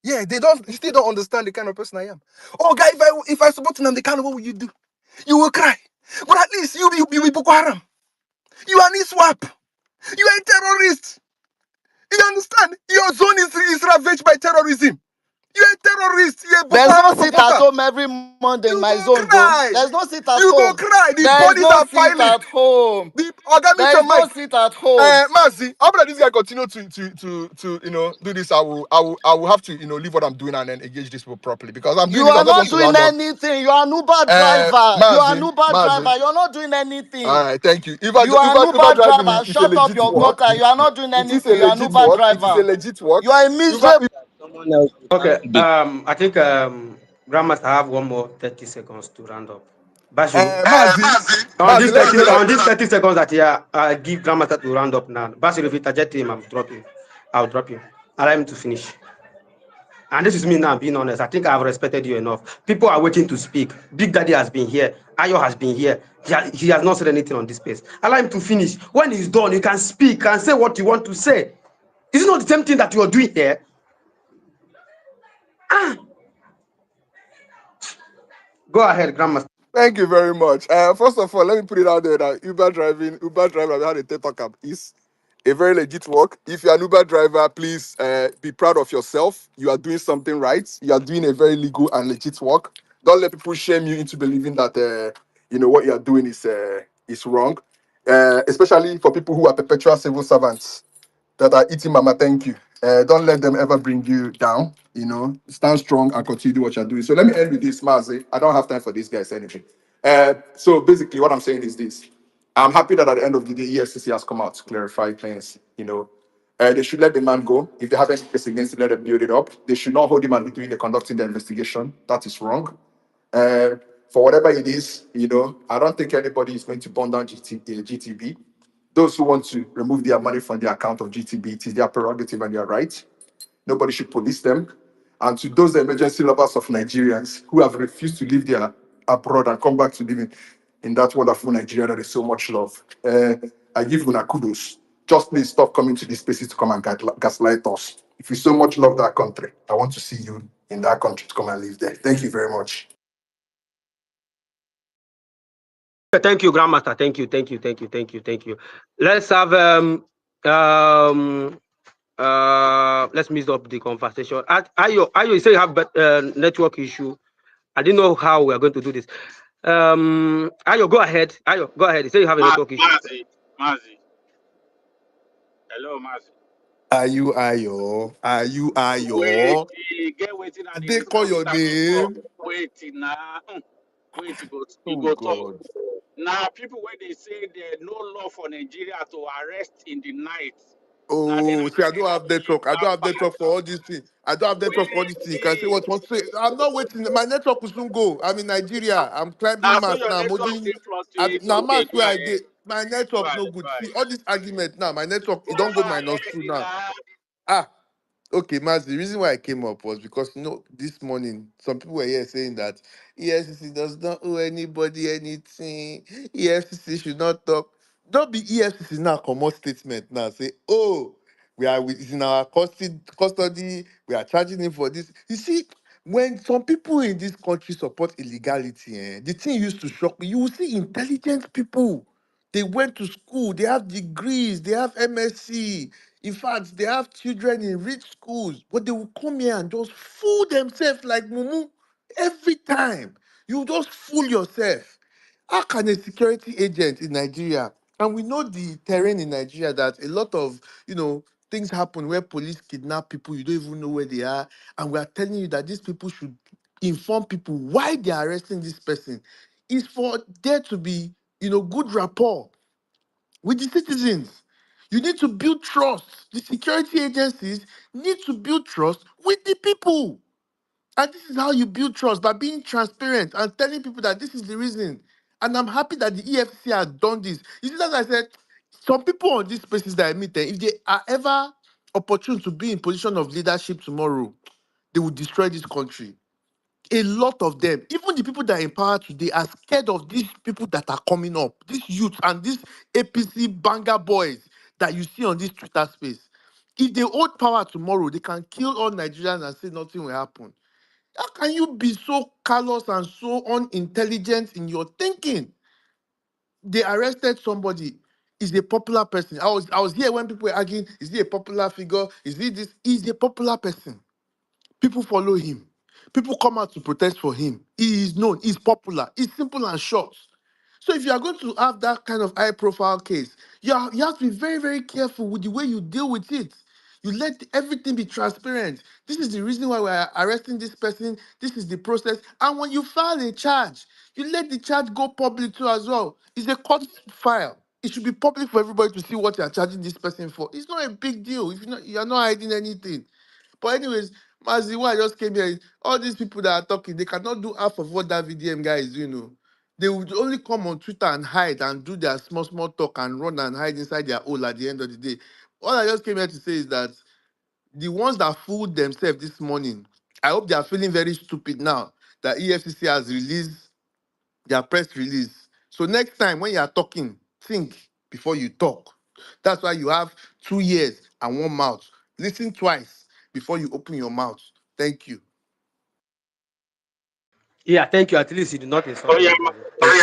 Yeah, they still don't understand the kind of person I am. Oh, guy, if I support Nnamdi Kanu, what will you do? You will cry. But at least you be Boko Haram. You are an swap. You are a terrorist. You understand? Your zone is ravaged by terrorism. You're a terrorist. You're a Boko There's no Haram sit at supporter. home every Monday in You my go zone, though. cry. There's no sit at You go home. cry. The There's bodies no are sit piling. at home. The Ogami There's no Mike. sit at home. Mazi, how about this guy continue to do this? I will have to leave what I'm doing and then engage this people properly because I'm doing You this. I are just want not to doing round up. anything. You are an Uber driver. You are an Uber Mazi. driver. You're not doing All anything. right, thank you. You are an Uber Uber driving driver. is a Shut up legit your work. gutter. You are not doing It is a anything. You are an legit Uber work. It is a driver. legit work. You are a miserable. Someone else. Okay. Big I think Grandmaster have one more 30 seconds to round up. Basuru. On Mazi, this let me 30 say that. on this 30 seconds that I give Grandmaster to round up now. Basuru, if you target him, I'll drop you. Allow him to finish. And this is me now being honest. I think I've respected you enough. People are waiting to speak. Big Daddy has been here. Ayo has been here. He has not said anything on this space. Allow him to finish. When he's done, you can speak and say what you want to say. Is it not the same thing that you are doing here? Go ahead, Grandmaster. Thank you very much. First of all, let me put it out there that Uber driver, we had a TED Talk is a very legit work. If you're an Uber driver, please be proud of yourself. You are doing something right. You are doing a very legal and legit work. Don't let people shame you into believing that what you are doing is wrong. Especially for people who are perpetual civil servants that are eating mama thank you. Don't let them ever bring you down. Stand strong and continue to do what you're doing. So let me end with this, Mazi. I don't have time for this guys anything. So basically what I'm saying is this. I'm happy that at the end of the day, EFCC has come out to clarify things. They should let the man go. If they have any case against him, let them build it up. They should not hold him and be doing the conducting the investigation. That is wrong. Uh, for whatever it is, I don't think anybody is going to burn down GTB. Those who want to remove their money from the account of GTB, it is their prerogative and their right. Nobody should police them. And to those emergency lovers of Nigerians who have refused to leave their abroad and come back to live in that wonderful Nigeria that is so much love, I give una kudos. Just please stop coming to these places to come and gaslight us. If you so much love that country, I want to see you in that country to come and live there. Thank you very much. Thank you, Grandmaster. Thank you. Let's have let's mix up the conversation. Ayo, you say you have network issue. I didn't know how we are going to do this. Ayo, go ahead. You say you have a network issue. Mazi. Hello, Mazi. Are you Ayo? Are you Ayo? Get waiting at the They call discuss your with am before. name. Waiting now. Wait, you Oh go talk. God. Now, people when they say there's no law for Nigeria to arrest in the night. Now they Oh, are see, I don't have network. I don't have bad. network for all these things. I don't have network for all these things. You can say what you want to say. I'm not waiting. My network will soon go. I'm in Nigeria. I'm climbing Now, so mass your now. I'm network holding. they fluctuate. Now Okay, mass go where I ahead. did. My Go network ahead. no good. See all this argument now. My network it Go don't go ahead minus two now. now. Ah, okay, Max, the reason why I came up was because this morning some people were here saying that EFCC does not owe anybody anything. EFCC should not talk. Don't be EFCC now come out statement now. Say, oh, it's in our custody, we are charging him for this. You see, when some people in this country support illegality, the thing used to shock me. You will see intelligent people. They went to school, they have degrees, they have MSc. In fact, they have children in rich schools, but they will come here and just fool themselves like mumu every time. You just fool yourself. How can a security agent in Nigeria, and we know the terrain in Nigeria that a lot of things happen where police kidnap people, you don't even know where they are, and we are telling you that these people should inform people why they are arresting this person. Is for there to be good rapport with the citizens. You need to build trust. The security agencies need to build trust with the people. And this is how you build trust, by being transparent and telling people that this is the reason. And I'm happy that the EFCC has done this. You see, as I said, some people on these spaces that I meet, if they are ever opportune to be in position of leadership tomorrow, they will destroy this country. A lot of them, even the people that are in power today, are scared of these people that are coming up, these youth and these APC banger boys that you see on this Twitter space. If they hold power tomorrow, they can kill all Nigerians and say nothing will happen. How can you be so callous and so unintelligent in your thinking? They arrested somebody. He's a popular person. I was here when people were arguing, is he a popular figure? Is he this? He's a popular person. People follow him. People come out to protest for him. He is known. He's popular. It's simple and short. So if you are going to have that kind of high-profile case, you have to be very, very careful with the way you deal with it. You let everything be transparent. This is the reason why we're arresting this person. This is the process. And when you file a charge, you let the charge go public too as well. It's a court file. It should be public for everybody to see what you are charging this person for. It's not a big deal if you're not hiding anything. But anyways, Mazi, I just came here. All these people that are talking, they cannot do half of what that VDM guy is doing. They would only come on Twitter and hide and do their small, small talk and run and hide inside their hole at the end of the day. All I just came here to say is that the ones that fooled themselves this morning, I hope they are feeling very stupid now that EFCC has released their press release. So next time when you are talking, think before you talk. That's why you have 2 ears and 1 mouth. Listen twice before you open your mouth. Thank you. Yeah, thank you. At least you did not insult Oh yeah, anybody. Thank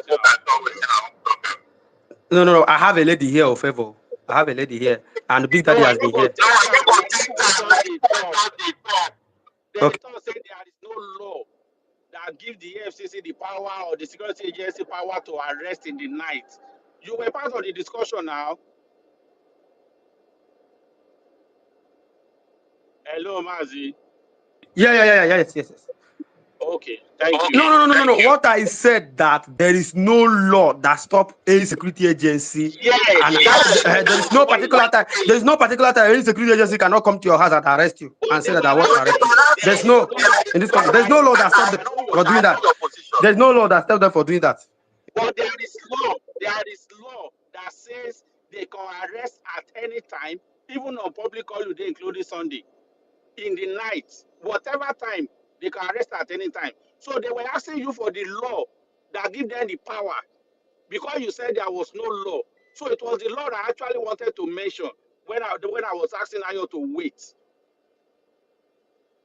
you. No. I have a lady here of favor. I have a lady here, and Big Daddy No, I has no been go here. take time. Na people wey just dey talk. They Okay. talk say there is no law that give the EFCC the power or the security agency power to arrest in the night. You were part of the discussion now. Hello, Mazi. Yeah. Yes. Okay, thank you. No. What I said that there is no law that stop any security agency, Yes, and yes. there is no particular time. There is no particular time any security agency cannot come to your house and arrest you But and they say were that I want to arrest you. There's arresting. no in this country. There's no law that stop them for doing that. There's no law that stop them for doing that. But there is law. There is law that says they can arrest at any time, even on public holiday, including Sunday, in the night, whatever time they can arrest at any time. So they were asking you for the law that give them the power because you said there was no law. So it was the law that I actually wanted to mention when I was asking Ayo to wait.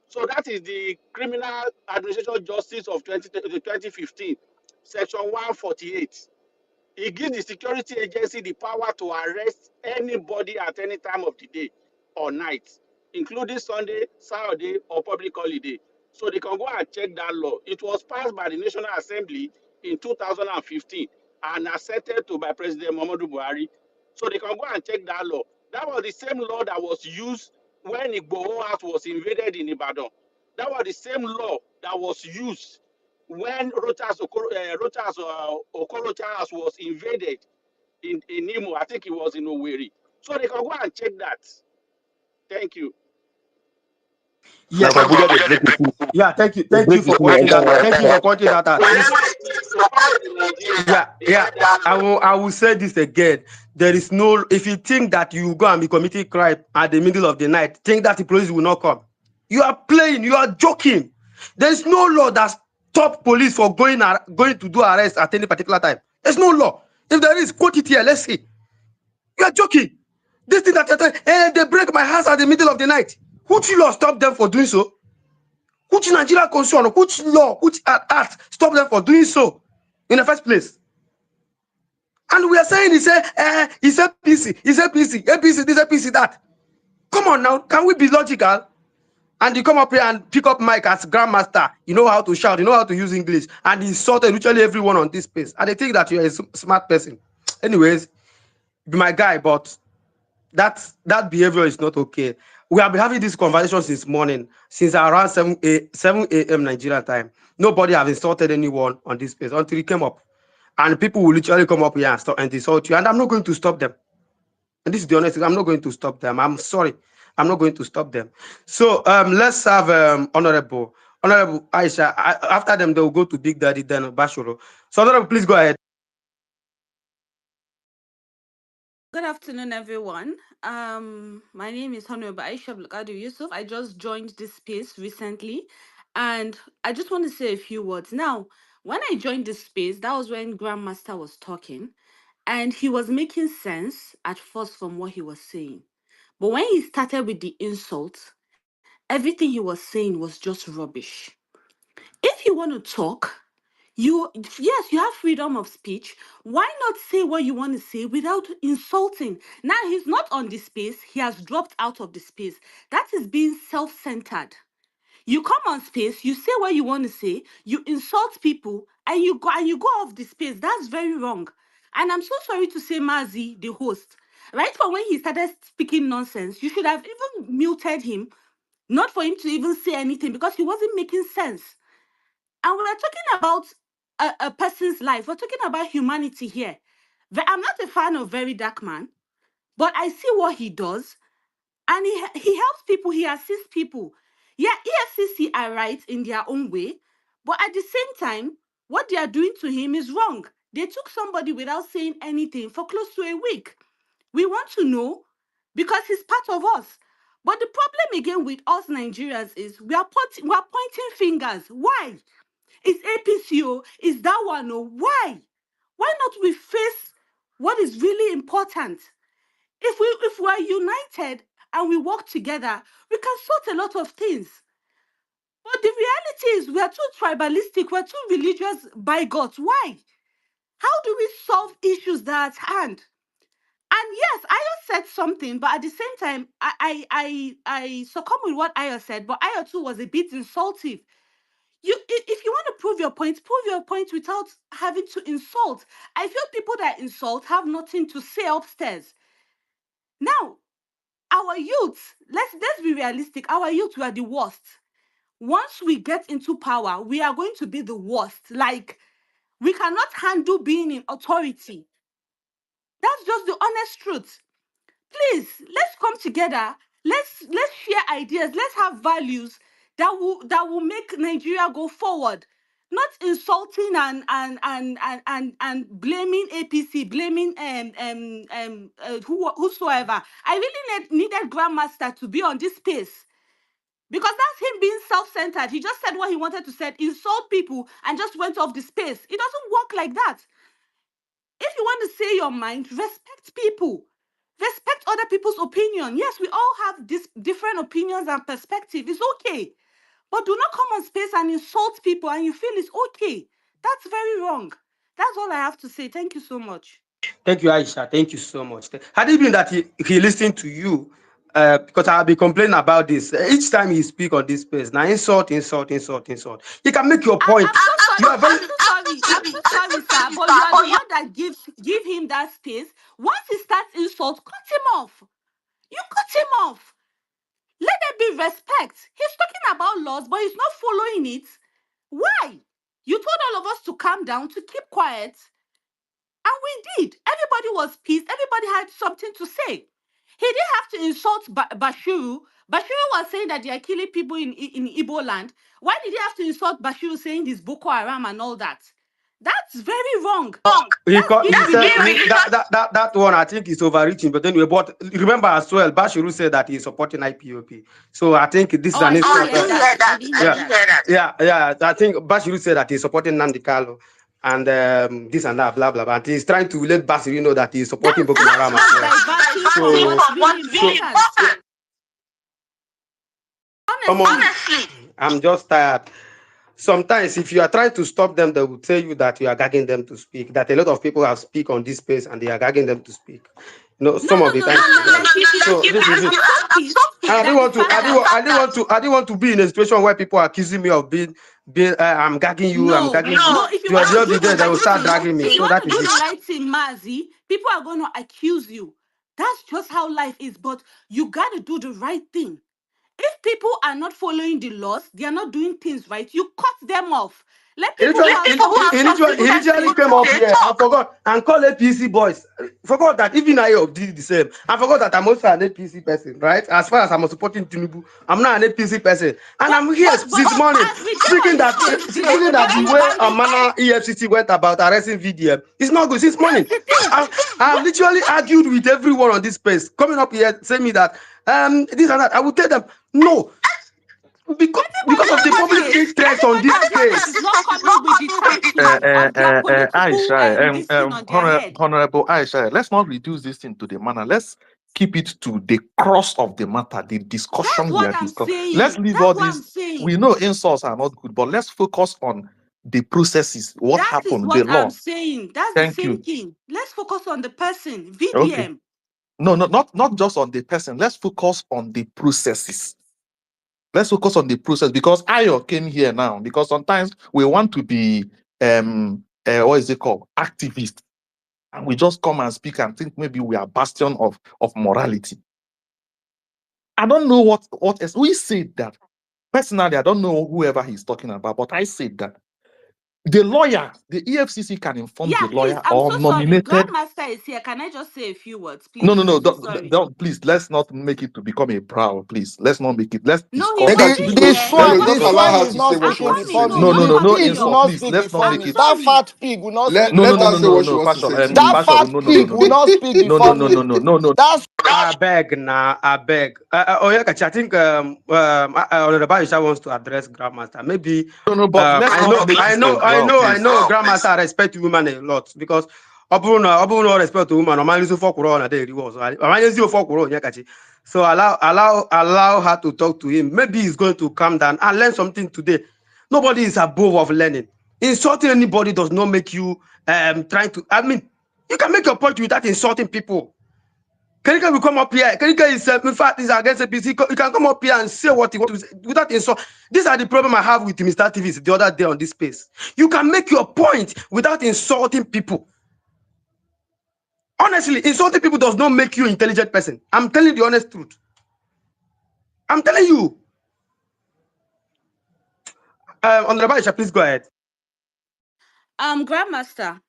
So that is the Criminal Administration Justice of 2015, Section 148. It gives the security agency the power to arrest anybody at any time of the day or night, including Sunday, Saturday, or public holiday. So they can go and check that law. It was passed by the National Assembly in 2015 and accepted to by President Muhammadu Buhari. So they can go and check that law. That was the same law that was used when Igboho House was invaded in Ibadan. That was the same law that was used when Okorocha House was invaded in Imo. I think it was in Owerri. So they can go and check that. Thank you. Now Yes. for Abuja they break it. Yeah. Thank you. They Thank you break for it pointing that out. enter. Thank you for pointing that out. Whenever Please. it is supposed in Nigeria, Yeah. I will say this again. There is no. If you think that you go and be committing crime at the middle of the night, think that the police will not come. You are playing. You are joking. There is no law that stop police for going to do arrest at any particular time. There's no law. If there is, quote it here. Let's see. You are joking. This thing that they break my house at the middle of the night. Which law stop them for doing so? Which Nigeria constitution, which law, which act stop them for doing so in the first place? And we are saying he said PC, APC this, APC that. Come on now, can we be logical? And you come up here and pick up mic as grandmaster. You know how to shout, you know how to use English, and he insulted literally everyone on this space. And they think that you're a smart person. Anyways, be my guy, but that behavior is not okay. We have been having this conversation since morning, since around 7 a.m. Nigerian time. Nobody have insulted anyone on this space until he came up. And people will literally come up here and stop and insult you. And I'm not going to stop them. And this is the honest thing. I'm not going to stop them. I'm sorry. I'm not going to stop them. So let's have Honorable Aisha. After them, they will go to Big Daddy, then Bashoro. So Honorable, please go ahead. Good afternoon, everyone. My name is Honorable Aisha Blakadu Yusuf. I just joined this space recently, and I just want to say a few words. Now, when I joined this space, that was when Grandmaster was talking, and he was making sense at first from what he was saying. But when he started with the insults, everything he was saying was just rubbish. If you want to talk, Yes, you have freedom of speech. Why not say what you want to say without insulting? Now he's not on the space, he has dropped out of the space. That is being self-centered. You come on space, you say what you want to say, you insult people, and you go off the space. That's very wrong. And I'm so sorry to say, Mazi, the host, right from when he started speaking nonsense, you should have even muted him, not for him to even say anything, because he wasn't making sense. And we're talking about a person's life. We're talking about humanity here. I'm not a fan of Very Dark Man, but I see what he does, and he helps people, he assists people. Yeah, EFCC are right in their own way, but at the same time, what they are doing to him is wrong. They took somebody without saying anything for close to a week. We want to know because he's part of us. But the problem again with us Nigerians is we are pointing fingers. Why? It's APCO, it's that one. Oh, why? Why not we face what is really important? If we're united and we work together, we can sort a lot of things. But the reality is we're too tribalistic, we're too religious by God. Why? How do we solve issues that are at hand? And yes, Ayo said something, but at the same time, I succumb with what Ayo said, but Ayo too was a bit insultive. If you want to prove your point without having to insult. I feel people that insult have nothing to say upstairs. Now, our youth, let's be realistic. Our youth, we are the worst. Once we get into power, we are going to be the worst. Like, we cannot handle being in authority. That's just the honest truth. Please, let's come together. Let's share ideas. Let's have values that will make Nigeria go forward. Not insulting and blaming APC, blaming whosoever. I really needed Grandmaster to be on this space. Because that's him being self-centered. He just said what he wanted to say, insult people, and just went off the space. It doesn't work like that. If you want to say your mind, respect people. Respect other people's opinion. Yes, we all have different opinions and perspectives. It's okay. But do not come on space and insult people and you feel it's okay. That's very wrong. That's all I have to say. Thank you so much. Thank you, Aisha. Thank you so much. Had it been that he listened to you, because I'll be complaining about this each time he speak on this space. Now insult. You can make your point. I'm so sorry, sir. But you are the one that give him that space. Once he starts insult, cut him off. You cut him off. Let there be respect. He's talking about laws, but he's not following it. Why? You told all of us to calm down, to keep quiet. And we did. Everybody was pissed. Everybody had something to say. He didn't have to insult Bashiru. Bashiru was saying that they are killing people in Igbo land. Why did he have to insult Bashiru saying this Boko Haram and all that? That's very wrong. That one I think is overreaching. But anyway, but remember as well, Bashiru said that he's supporting IPOP. So I think this is an insult. Yeah. I think Bashiru said that he's supporting Nnamdi Kanu and this and that, blah blah blah. And he's trying to let Bashiru know that he's supporting Boko Haram Honestly, I'm just tired. Sometimes, if you are trying to stop them, they will tell you that you are gagging them to speak. That a lot of people have speak on this space and they are gagging them to speak. You know, some of the times. So this is it. I didn't want to be in a situation where people are accusing me of being I'm gagging you. I'm gagging you. No, if you are just be there, they will start dragging me. So that is it. Right in Mazi, people are going to accuse you. That's just how life is. But you got to do the right thing. If people are not following the laws, they are not doing things right, you cut them off. Let people he literally came up here, I forgot, and called APC boys. Forgot that even I did the same. I forgot that I'm also an APC person, right? As far as I'm supporting Tinubu, I'm not an APC person. And I'm here this morning speaking that the way Amana EFCC went about arresting VDM is not good. Since morning, I've literally argued with everyone on this space, coming up here saying me that this and that. I will tell them no. Because of the public interest on this case. Honorable Aisha, let's not reduce this thing to the manner. Let's keep it to the cross of the matter, the discussion we are discussing. Let's leave all this. We know insults are not good, but let's focus on the processes, what That is happened, the what I'm law. saying. That's the Thank same you. thing. Let's focus on the person. Okay. VDM. No, not just on the person. Let's focus on the processes. Let's focus on the process, because Ayo came here now because sometimes we want to be what is it called, activist, and we just come and speak and think maybe we are bastion of morality. I don't know what else we said that. Personally, I don't know whoever he's talking about, but I said that the lawyer, the EFCC can inform Yeah, the please. lawyer I'm or so sorry. nominated. Grandmaster is here. Can I just say a few words, No, please? no, I'm no, so sorry. don't, please. Let's not make it to become a proud. Please, let's not make it. Let's No, he discuss. Guys, wasn't no, The here. He no, swine, just the wasn't allow swine her is to here. not say what I'm she speaking wants to coming. say, before No, me. No, please. no, not no, no He coming. will Oh. insult, not please. speak Let's not before I'm make me. it. That sorry. fat pig will not speak No, no, Let no, before her no, say me. no, no, what she no, wants to Pastor, say, please. That Pastor, fat no, no, no, pig no, will no, not speak no, no, before no, me. no, no, no, no. That's I beg now, I beg. I think Honorable Isha wants to address Grandmaster. Maybe No, no, but let's I not know, make I it a know, I brawl, know, I please. know. Grandmaster respect women a lot because Open respect to woman. Normally, so for Corona, they reward. So allow her to talk to him. Maybe he's going to calm down and learn something today. Nobody is above of learning. Insulting anybody does not make you trying to. I mean, you can make your point without insulting people. Kenika will come up here. Kenika is, in fact, is against the PC. You can come up here and say what he wants to say without insult. These are the problem I have with Mr. TVs the other day on this space. You can make your point without insulting people. Honestly, insulting people does not make you an intelligent person. I'm telling you the honest truth. I'm telling you. Honorable Aisha, please go ahead. Grandmaster,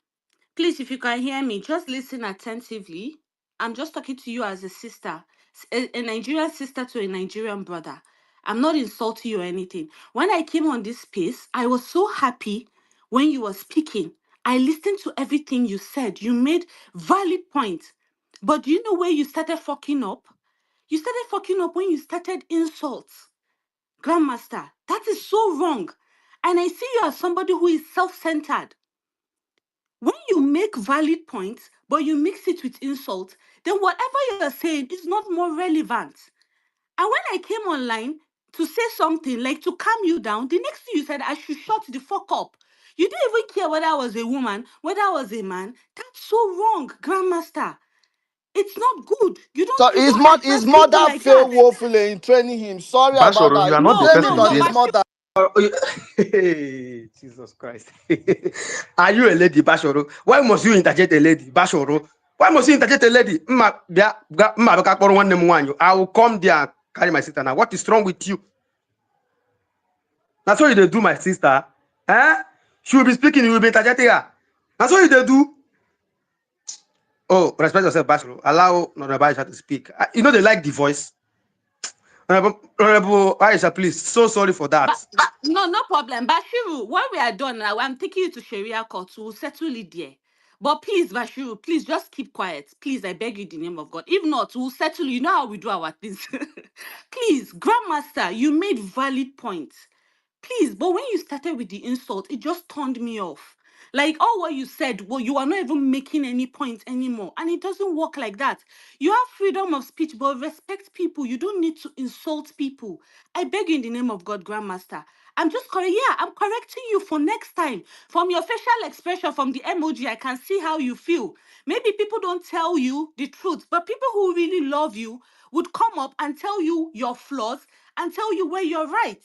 please, if you can hear me, just listen attentively. I'm just talking to you as a sister, a Nigerian sister to a Nigerian brother. I'm not insulting you or anything. When I came on this space, I was so happy when you were speaking. I listened to everything you said. You made valid points. But do you know where you started fucking up? You started fucking up when you started insults. Grandmaster, that is so wrong. And I see you as somebody who is self-centered. When you make valid points, but you mix it with insult, then whatever you're saying is not more relevant. And when I came online to say something like to calm you down, the next thing you said, I should shut the fuck up. You didn't even care whether I was a woman, whether I was a man. That's so wrong, Grandmaster. It's not good. You so don't his address people mother like that. failed woefully in training him. Sorry about Basharu, that. you are not the No, Training no, person on no, his again. but mother. Hey, Jesus Christ. Are you a lady, Bashoro? Why must you interject a lady, Bashoro? Why must you interject a lady? I will come there and carry my sister now. What is wrong with you? That's what you do, my sister. Eh? She will be speaking, you will be interjecting her. That's what you do. Oh, respect yourself, Bashoro. Allow Honorable Aisha to speak. You know they like the voice. Honorable Aisha, please. So sorry for that. no, no problem. Bashiru, when we are done now, I'm taking you to Sharia court. We'll settle it there. But please, Bashiru, please just keep quiet. Please, I beg you in the name of God. If not, we'll settle. You know how we do our things. Please, Grandmaster, you made valid points. Please, but when you started with the insult, it just turned me off. Like all what you said, well, you are not even making any points anymore. And it doesn't work like that. You have freedom of speech, but respect people. You don't need to insult people. I beg you in the name of God, Grandmaster. I'm just correct. Yeah, I'm correcting you for next time. From your facial expression, from the emoji, I can see how you feel. Maybe people don't tell you the truth, but people who really love you would come up and tell you your flaws and tell you where you're right.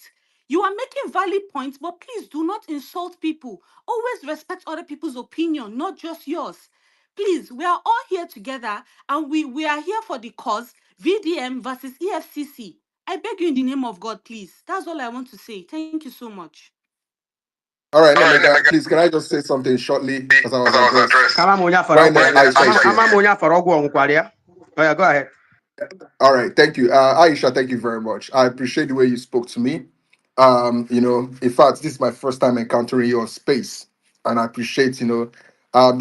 You are making valid points, but please do not insult people. Always respect other people's opinion, not just yours. Please, we are all here together and we are here for the cause VDM versus EFCC. I beg you in the name of God, please. That's all I want to say. Thank you so much. All right, All right, Nnaemeka, Nnaemeka, please, can I just say something shortly because I was as I was addressed addressed. Kama monya right faragwa. now? Aisha is here. Oh yeah, go ahead. All right, thank you, Aisha. Thank you very much. I appreciate the way you spoke to me. In fact, this is my first time encountering your space, and I appreciate, the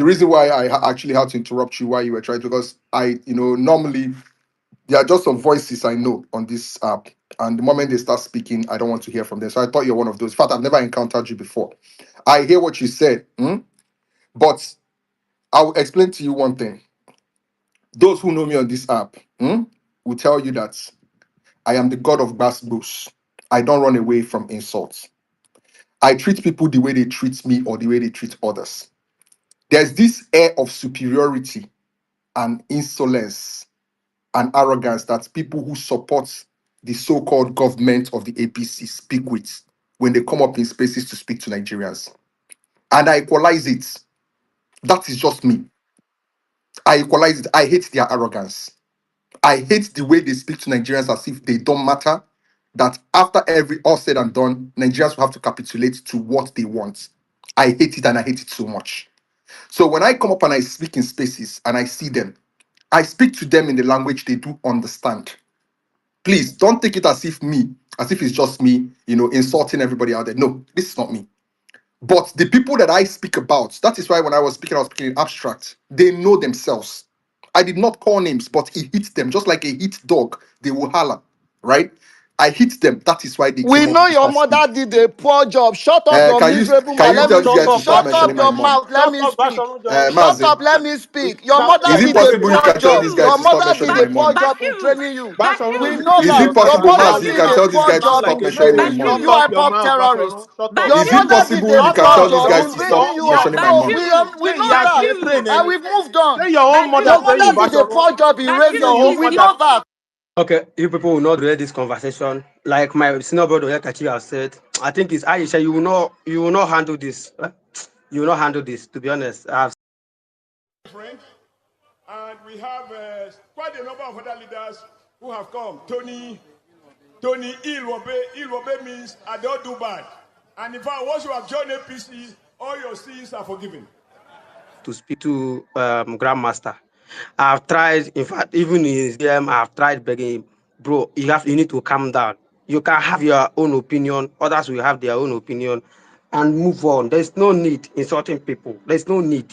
reason why I actually had to interrupt you while you were trying to, because normally there are just some voices I know on this app, and the moment they start speaking, I don't want to hear from them. So I thought you're one of those. In fact, I've never encountered you before. I hear what you said, but I'll explain to you one thing. Those who know me on this app will tell you that I am the god of bass boost. I don't run away from insults. I treat people the way they treat me or the way they treat others. There's this air of superiority and insolence and arrogance that people who support the so-called government of the APC speak with when they come up in spaces to speak to Nigerians. And I equalize it. That is just me. I equalize it. I hate their arrogance. I hate the way they speak to Nigerians as if they don't matter. That after every all said and done, Nigerians will have to capitulate to what they want. I hate it and I hate it so much. So when I come up and I speak in spaces and I see them, I speak to them in the language they do understand. Please don't take it as if it's just me, insulting everybody out there. No, this is not me. But the people that I speak about, that is why when I was speaking in abstract. They know themselves. I did not call names, but it hits them. Just like a hit dog, they will holler, right? I hit them. That is why they We came up know to your start speaking. mother did a poor job. Shut up your Can you miserable can mouth. you Let tell me these speak. guys to stop Shut up mentioning my your mom? mouth. Let me speak. Shut Mazi, up. Let me speak. Your mother is it did a possible you poor can tell these job. guys Your to stop mother mentioning did my a poor mom? job in training you. We Bashirun, know Is it that your possible, mother Mazi, you did can a tell these poor guys to job stop in mentioning my training you. mom? You are a pop terrorist. Your Is it mother did possible a you can poor tell these job guys in to stop bringing you up. mentioning my No, mom? we know that. And we've moved on. Your Bashirun, mother please. did a poor job in raising Bashirun, you. please We leave. know that. Okay, you people will not relate this conversation. Like my senior brother Yakachi has said, I think it's Aisha, you will not handle this. You will not handle this, to be honest. Friend, and we have quite a number of other leaders who have come. Tony Ilwobe means I don't do bad. And in fact, once you have joined APC, all your sins are forgiven. To speak to Grandmaster. I've tried, in fact, even in his DM, I've tried begging him, bro, you need to calm down. You can have your own opinion, others will have their own opinion, and move on. There's no need insulting people. There's no need,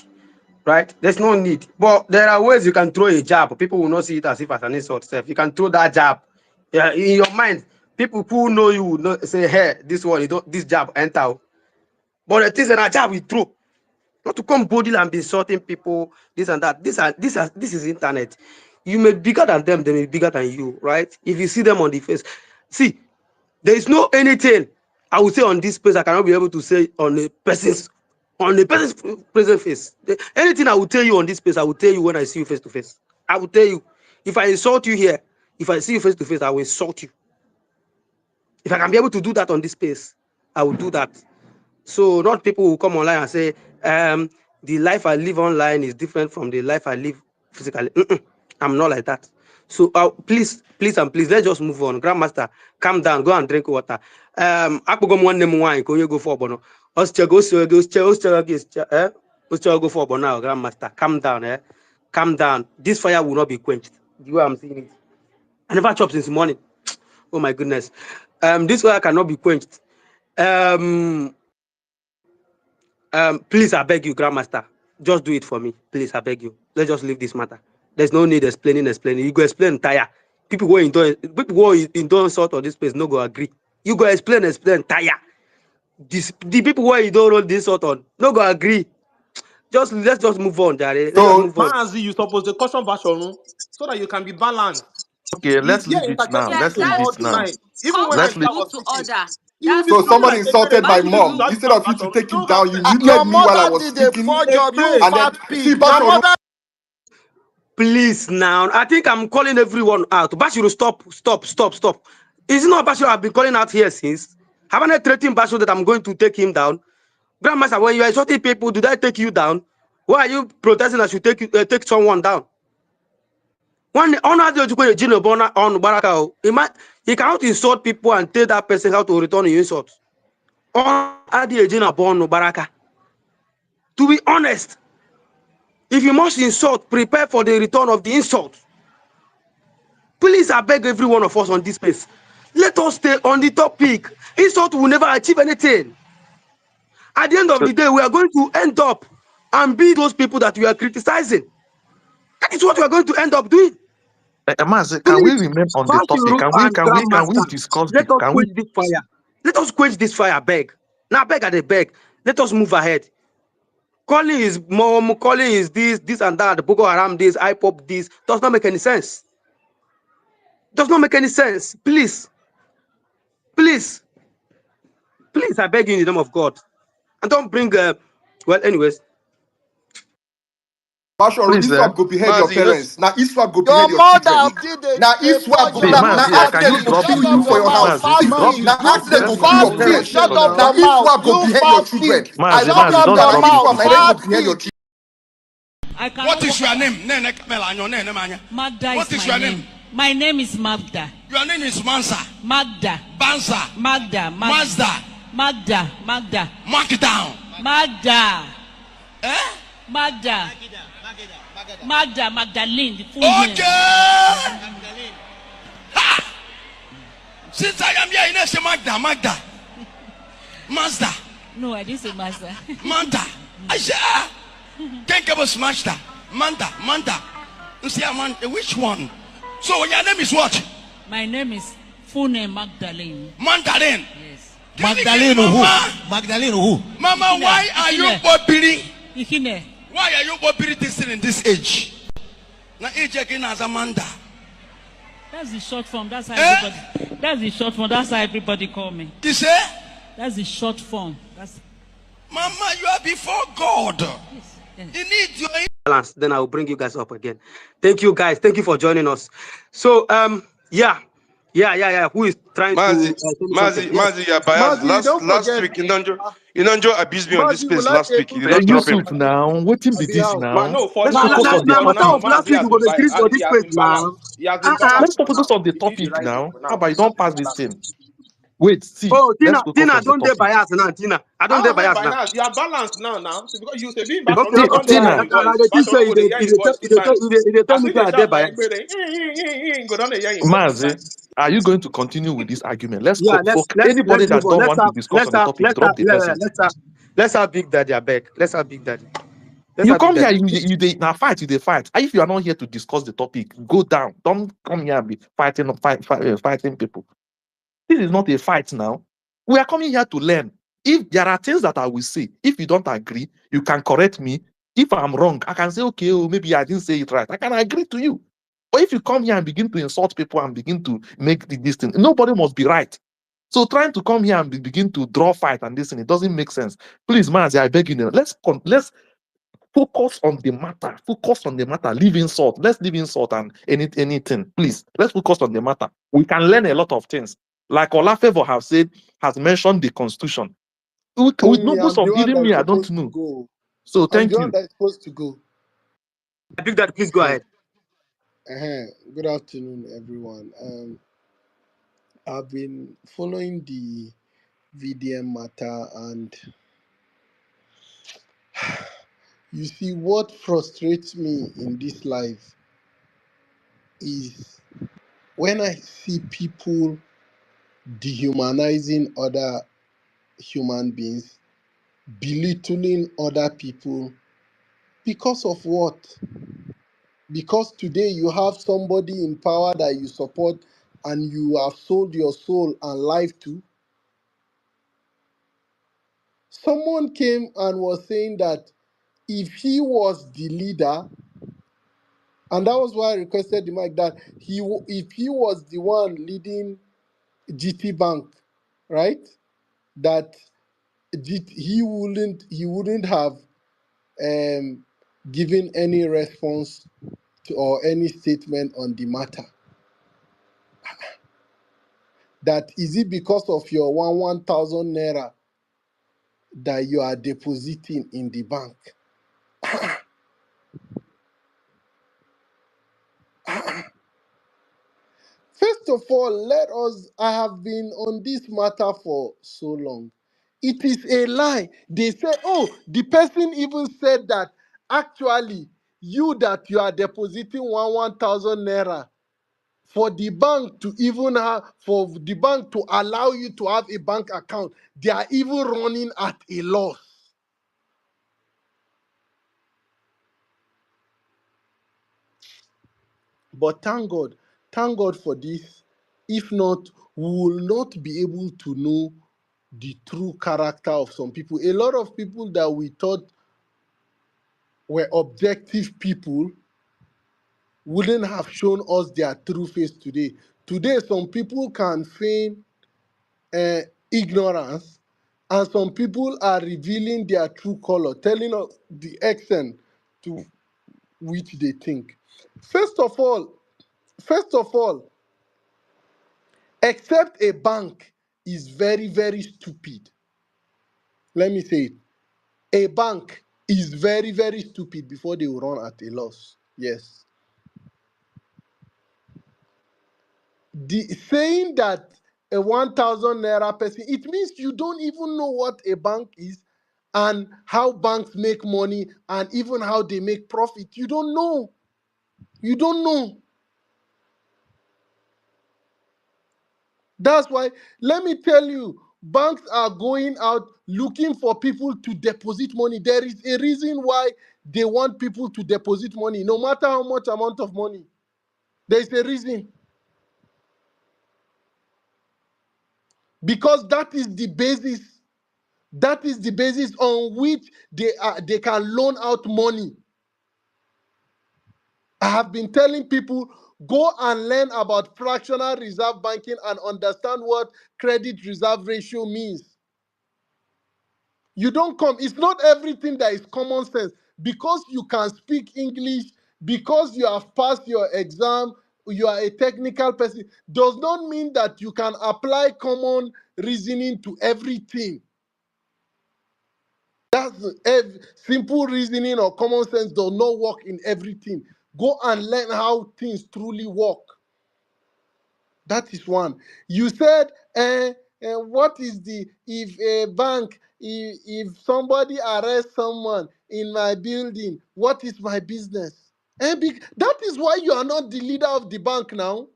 right? There's no need. But there are ways you can throw a jab. People will not see it as if as an insult. Self. You can throw that jab. Yeah, in your mind, people who know you will not say, hey, this one, this jab enter. But the things that a jab we throw. Not to come boldly and be insulting people, this and that. This is internet. You may be bigger than them, they may be bigger than you, right? If you see them on the face. See, there is no anything I would say on this place I cannot be able to say on a person's present face. Anything I will tell you on this place, I will tell you when I see you face to face. I will tell you. If I insult you here, if I see you face to face, I will insult you. If I can be able to do that on this space, I will do that. So not people who come online and say, the life I live online is different from the life I live physically. I'm not like that. So please, let's just move on. Grandmaster, calm down, go and drink water. Akpogom one name wine, can you go for bono? Go for bono, Grandmaster. Calm down, calm down. This fire will not be quenched. You know what I'm saying it. I never chopped since morning. Oh my goodness. This fire cannot be quenched. Please, I beg you, Grandmaster, just do it for me. Please, I beg you. Let's just leave this matter. There's no need explaining. You go explain tire. People who in don't sort of this place no go agree. You go explain tire. The people who you don't roll this sort on no go agree. Let's just move on, Jare. Let's just So move on. Mazi, you suppose to caution Bashorun so that you can be balanced. Okay, He's let's here leave it now. interjecting Yes, Let's everything leave all it let's the now. time. Even come when back, I Let's leave. was move to speaking, order. he will be That's So speaking somebody like a insulted parent. my You mom. just Bashirun. Instead talk, of you to Bashorun. You take him don't have down, to you do Your muted me while I mother was did a speaking. poor a job. You pray. And then fat see pig. Your Bashorun. mother. Please now. I think I'm calling everyone out. Bashiru, stop. Is it not Bashiru I've been calling out here since? Haven't I threatened Bashiru that I'm going to take him down? Grandmaster, when you are insulting people, did I take you down? Why are you protesting that you take someone down? One honor the on Baraka. He cannot insult people and tell that person how to return your insult. Baraka. To be honest, if you must insult, prepare for the return of the insult. Please, I beg every one of us on this space. Let us stay on the topic. Insult will never achieve anything. At the end of So, the day, we are going to end up and be those people that we are criticizing. That is what we are going to end up doing. Mazi, can we Please, remain on the topic? Bashiru and Can we Grandmaster, discuss the let us can we quench this fire. Let us quench this fire, beg. Now, beg at the beg. Let us move ahead. Calling his mom, calling his this and that, Boko Haram this, IPOP this, does not make any sense. Does not make any sense. Please, Please, I beg you in the name of God. And don't bring, well, anyways. Bashorun, Please, ISWAP go behead your Mazi, you know, parents. Now ISWAP go Your behead your children. mother did a, Now a ISWAP forge go see, your now Mazi, passport. can you accident go drop Shut kill it, up you for your please? your mouth, house. Mazi, See, fast drop feet. it, now please. accident Let's go go kill Fast your to feet, next parents. shut up subject. Now your mouth. ISWAP go You behead your fast feet. children. Mazi, I Shut beg Mazi, you, up if you just are your drop not it, mouth, ISWAP, please. my name go fast behead your feet. children. I what is your name? Magda what is your name? My name is Magda. Your name is Mansa. Magda. Bansa. Magda. Mazda. Magda. Magda. Mark it down. Magda. Eh? Magda. Magda. Magdalene. The full name. Okay. Ha! Since I am here, you know, say Magda. Magda. Mazda. No, I didn't say Mazda. Manta. I said, think about Mazda. Manta. Manta. You say, which one? So your name is what? My name is full name Magdalene. Magdalene. Yes. Magdalene who? Magdalene who? Mama, why are you bopping? Ikine. Why are you bopping this in this age? Now age again as Amanda. That's the short form. That's how everybody. That's the short form. That's how everybody call me. You say? That's the short form. That's. Mama, you are before God. Yes. Yes. You need your Balance. Then I will bring you guys up again. Thank you, guys. Thank you for joining us. So, yeah. Who is trying to Mazi, tell me something? Mazi, Yes. Mazi, you're biased. Mazi, Last week, Inonjo abused me on this Mazi, space will I last be week. You able did to not drop him. Yusuf speak? now, waiting I be be this out. Man, now. no, for Let's this Now, focus topic, on the now, for matter now, of topic. last Mazi week, has we go been to biased. this for this He has place been now. balanced. He has been Let's balanced for focus now. on the He did the topic right thing now. for How now. about you don't pass this thing? Wait, see, Oh, let's focus Tina, on the don't they topic. bias now, Tina. I don't How they am I bias now. biased? You are balanced now. So because you say being back on Okay, no one they okay. hear Tina, him voice. I Back think on no say one they hear him voice two times. they tell As me we say they I dey shout like bias. go down the hear him voice two Mazi, times. are you going to continue with this argument? Let's Yeah, anybody let's move that on. don't want to discuss on the topic, drop the person. Let's have Big Daddy, I beg. Let's have Big Daddy. Let's You have Big come here, Daddy. now fight, you they fight. And if you are not here to discuss the topic, go down. Don't come here and be fighting people. This is not a fight now. We are coming here to learn. If there are things that I will say, if you don't agree, you can correct me. If I'm wrong, I can say, okay, oh, maybe I didn't say it right. I can agree to you. But if you come here and begin to insult people and begin to make this thing, nobody must be right. So trying to come here and begin to draw fight and this thing, it doesn't make sense. Please, Mazi, I beg you, let's focus on the matter. Focus on the matter. Leave insult. Let's leave insult and anything. Please, let's focus on the matter. We can learn a lot of things. Like Olafevo has mentioned the constitution. With no Only boast I'm the of one giving that me, is I don't supposed to know. go. So I'm thank the one you. that is supposed to go. Big Daddy, please go ahead. Good afternoon, everyone. I've been following the VDM matter, and you see, what frustrates me in this life is when I see people dehumanizing other human beings, belittling other people because of what? Because today you have somebody in power that you support and you have sold your soul and life to. Someone came and was saying that if he was the leader, and that was why I requested the mic, that if he was the one leading GT Bank, right, that he wouldn't have given any response to, or any statement on the matter. That is it because of your 1,000 naira that you are depositing in the bank? First of all, I have been on this matter for so long. It is a lie. They say, oh, the person even said that actually that you are depositing 1,000 naira for the bank to even for the bank to allow you to have a bank account, they are even running at a loss. But thank God for this. If not, we will not be able to know the true character of some people. A lot of people that we thought were objective people wouldn't have shown us their true face today. Today, some people can feign ignorance And some people are revealing their true color, telling us the extent to which they think. First of all, except a bank is very, very stupid. Let me say it. A bank is very, very stupid before they will run at a loss. Yes. Saying that a 1,000 naira person, it means you don't even know what a bank is and how banks make money and even how they make profit. You don't know. You don't know. That's why, let me tell you, banks are going out looking for people to deposit money. There is a reason why they want people to deposit money, no matter how much amount of money. There is a reason. Because that is the basis. That is the basis on which they can loan out money. I have been telling people, go and learn about fractional reserve banking and understand what credit reserve ratio means. You don't come. It's not everything that is common sense. Because you can speak English, because you have passed your exam, you are a technical person, does not mean that you can apply common reasoning to everything. That's simple reasoning or common sense does not work in everything. Go and learn how things truly work. That is one. You said, what is if a bank, if somebody arrests someone in my building, what is my business? That is why you are not the leader of the bank now.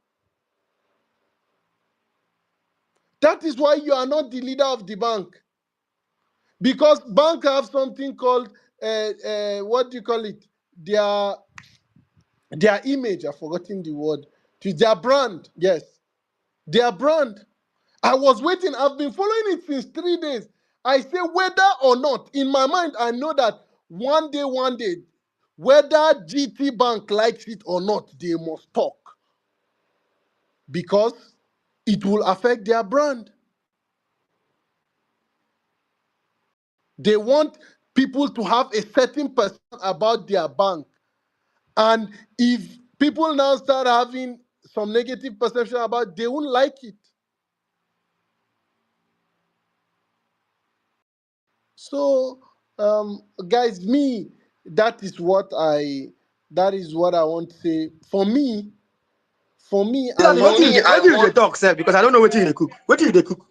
That is why you are not the leader of the bank. Because banks have something called, what do you call it? Their image, I've forgotten the word. To their brand, yes. Their brand. I was waiting. I've been following it since 3 days. I say whether or not, in my mind, I know that one day, whether GT Bank likes it or not, they must talk. Because it will affect their brand. They want people to have a certain perception about their bank. And if people now start having some negative perception about it, they won't like it. So, guys, that is what I want to say. For me, I What want. did they talk, sir? Because I don't know what they cook. What did they cook?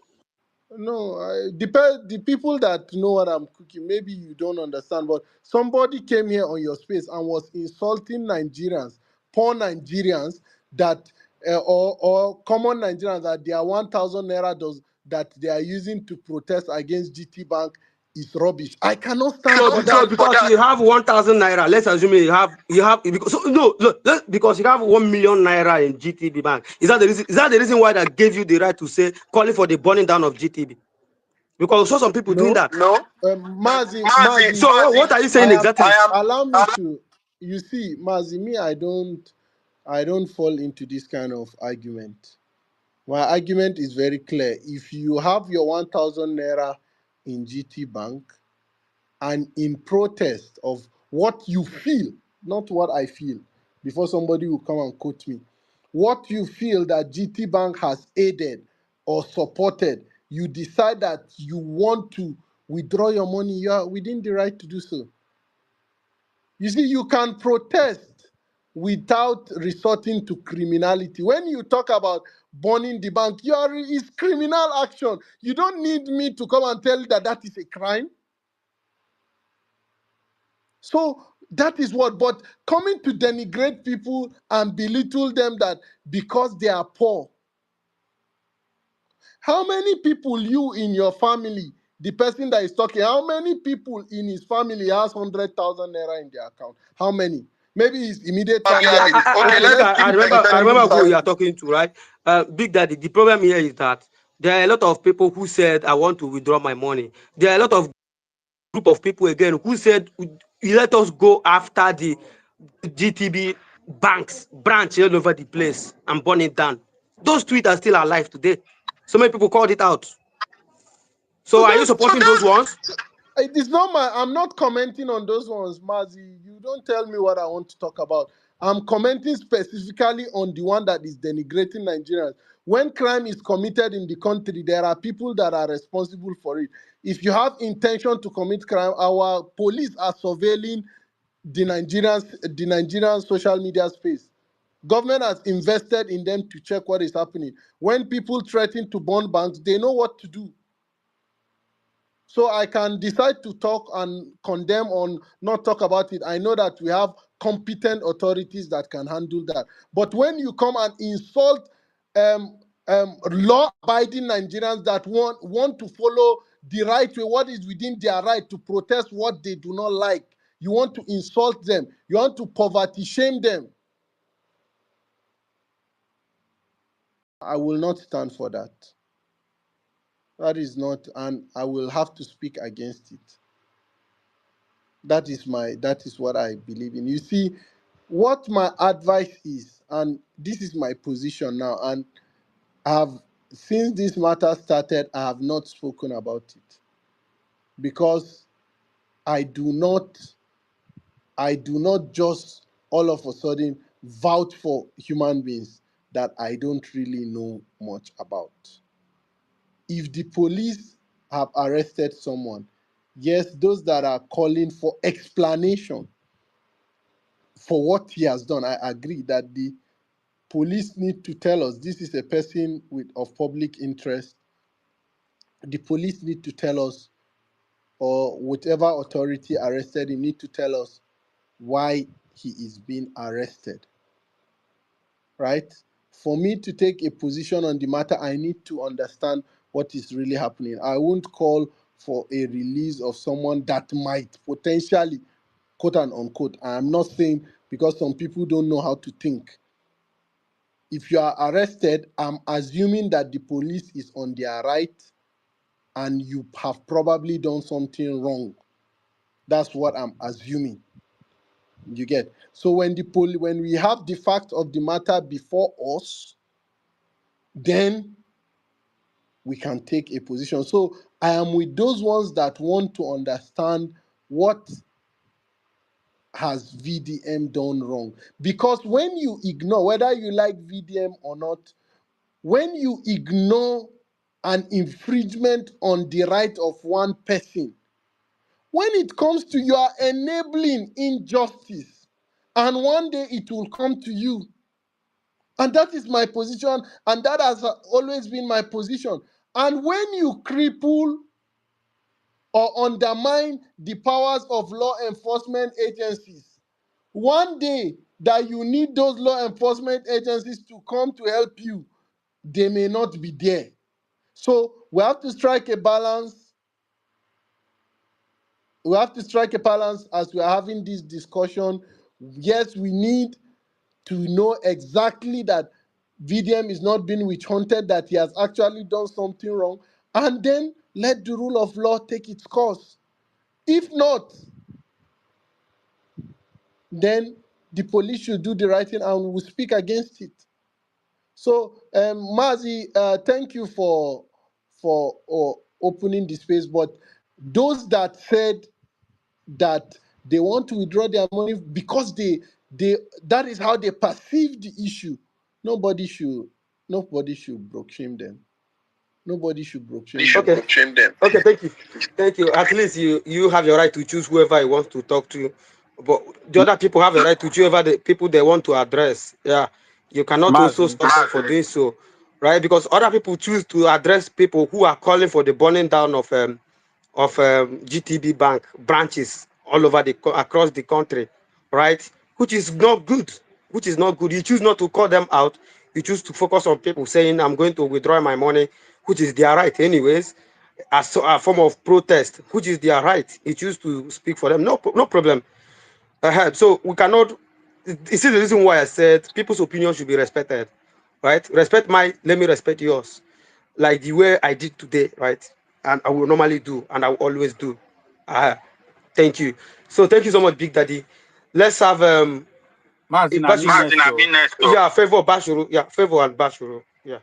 No, the people that know what I'm cooking, maybe you don't understand, but somebody came here on your space and was insulting Nigerians, poor Nigerians, that or common Nigerians, that their 1,000 naira that they are using to protest against GT Bank is rubbish. I cannot stand for that. Because you have 1,000 naira, let's assume you have because because you have 1 million naira in GTB bank. Is that the reason? Is that the reason why that gave you the right to say calling for the burning down of GTB? Because I saw some people doing that. No. Mazi, So what are you saying exactly? Allow me to. You see, Mazi, me, I don't fall into this kind of argument. My argument is very clear. If you have your 1,000 naira in GT Bank and in protest of what you feel, not what I feel, before somebody will come and quote me, what you feel that GT Bank has aided or supported, you decide that you want to withdraw your money, you are within the right to do so. You see, you can protest without resorting to criminality. When you talk about burning the bank, it's criminal action. You don't need me to come and tell you that that is a crime. So that is what, but coming to denigrate people and belittle them that because they are poor. How many people you in your family, the person that is talking, how many people in his family has 100,000 naira in their account? How many? Maybe his immediate family. I remember who you are talking to, right? Big Daddy, the problem here is that there are a lot of people who said, I want to withdraw my money. There are a lot of group of people again who said, let us go after the GTB banks branch all over the place and burn it down. Those tweets are still alive today. So many people called it out. So are you supporting those ones? It is not I'm not commenting on those ones, Mazi. You don't tell me what I want to talk about. I'm commenting specifically on the one that is denigrating Nigerians. When crime is committed in the country, there are people that are responsible for it. If you have intention to commit crime, our police are surveilling the Nigerian social media space. Government has invested in them to check what is happening. When people threaten to burn banks, they know what to do. So I can decide to talk and condemn or not talk about it. I know that we have competent authorities that can handle that. But when you come and insult law-abiding Nigerians that want to follow the right way, what is within their right to protest what they do not like, you want to insult them, you want to poverty shame them, I will not stand for that. That is not, and I will have to speak against it. That is what I believe in. You see, what my advice is, and this is my position now, and since this matter started, I have not spoken about it because I do not just all of a sudden vouch for human beings that I don't really know much about. If the police have arrested someone, yes, those that are calling for explanation for what he has done, I agree that the police need to tell us this is a person of public interest. The police need to tell us, or whatever authority arrested him need to tell us why he is being arrested, right? For me to take a position on the matter, I need to understand what is really happening. I won't call for a release of someone that might potentially, quote and unquote, I am not saying because some people don't know how to think. If you are arrested, I'm assuming that the police is on their right and you have probably done something wrong. That's what I'm assuming. You get? So when we have the fact of the matter before us, then we can take a position. So I am with those ones that want to understand what has VDM done wrong. Because when you ignore, whether you like VDM or not, when you ignore an infringement on the right of one person, when it comes to you are enabling injustice, and one day it will come to you. And that is my position, and that has always been my position. And when you cripple or undermine the powers of law enforcement agencies, one day that you need those law enforcement agencies to come to help you, they may not be there. So we have to strike a balance. We have to strike a balance as we are having this discussion. Yes, we need to know exactly that VDM is not being witch hunted, that he has actually done something wrong, and then let the rule of law take its course. If not, then the police should do the right thing and we will speak against it. So, Mazi, thank you for opening the space. But those that said that they want to withdraw their money because that is how they perceive the issue, nobody should broke shame them. Nobody should broke shame them. Okay, thank you. At least you have your right to choose whoever you want to talk to, but the other people have a right to choose whoever the people they want to address. Yeah, you cannot also Mazi. stop them for doing so, right? Because other people choose to address people who are calling for the burning down of GTB Bank branches all over across the country, right? Which is not good. Which is not good. You choose not to call them out. You choose to focus on people saying, "I'm going to withdraw my money," which is their right, anyways, as a form of protest, which is their right. You choose to speak for them. No problem. So we cannot. This is the reason why I said people's opinion should be respected, right? Respect mine. Let me respect yours, like the way I did today, right? And I will normally do, and I will always do. Thank you. So thank you so much, Big Daddy. Let's have Mazi, na me next, oh. yeah, Favor Bashuru. Yeah, Favor and Bashuru. Yeah.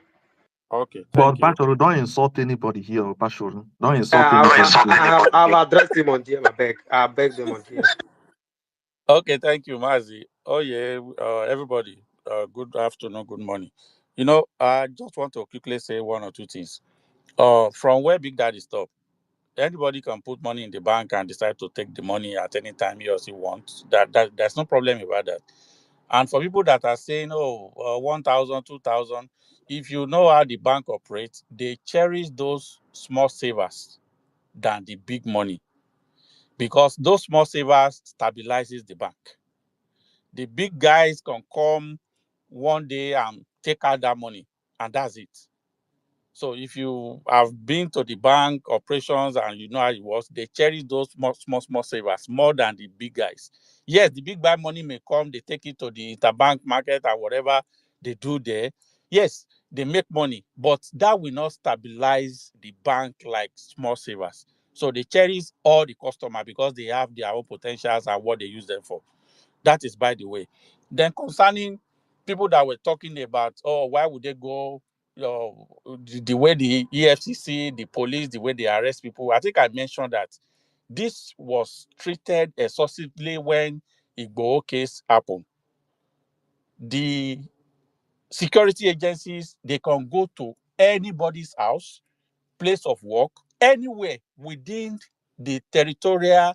Okay, But thank you. Bashorun, don't insult anybody here, Bashorun. Don't insult anybody here. I've addressed him on DM. I beg them on DM. Okay, thank you, Mazi. Oh yeah, everybody. Good afternoon, good morning. I just want to quickly say one or two things. From where Big Daddy stopped, anybody can put money in the bank and decide to take the money at any time he or she wants. That there's no problem about that. And for people that are saying, oh, 1,000, 2,000, if you know how the bank operates, they cherish those small savers than the big money because those small savers stabilizes the bank. The big guys can come one day and take out that money, and that's it. So if you have been to the bank operations and you know how it works, they cherish those small savers more than the big guys. Yes, the big bag money may come, they take it to the interbank market or whatever they do there. Yes, they make money, but that will not stabilize the bank like small savers. So they cherish all the customer because they have their own potentials and what they use them for. That is by the way. Then concerning people that were talking about, oh, why would they go, the way the EFCC, the police, the way they arrest people. I think I mentioned that this was treated exhaustively when Igboho case happened. The security agencies, they can go to anybody's house, place of work, anywhere within the territorial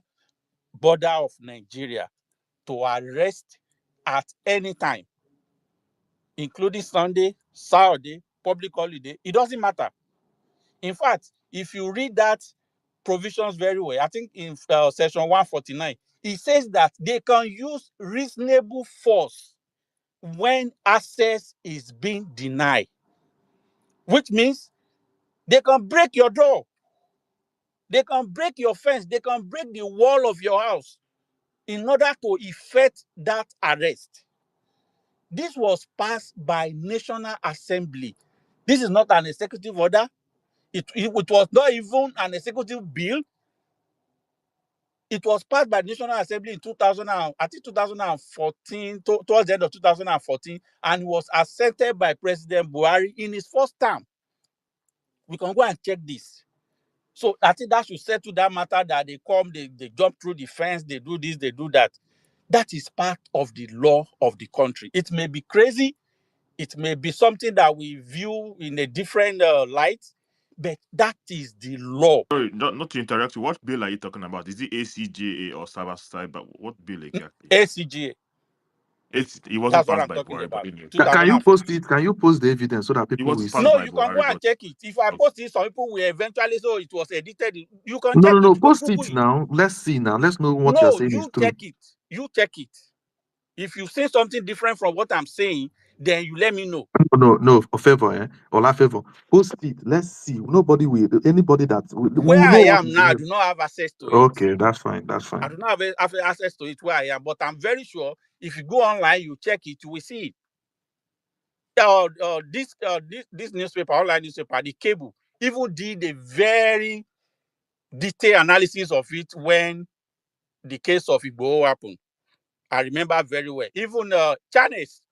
border of Nigeria to arrest at any time, including Sunday, Saturday, public holiday. It doesn't matter. In fact, if you read that provisions very well, I think in section 149, it says that they can use reasonable force when access is being denied, which means they can break your door, they can break your fence, they can break the wall of your house in order to effect that arrest. This was passed by National Assembly. This is not an executive order. It was not even an executive bill. It was passed by the National Assembly in 2014, towards the end of 2014, and was accepted by President Buhari in his first term. We can go and check this. So I think that should settle that matter that they come, they jump through the fence, they do this, they do that. That is part of the law of the country. It may be crazy, it may be something that we view in a different light, but that is the law. Sorry, not to interrupt you. What bill are you talking about? Is it ACJA or Cyber? What bill exactly? ACGA. It wasn't That's what passed I'm by talking Buhari, but about. anyway. Can you post 2015. it? Can you post the evidence so that It people will wasn't passed see? No, by you can go Buhari, and but check it. If I post it, some people will eventually say it was edited. You can No, check no, it. no. You can Post Google it it. now. Let's see now. Let's know what you're No, saying is you true. check it. You check it. If you say something different from what I'm saying, then you let me know. No, for favor, or la favor. Post it. Let's see. Nobody will. Anybody that we Where will I know what am is now, I real. do not have access to it. Okay, that's fine. That's I fine. do not have access to it where I am, but I'm very sure if you go online, you check it, you will see it. This newspaper, online newspaper, the Cable, even did a very detailed analysis of it when the case of Igboho happened. I remember very well. Even Channels,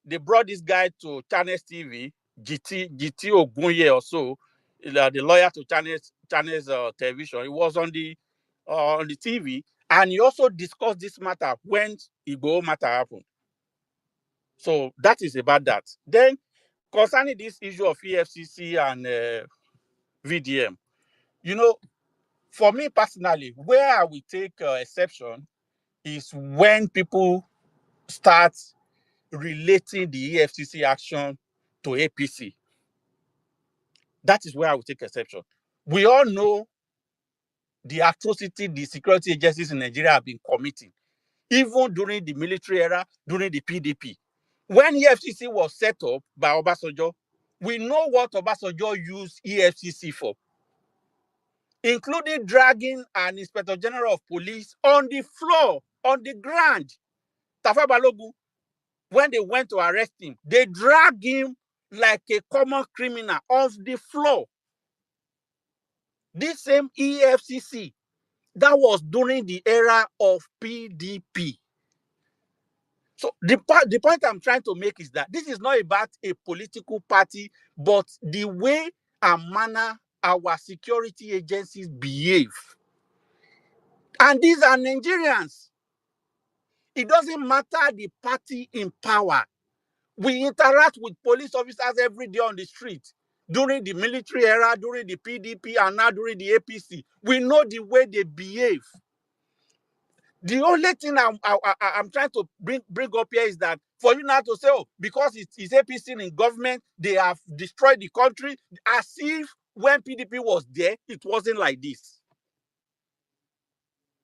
they brought this guy to Channels TV, GT Ogunye or so, the lawyer to Channels television. He was on the TV, and he also discussed this matter when Igboho matter happened. So that is about that. Then concerning this issue of EFCC and VDM, for me personally, where I will take exception is when people start relating the EFCC action to APC. That is where I will take exception. We all know the atrocity the security agencies in Nigeria have been committing, even during the military era, during the PDP. When EFCC was set up by Obasanjo, we know what Obasanjo used EFCC for, including dragging an Inspector General of Police on the floor, on the ground. Tafa Balogun, when they went to arrest him, they dragged him like a common criminal off the floor. This same EFCC, that was during the era of PDP. So the point I'm trying to make is that this is not about a political party, but the way and manner our security agencies behave. And these are Nigerians. It doesn't matter the party in power. We interact with police officers every day on the street. During the military era, during the PDP, and now during the APC. We know the way they behave. The only thing I'm trying to bring up here is that for you now to say, oh, because it's APC in government, they have destroyed the country, as if when PDP was there, it wasn't like this.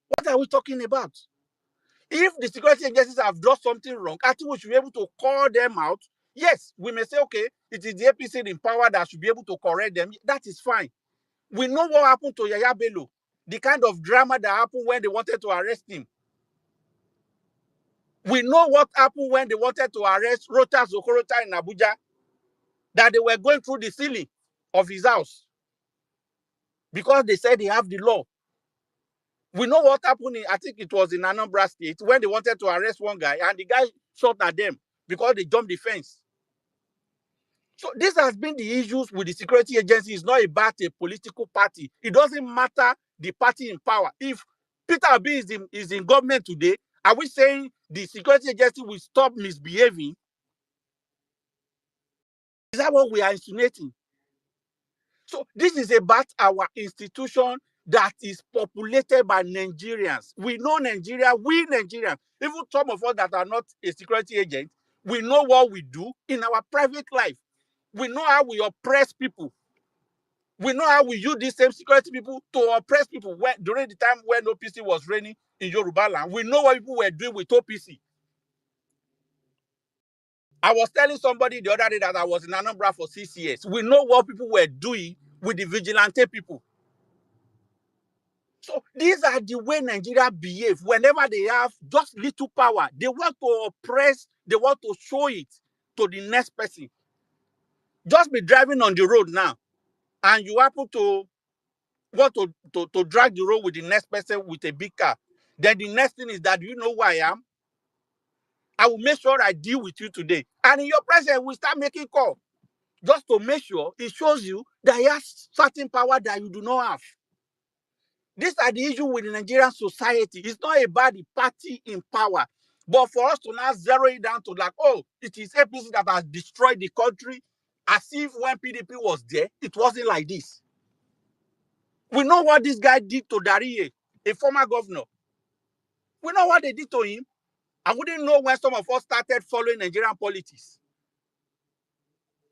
What are we talking about? If the security agencies have done something wrong, I think we should be able to call them out. Yes, we may say, okay, it is the APC in power that should be able to correct them. That is fine. We know what happened to Yaya Bello, the kind of drama that happened when they wanted to arrest him. We know what happened when they wanted to arrest Rota Zokorota in Abuja, that they were going through the ceiling of his house because they said they have the law. We know what happened I think it was in Anambra State, when they wanted to arrest one guy and the guy shot at them because they jumped the fence. So this has been the issues with the security agency. It's not about a political party. It doesn't matter the party in power. If Peter Obi is in government today, are we saying the security agency will stop misbehaving? Is that what we are insinuating? So this is about our institution that is populated by Nigerians. We know Nigeria, we Nigerians, even some of us that are not a security agent, we know what we do in our private life. We know how we oppress people. We know how we use these same security people to oppress people during the time when OPC was reigning in Yoruba land. We know what people were doing with OPC. I was telling somebody the other day that I was in Anambra for 6 years. We know what people were doing with the vigilante people. So these are the way Nigeria behave. Whenever they have just little power, they want to oppress, they want to show it to the next person. Just be driving on the road now, and you happen to want to drag the road with the next person with a big car. Then the next thing is that, you know who I am? I will make sure I deal with you today. And in your presence, we start making call. Just to make sure it shows you that he has certain power that you do not have. These are the issues with the Nigerian society. It's not about the party in power. But for us to now zero it down to like, oh, it is APC that has destroyed the country, as if when PDP was there, it wasn't like this. We know what this guy did to Darie, a former governor. We know what they did to him. I wouldn't know when some of us started following Nigerian politics.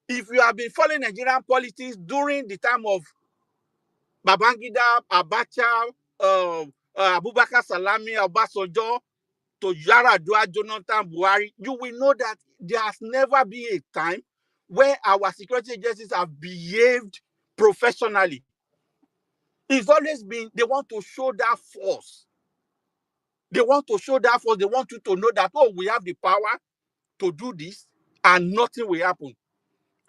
If you have been following Nigerian politics during the time of Babangida, Abacha, Abubakar Salami, Obasanjo, to Yaradua, Jonathan Buhari, you will know that there has never been a time where our security agencies have behaved professionally. It's always been, they want to show that force. They want to show that force. They want you to know that, oh, we have the power to do this and nothing will happen.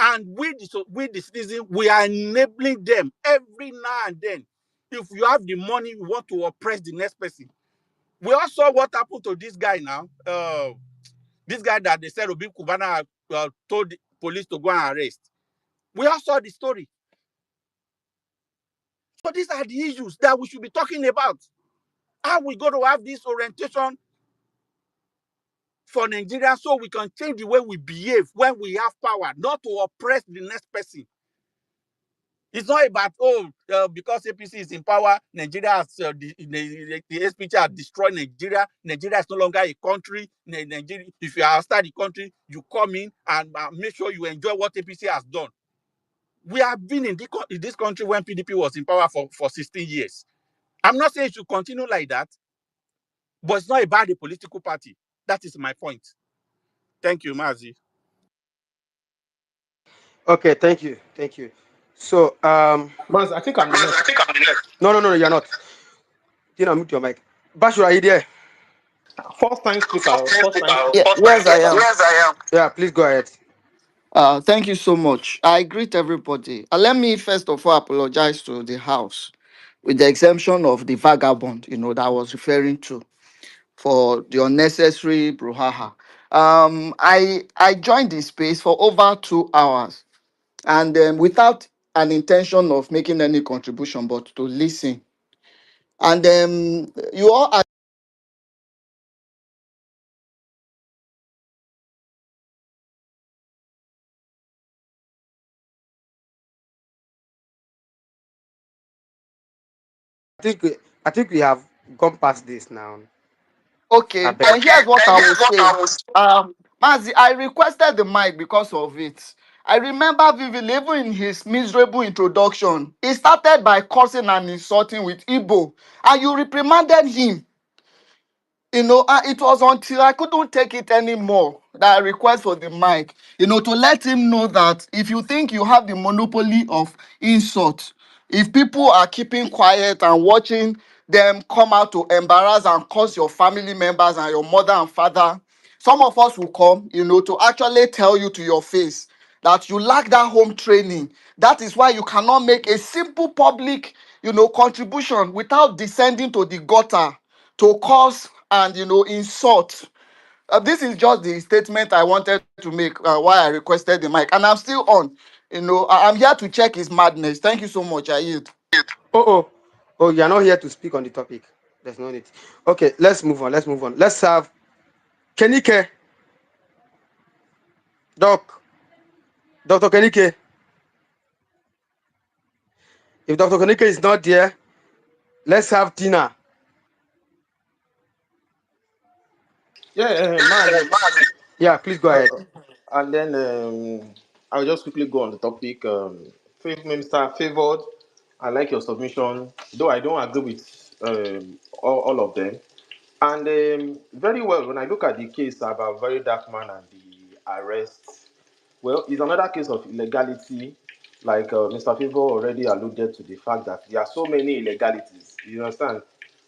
And we the citizens, we are enabling them every now and then. If you have the money, you want to oppress the next person. We all saw what happened to this guy now. This guy that they said Obi Kubana told the police to go and arrest. We all saw the story. So these are the issues that we should be talking about. How we going to have this orientation for Nigeria so we can change the way we behave when we have power, not to oppress the next person. It's not about, because APC is in power, Nigeria has, the SPC has destroyed Nigeria. Nigeria is no longer a country. Nigeria, if you are outside the country, you come in and make sure you enjoy what APC has done. We have been in this country when PDP was in power for 16 years. I'm not saying it should continue like that, but it's not about the political party. That is my point. Thank you, Mazi. Okay, thank you. Thank you. So, Maz, I think I'm the next. no, you're not. You know, mute your mic. Bashir, are you there? First time speaker. First time Yeah, speaker. yes, I am. Yeah, please go ahead. Thank you so much. I greet everybody. Let me first of all apologize to the House, with the exemption of the vagabond, that I was referring to, for the unnecessary brouhaha. I joined the space for over 2 hours, and without an intention of making any contribution, but to listen. And you all are I think we have gone past this now. I okay. beg. And here's what I will say. Mazi, I requested the mic because of it. I remember vividly, even in his miserable introduction, he started by cursing and insulting with Igbo, and you reprimanded him. It was until I couldn't take it anymore that I request for the mic, to let him know that if you think you have the monopoly of insult, if people are keeping quiet and watching them come out to embarrass and curse your family members and your mother and father, some of us will come, to actually tell you to your face that you lack that home training. That is why you cannot make a simple public, contribution without descending to the gutter to curse and insult. This is just the statement I wanted to make, why I requested the mic, and I'm still on. I'm here to check his madness. Thank you so much. I yield. Oh, you are not here to speak on the topic. There's no need. Okay, let's move on. Let's have Kenike. Dr. Kenike. If Dr. Kenike is not there, let's have Tina. Man. Yeah, please go ahead. And then I'll just quickly go on the topic. Minister Favored, I like your submission, though I don't agree with all of them. And very well, when I look at the case about Very Dark Man and the arrest, well, it's another case of illegality. Like Mr. Favor already alluded to the fact that there are so many illegalities. You understand?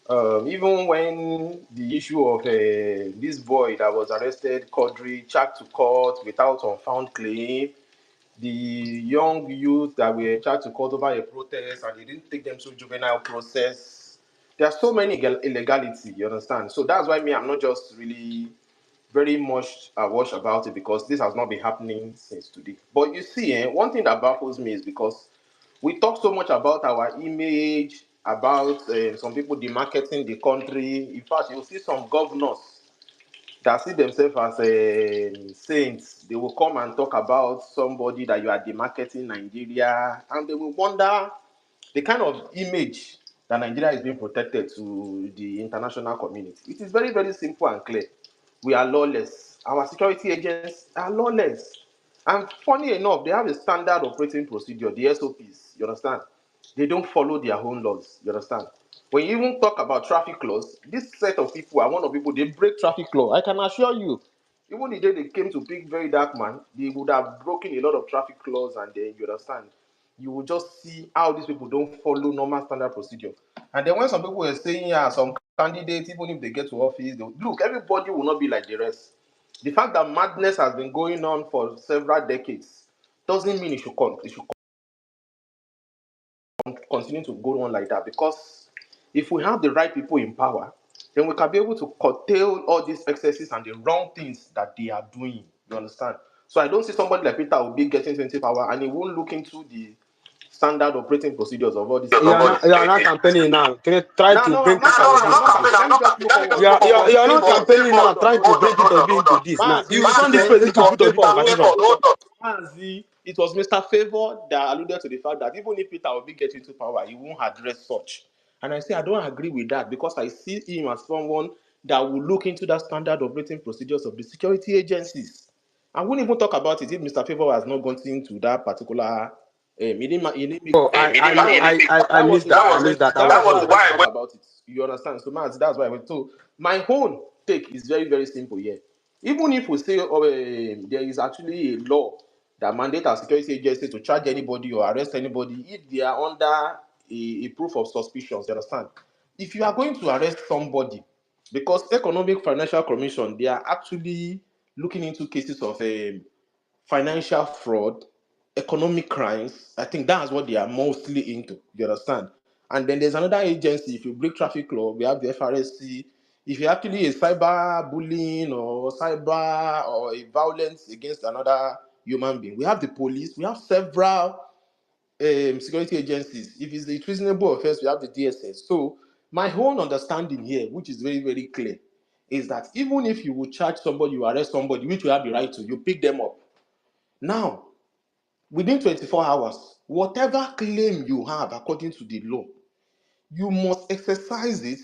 Even when the issue of this boy that was arrested, Quadri, charged to court without unfound claim, the young youth that were charged to court over a protest and they didn't take them to juvenile process. There are so many illegality, you understand? So that's why I'm not just really very much awash about it, because this has not been happening since today. But you see, one thing that baffles me is because we talk so much about our image, about some people demarketing the country. In fact, you'll see some governors that see themselves as saints. They will come and talk about somebody that you are demarketing Nigeria, and they will wonder the kind of image that Nigeria is being protected to the international community. It is very, very simple and clear. We are lawless. Our security agents are lawless. And funny enough, they have a standard operating procedure, the SOPs, you understand? They don't follow their own laws, you understand? When you even talk about traffic laws, this set of people are one of people, they break traffic law. I can assure you, even the day they came to pick Very Dark Man, they would have broken a lot of traffic laws, and then you understand, you will just see how these people don't follow normal standard procedure. And then when some people were saying, yeah, some candidates, even if they get to office, look, everybody will not be like the rest. The fact that madness has been going on for several decades doesn't mean it should continue to go on like that. Because if we have the right people in power, then we can be able to curtail all these excesses and the wrong things that they are doing. You understand? So I don't see somebody like Peter Obi getting 20 power and he won't look into the standard operating procedures of all these. You are not campaigning now. Try No, to no, bring I'm not Peter campaigning. Obi I'm not into this. campaigning. Let me just move forward. You are not campaigning now. Trying to bring Peter Obi into this. Now Mazi, you don't need president to put Obi conversation. Mazi, it was Mr. Favor that alluded to the fact that even if Peter Obi gets into power, he won't address such. And I say I don't agree with that, because I see him as someone that will look into that standard operating procedures of the security agencies. I wouldn't even talk about it if Mr. Favor has not gone into that particular. Oh, I missed that. I missed that. I That was was here. why I went about it. You understand? So, Mazi, that's why I went. So, my own take is very, very simple here. Even if we say there is actually a law that mandates our security agency to charge anybody or arrest anybody if they are under a proof of suspicion, you understand? If you are going to arrest somebody, because Economic Financial Commission, they are actually looking into cases of financial fraud, economic crimes. I think that's what they are mostly into. You understand? And then there's another agency. If you break traffic law, we have the FRSC. If you're actually a cyber bullying or cyber or a violence against another human being, we have the police, we have several security agencies. If it's a treasonable offense, we have the DSS. So my own understanding here, which is very, very clear, is that even if you will charge somebody, you arrest somebody, which you have the right to, you pick them up. Now, within 24 hours, whatever claim you have according to the law, you must exercise it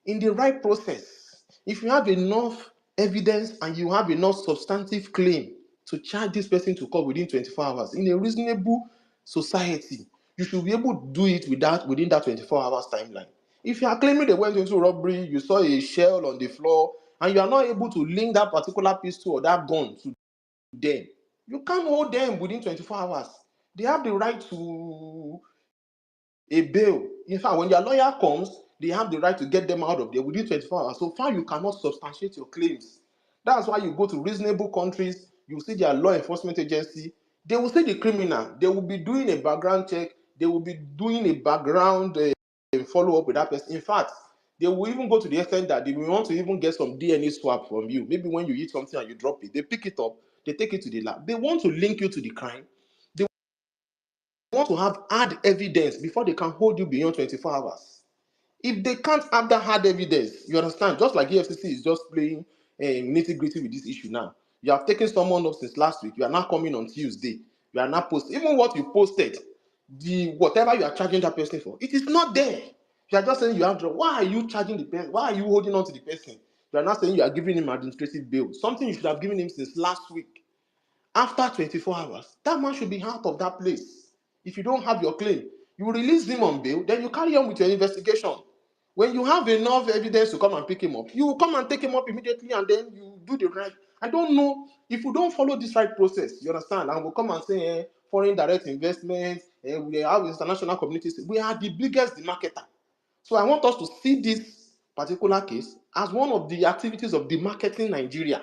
in the right process. If you have enough evidence and you have enough substantive claim to charge this person to court within 24 hours, in a reasonable society, you should be able to do it within that 24 hours timeline. If you are claiming they went into robbery, you saw a shell on the floor, and you are not able to link that particular pistol or that gun to them, you can't hold them within 24 hours. They have the right to a bail. In fact, when your lawyer comes, they have the right to get them out of there within 24 hours. So far, you cannot substantiate your claims. That's why you go to reasonable countries, you see their law enforcement agency, they will see the criminal, they will be doing a background check, they will be doing a background follow-up with that person. In fact, they will even go to the extent that they will want to even get some DNA swab from you. Maybe when you eat something and you drop it, they pick it up, they take it to the lab. They want to link you to the crime. They want to have hard evidence before they can hold you beyond 24 hours. If they can't have that hard evidence, you understand, just like EFCC is just playing nitty-gritty with this issue now. You have taken someone up since last week, you are now coming on Tuesday, you are now posting, even what you posted, the whatever you are charging that person for, it is not there. You are just saying you have to, why are you charging the person? Why are you holding on to the person? You are not saying you are giving him administrative bail, something you should have given him since last week. After 24 hours, that man should be out of that place. If you don't have your claim, you release him on bail, then you carry on with your investigation. When you have enough evidence to come and pick him up, you will come and take him up immediately and then you do the right. I don't know if you don't follow this right process, you understand? And we'll come and say foreign direct investment, we have international communities. We are the biggest marketer. So I want us to see this particular case as one of the activities of demarketing Nigeria.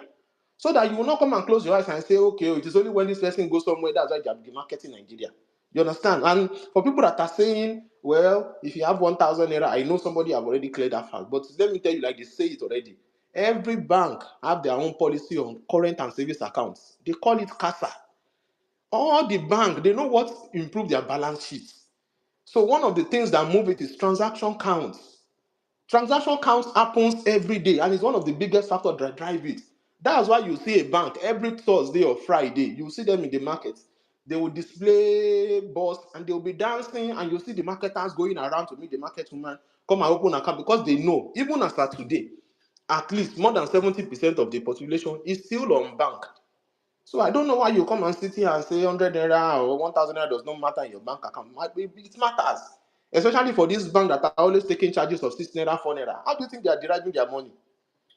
So that you will not come and close your eyes and say, okay, it is only when this person goes somewhere that's why they are demarketing Nigeria. You understand? And for people that are saying, well, if you have 1,000 naira, I know somebody have already cleared that fact. But let me tell you, like they say it already. Every bank have their own policy on current and savings accounts. They call it CASA. All the bank, they know what improve their balance sheets. So one of the things that move it is transaction counts. Transaction counts happens every day, and it's one of the biggest factors that drive it. That's why you see a bank every Thursday or Friday. You see them in the market. They will display boss and they will be dancing, and you see the marketers going around to meet the market woman, come and open an account because they know, even as at today, at least more than 70% of the population is still on bank. So I don't know why you come and sit here and say 100 naira or 1,000 naira does not matter in your bank account. It matters, especially for this bank that are always taking charges of 6 naira, 4 naira. How do you think they are deriving their money?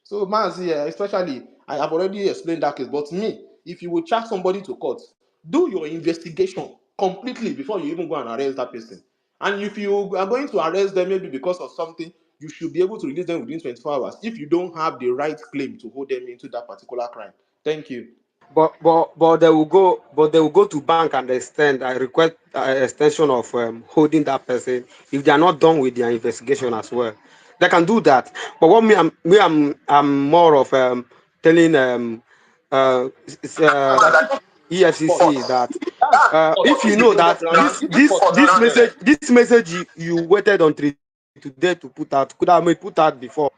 So, Mazi, especially, I have already explained that case. But me, if you will charge somebody to court, do your investigation completely before you even go and arrest that person. And if you are going to arrest them maybe because of something, you should be able to release them within 24 hours if you don't have the right claim to hold them into that particular crime. Thank you. But they will go to bank and extend. I request extension of holding that person if they are not done with their investigation as well. They can do that. But what I'm more of telling it's, EFCC that if you know that this message you waited until today to put out could have been put out before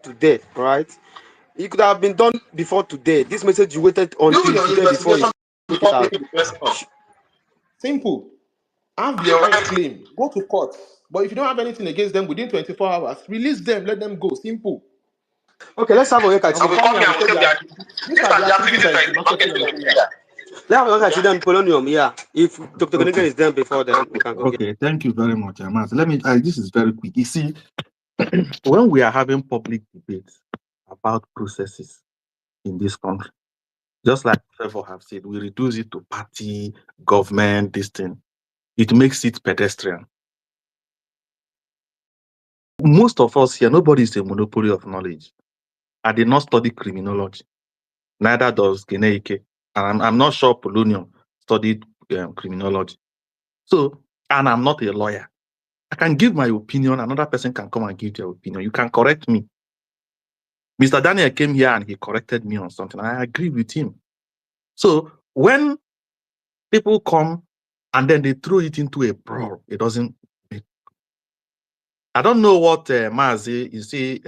today, right? It could have been done before today. This message you waited until today before you put it out. Simple. Have the right claim. Go to court. But if you don't have anything against them within 24 hours, release them. Let them go. Simple. Okay, let's have a look at And we come here and we say these are the activities that is marketing in Nigeria. let's have a look at them polonium. Yeah, if Dr. Gonigan is done before, then we can go. Okay, thank you very much, Amas. Let me. This is very quick. You see, when we are having public debates about processes in this country, just like Trevor have said, we reduce it to party, government, this thing. It makes it pedestrian. Most of us here, nobody is a monopoly of knowledge. I did not study criminology. Neither does Nnaemeka. And I'm not sure Polonium studied criminology. So, and I'm not a lawyer. I can give my opinion. Another person can come and give their opinion. You can correct me. Mr. Daniel came here and he corrected me on something. I agree with him. So when people come and then they throw it into a brawl, it doesn't. I don't know what Mazi, you see,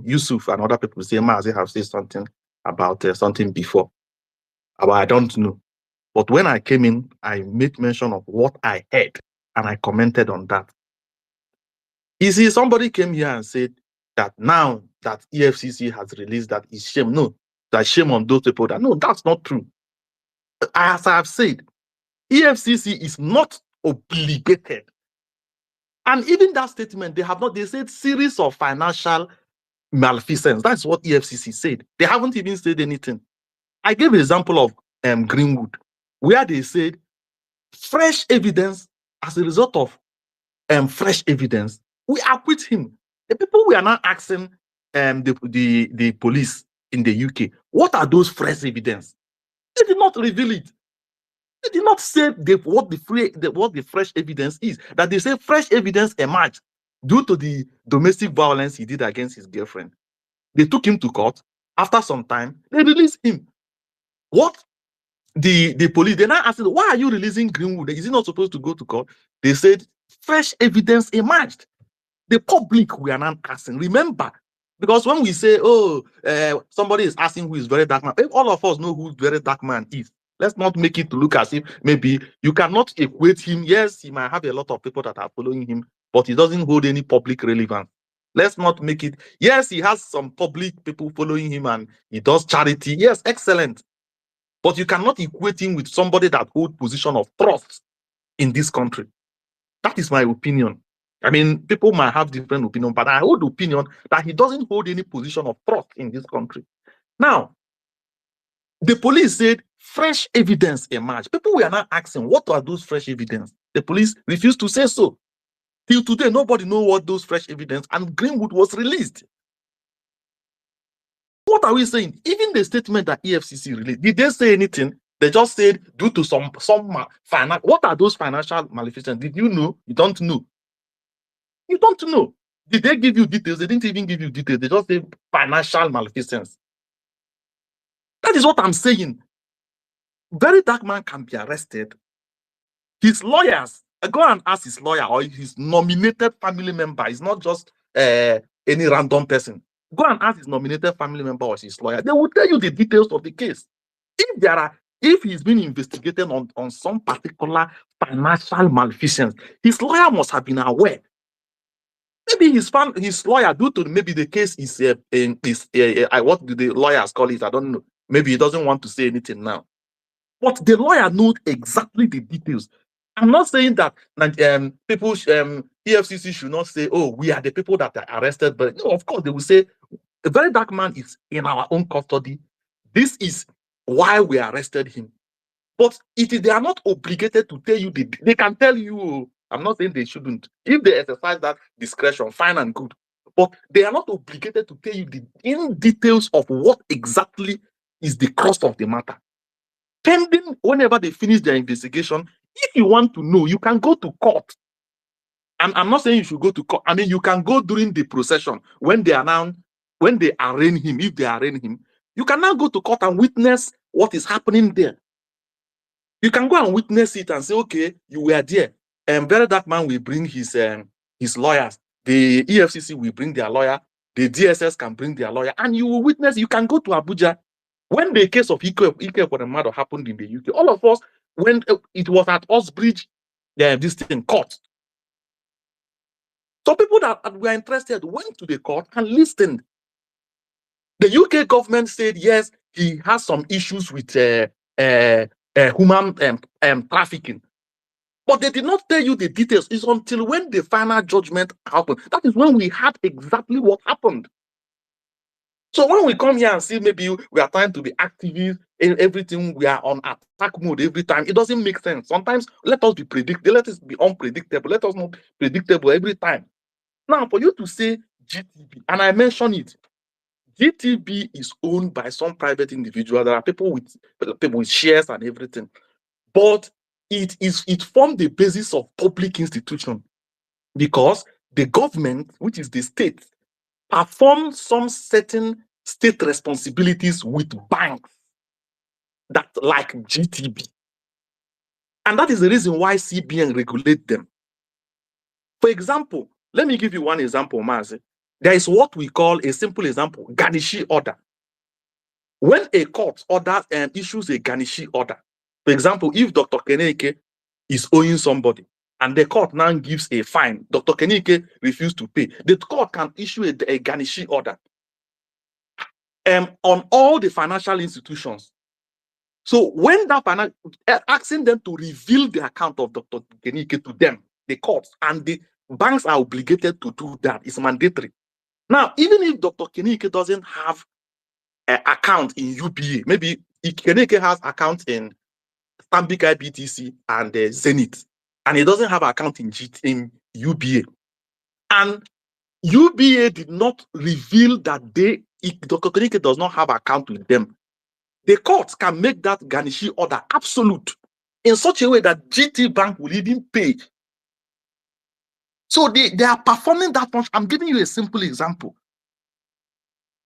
Yusuf and other people say Mazi have said something about something before. But I don't know. But when I came in, I made mention of what I heard and I commented on that. You see, somebody came here and said that now that EFCC has released that is shame. No, that shame on those people. That no, that's not true. As I have said, EFCC is not obligated. And even that statement, they said series of financial malfeasance. That's what EFCC said. They haven't even said anything. I gave an example of Greenwood, where they said fresh evidence as a result of fresh evidence, we acquit him. The people we are now asking the police in the UK, what are those fresh evidence? They did not reveal it. They did not say what the fresh evidence is. That they say fresh evidence emerged due to the domestic violence he did against his girlfriend. They took him to court. After some time, they released him. What the police, they now asked, why are you releasing Greenwood? Is he not supposed to go to court? They said fresh evidence emerged. The public we are not asking. Remember, because when we say, oh, somebody is asking who is very dark man, all of us know who very dark man is. Let's not make it to look as if maybe you cannot equate him. Yes, he might have a lot of people that are following him, but he doesn't hold any public relevance. Let's not make it. Yes, he has some public people following him and he does charity. Yes, excellent. But you cannot equate him with somebody that holds position of trust in this country. That is my opinion. I mean, people might have different opinion, but I hold the opinion that he doesn't hold any position of trust in this country. Now, the police said fresh evidence emerged. People were now asking, what are those fresh evidence? The police refused to say so. Till today, nobody knows what those fresh evidence, and Greenwood was released. What are we saying? Even the statement that EFCC released, did they say anything? They just said due to some financial. What are those financial malfeasance? Did you know? You don't know. You don't know. Did they give you details? They didn't even give you details. They just said financial malfeasance. That is what I'm saying. Very dark man can be arrested. His lawyers, go and ask his lawyer or his nominated family member. It's not just any random person. Go and ask his nominated family member or his lawyer. They will tell you the details of the case. If he's been investigated on some particular financial malfeasance, his lawyer must have been aware. Maybe his lawyer, due to maybe the case is what do the lawyers call it? I don't know. Maybe he doesn't want to say anything now. But the lawyer knows exactly the details. I'm not saying that people, EFCC should not say, oh, we are the people that are arrested. But no, of course, they will say, a very dark man is in our own custody. This is why we arrested him. But they are not obligated to tell you, they can tell you, I'm not saying they shouldn't. If they exercise that discretion, fine and good. But they are not obligated to tell you in details of what exactly is the cost of the matter. Pending, whenever they finish their investigation, if you want to know, you can go to court. I'm not saying you should go to court. I mean, you can go during the procession when they arraign him. If they arraign him, you can now go to court and witness what is happening there. You can go and witness it and say, okay, you were there. And very dark man will bring his lawyers. The EFCC will bring their lawyer. The DSS can bring their lawyer, and you will witness. You can go to Abuja. When the case of Ike for the matter happened in the UK, all of us, when it was at Osbridge, this thing court. So people that were interested went to the court and listened. The UK government said yes, he has some issues with human trafficking. But they did not tell you the details. It's until when the final judgment happened. That is when we had exactly what happened. So when we come here and see maybe we are trying to be activists in everything, we are on attack mode every time, it doesn't make sense. Sometimes let us be predictable, let us be unpredictable, let us not be predictable every time. Now, for you to say GTB, and I mentioned it, GTB is owned by some private individual. There are people with shares and everything. But it formed the basis of public institution because the government, which is the state, perform some certain state responsibilities with banks that like GTB. And that is the reason why CBN regulate them. For example, let me give you one example, Mazi. There is what we call a simple example, garnishee order. When a court orders and issues a garnishee order, for example, if Dr. Nnaemeka is owing somebody and the court now gives a fine, Dr. Nnaemeka refuses to pay, the court can issue a garnishee order on all the financial institutions. So when that asking them to reveal the account of Dr. Nnaemeka to them, the courts and the banks are obligated to do that. It's mandatory. Now, even if Dr. Nnaemeka doesn't have an account in UBA, maybe Nnaemeka has account in Stanbic IBTC and Zenith, and he doesn't have an account in UBA, and UBA did not reveal that Dr. Nnaemeka does not have an account with them, the courts can make that garnishee order absolute in such a way that GT Bank will even pay. So they are performing that function. I'm giving you a simple example.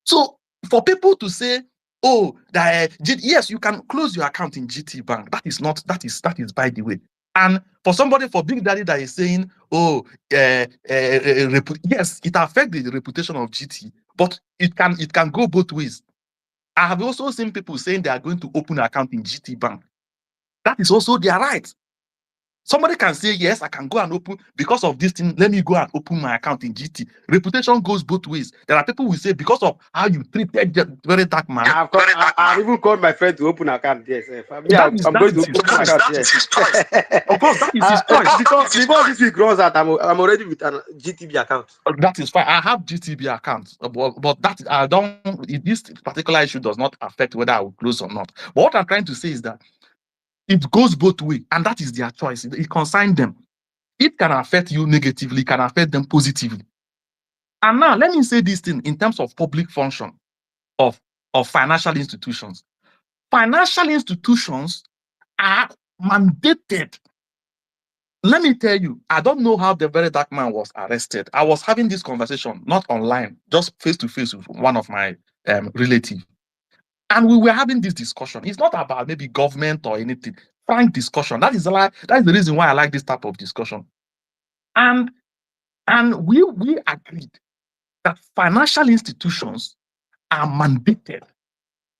So for people to say, oh, that yes, you can close your account in GT Bank. That is by the way. And for somebody, for Big Daddy that is saying, oh, yes, it affects the reputation of GT, but it can go both ways. I have also seen people saying they are going to open an account in GT Bank. That is also their right. Somebody can say, yes, I can go and open, because of this thing, let me go and open my account in GT. Reputation goes both ways. There are people who say, because of how you treated very dark man. I've even called my friend to open an account. Yes, I'm going to open an account. Yes. Of course, that is his choice. Because before this week runs out, I'm already with an GTB account. That is fine. I have GTB account, but that I don't. This particular issue does not affect whether I will close or not. But what I'm trying to say is that it goes both ways, and that is their choice. It concerns them. It can affect you negatively, can affect them positively. And now, let me say this thing in terms of public function of financial institutions. Financial institutions are mandated. Let me tell you, I don't know how the very dark man was arrested. I was having this conversation, not online, just face to face with one of my relatives. And we were having this discussion. It's not about maybe government or anything. Frank discussion. That is the reason why I like this type of discussion. And we agreed that financial institutions are mandated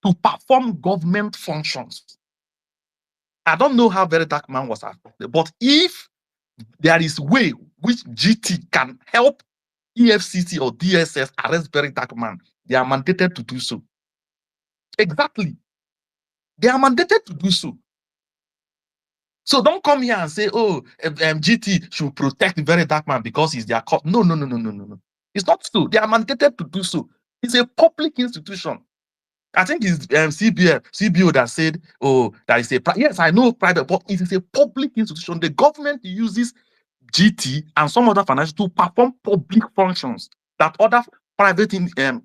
to perform government functions. I don't know how very dark man was affected, but if there is way which GT can help EFCC or DSS arrest very dark man, they are mandated to do so. Exactly. They are mandated to do so. So don't come here and say, oh, GT should protect the very dark man because he's their cop. No. It's not so. They are mandated to do so. It's a public institution. I think it's CBO that said, oh, that is yes, I know private, but it is a public institution. The government uses GT and some other financial to perform public functions that other private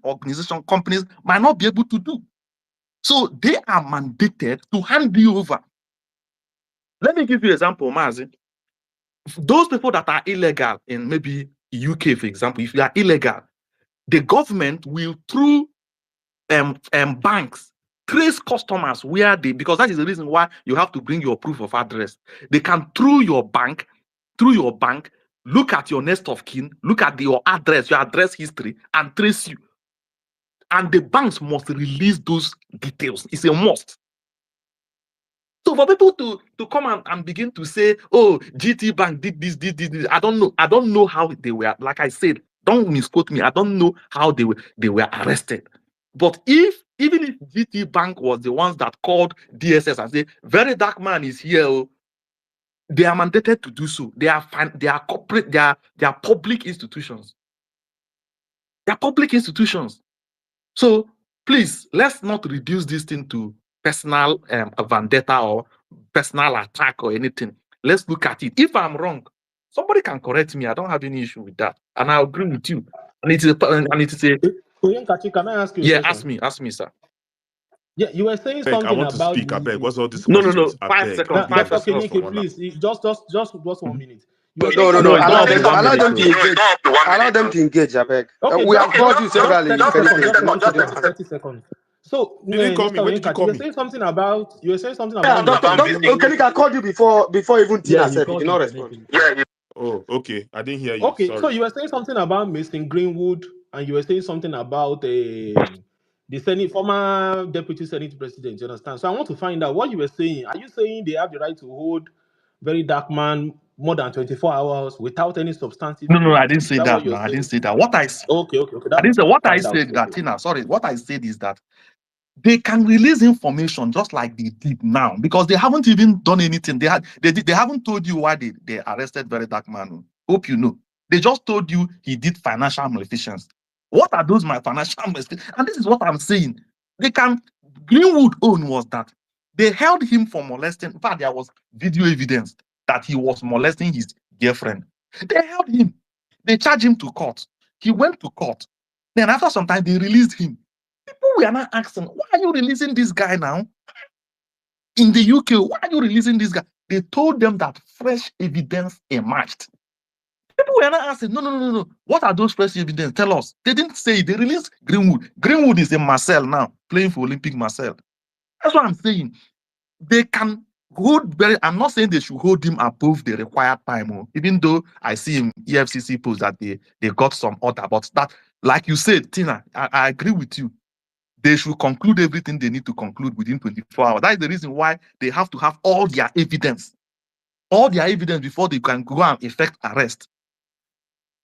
organization companies might not be able to do. So they are mandated to hand you over. Let me give you an example, Mazi. Those people that are illegal in maybe UK, for example, if you are illegal, the government will, through banks, trace customers where they, because that is the reason why you have to bring your proof of address. They can, through your bank, look at your next of kin, look at your address history, and trace you. And the banks must release those details. It's a must. So for people to come and begin to say, oh, GT Bank did this, I don't know. I don't know how they were, like I said, don't misquote me. I don't know how they were arrested. But even if GT Bank was the ones that called DSS and say, very dark man is here, they are mandated to do so. They are corporate, they are public institutions. They are public institutions. So please, let's not reduce this thing to personal vendetta or personal attack or anything. Let's look at it. If I'm wrong, somebody can correct me. I don't have any issue with that, and I agree with you. And it is a. Oyenkachi, can I ask you a question? Ask me, sir. Yeah, you were saying I something want to about speak. I beg. What's all these No. questions? 5 seconds. Dr. Kenike, please, just 1 minute. You were saying No, no, something no. No, it's about not Allow up to them. one Mason Allow minute. them to Oh. engage. Allow them to engage, I beg. Okay, We just have called you just severally. 30 Can seconds. you Just can let you me keep it? finish. 30 seconds. So, You didn't call me. Mr. When did you Wenka, you call were me? saying something about Yeah, Mason Can Greenwood. I called you before Yeah, even he Tina said he called did you not respond. definitely. Oh, okay. I didn't hear you. Okay, so Sorry. you were saying something about Mason Greenwood, and you were saying something about the former deputy Senate president. You understand? So I want to find out what you were saying. Are you saying they have the right to hold very dark man more than 24 hours without any substantive No, no, I proof? didn't Is say that what that. you're No, I didn't saying? say that. Okay. I That's didn't what say I want what to I find out. said that Okay. Tina. Sorry, what I said is that they can release information just like they did now because they haven't even done anything. They haven't told you why they arrested very dark man. Hope you know. They just told you he did financial maleficence. What are those my financial maleficence? And this is what I'm saying. They can Greenwood own was that they held him for molesting. In fact, there was video evidence that he was molesting his girlfriend. They held him. They charged him to court. He went to court. Then after some time, they released him. People were not asking, why are you releasing this guy now? In the UK, why are you releasing this guy? They told them that fresh evidence emerged. People were not asking, no. What are those fresh evidence? Tell us. They didn't say it. They released Greenwood. Greenwood is in Marseille now, playing for Olympic Marseille. That's what I'm saying. They can hold I'm not saying they should hold him above the required time, even though I see in EFCC post that they got some order. But that, like you said, Tina, I agree with you. They should conclude everything they need to conclude within 24 hours. That is the reason why they have to have all their evidence before they can go and effect arrest.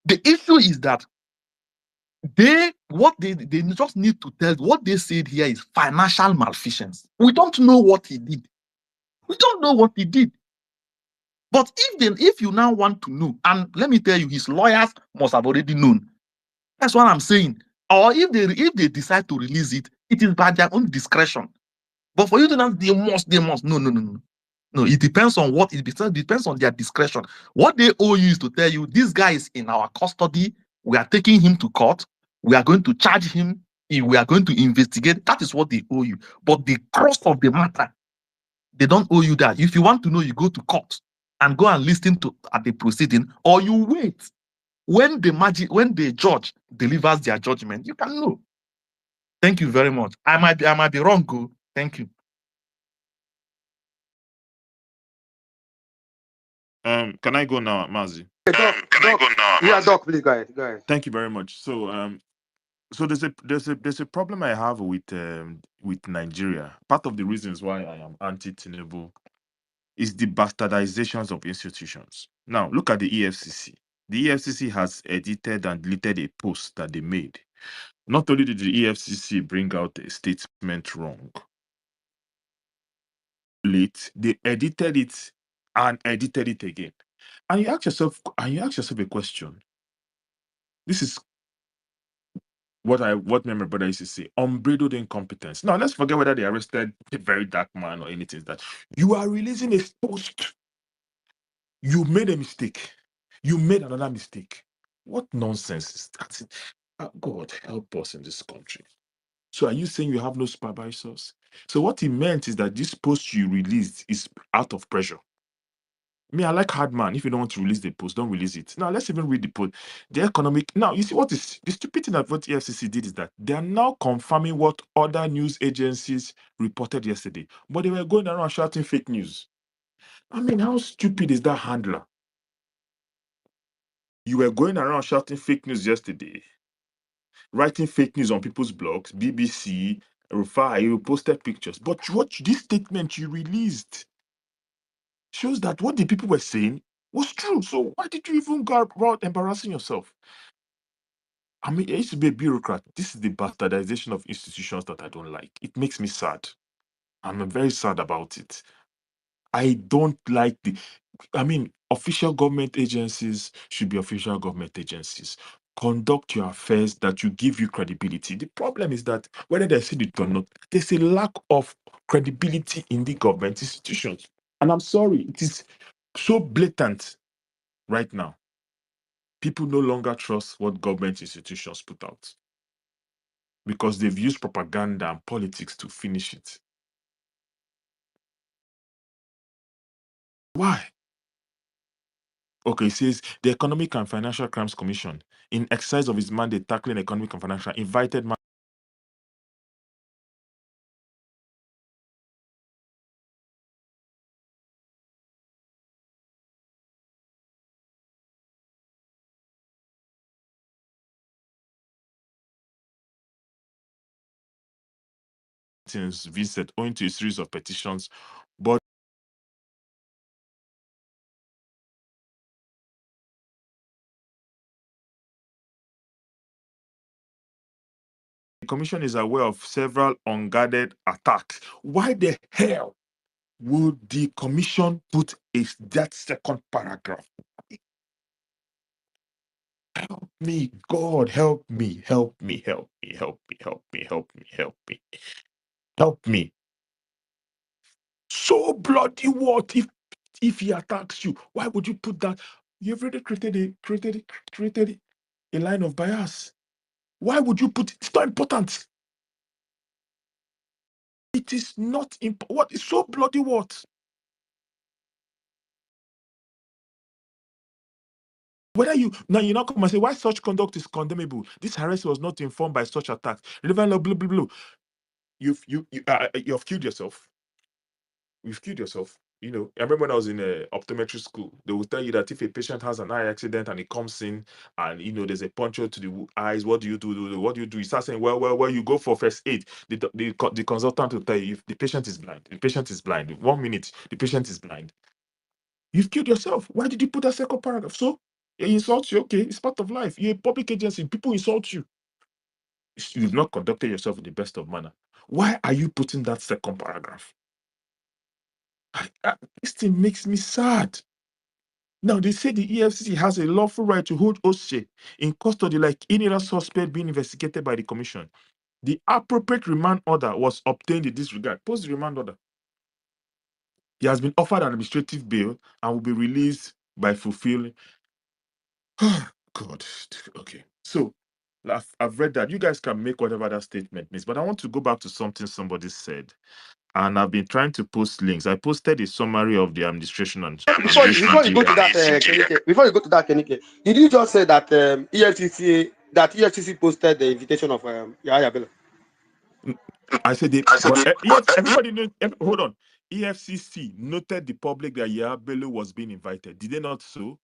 The issue is that they just need to tell what they said here is financial malfeasance. We don't know what he did. We don't know what he did. But if you now want to know, and let me tell you, his lawyers must have already known. That's what I'm saying. Or if they decide to release it, it is by their own discretion. But for you to know they must. No. No, it depends on what it depends on their discretion. What they owe you is to tell you this guy is in our custody. We are taking him to court. We are going to charge him. We are going to investigate. That is what they owe you. But the crux of the matter, they don't owe you that. If you want to know, you go to court and go and listen to at the proceeding, or you wait when the judge delivers their judgment. You can know. Thank you very much. I might be wrong, go. Thank you. Can I go now, Mazi? Doc, please go ahead. Thank you very much. So there's a problem I have with Nigeria. Part of the reasons why I am anti-Tinubu is the bastardizations of institutions. Now look at the EFCC. The EFCC has edited and deleted a post that they made. Not only did the EFCC bring out a statement wrong, they edited it and edited it again. And you ask yourself a question. This is what my brother used to say, unbridled incompetence. Now let's forget whether they arrested a very dark man or anything. That you are releasing a post. You made a mistake. You made another mistake. What nonsense is that? God help us in this country. So are you saying you have no supervisors? So what he meant is that this post you released is out of pressure. Me, I like hard man. If you don't want to release the post, don't release it. Now, let's even read the post. The economic. Now, you see what is the stupid thing that what EFCC did is that they are now confirming what other news agencies reported yesterday. But they were going around shouting fake news. I mean, how stupid is that handler? You were going around shouting fake news yesterday, writing fake news on people's blogs, BBC, Rufai, you posted pictures. But what this statement you released shows that what the people were saying was true. So why did you even go around embarrassing yourself? I mean, I used to be a bureaucrat. This is the bastardization of institutions that I don't like. It makes me sad. I'm very sad about it. I don't like official government agencies should be official government agencies. Conduct your affairs that you give you credibility. The problem is that whether they say it or not, there's a lack of credibility in the government institutions. And I'm sorry, it is so blatant right now. People no longer trust what government institutions put out because they've used propaganda and politics to finish it. Why? Okay, it says the Economic and Financial Crimes Commission, in exercise of its mandate tackling economic and financial, invited Martin's visit owing to a series of petitions, but the commission is aware of several unguarded attacks. Why the hell would the commission put that second paragraph? Help me, God, help me, help me, help me, help me, help me, help me, help me, help me. So bloody what if he attacks you? Why would you put that? You've already created a line of bias. Why would you put it? It's not important. It is not important. What is so bloody what? Whether you now come and say why such conduct is condemnable. This harassment was not informed by such attacks. Blah, blah, blah, blah, blah. You've killed yourself. You've killed yourself. You know, I remember when I was in a optometry school, they will tell you that if a patient has an eye accident and he comes in and there's a puncture to the eyes, what do you do? What do you do? You start saying, well, you go for first aid. The consultant will tell you if the patient is blind. The patient is blind. 1 minute, the patient is blind. You've killed yourself. Why did you put that second paragraph? So he insults you. Okay, it's part of life. You're a public agency. People insult you. You've not conducted yourself in the best of manner. Why are you putting that second paragraph? This thing makes me sad. Now, they say the EFCC has a lawful right to hold Osei in custody like any other suspect being investigated by the commission. The appropriate remand order was obtained in this regard. Post the remand order. He has been offered an administrative bail and will be released by fulfilling. God. Okay. So, I've read that. You guys can make whatever that statement means, but I want to go back to something somebody said. And I've been trying to post links. I posted a summary of the administration and Before you go to that, Kenike, did you just say that EFCC posted the invitation of Yahya Bello? I said everybody knows. Hold on. EFCC noted the public that Yahya Bello was being invited. Did they not so?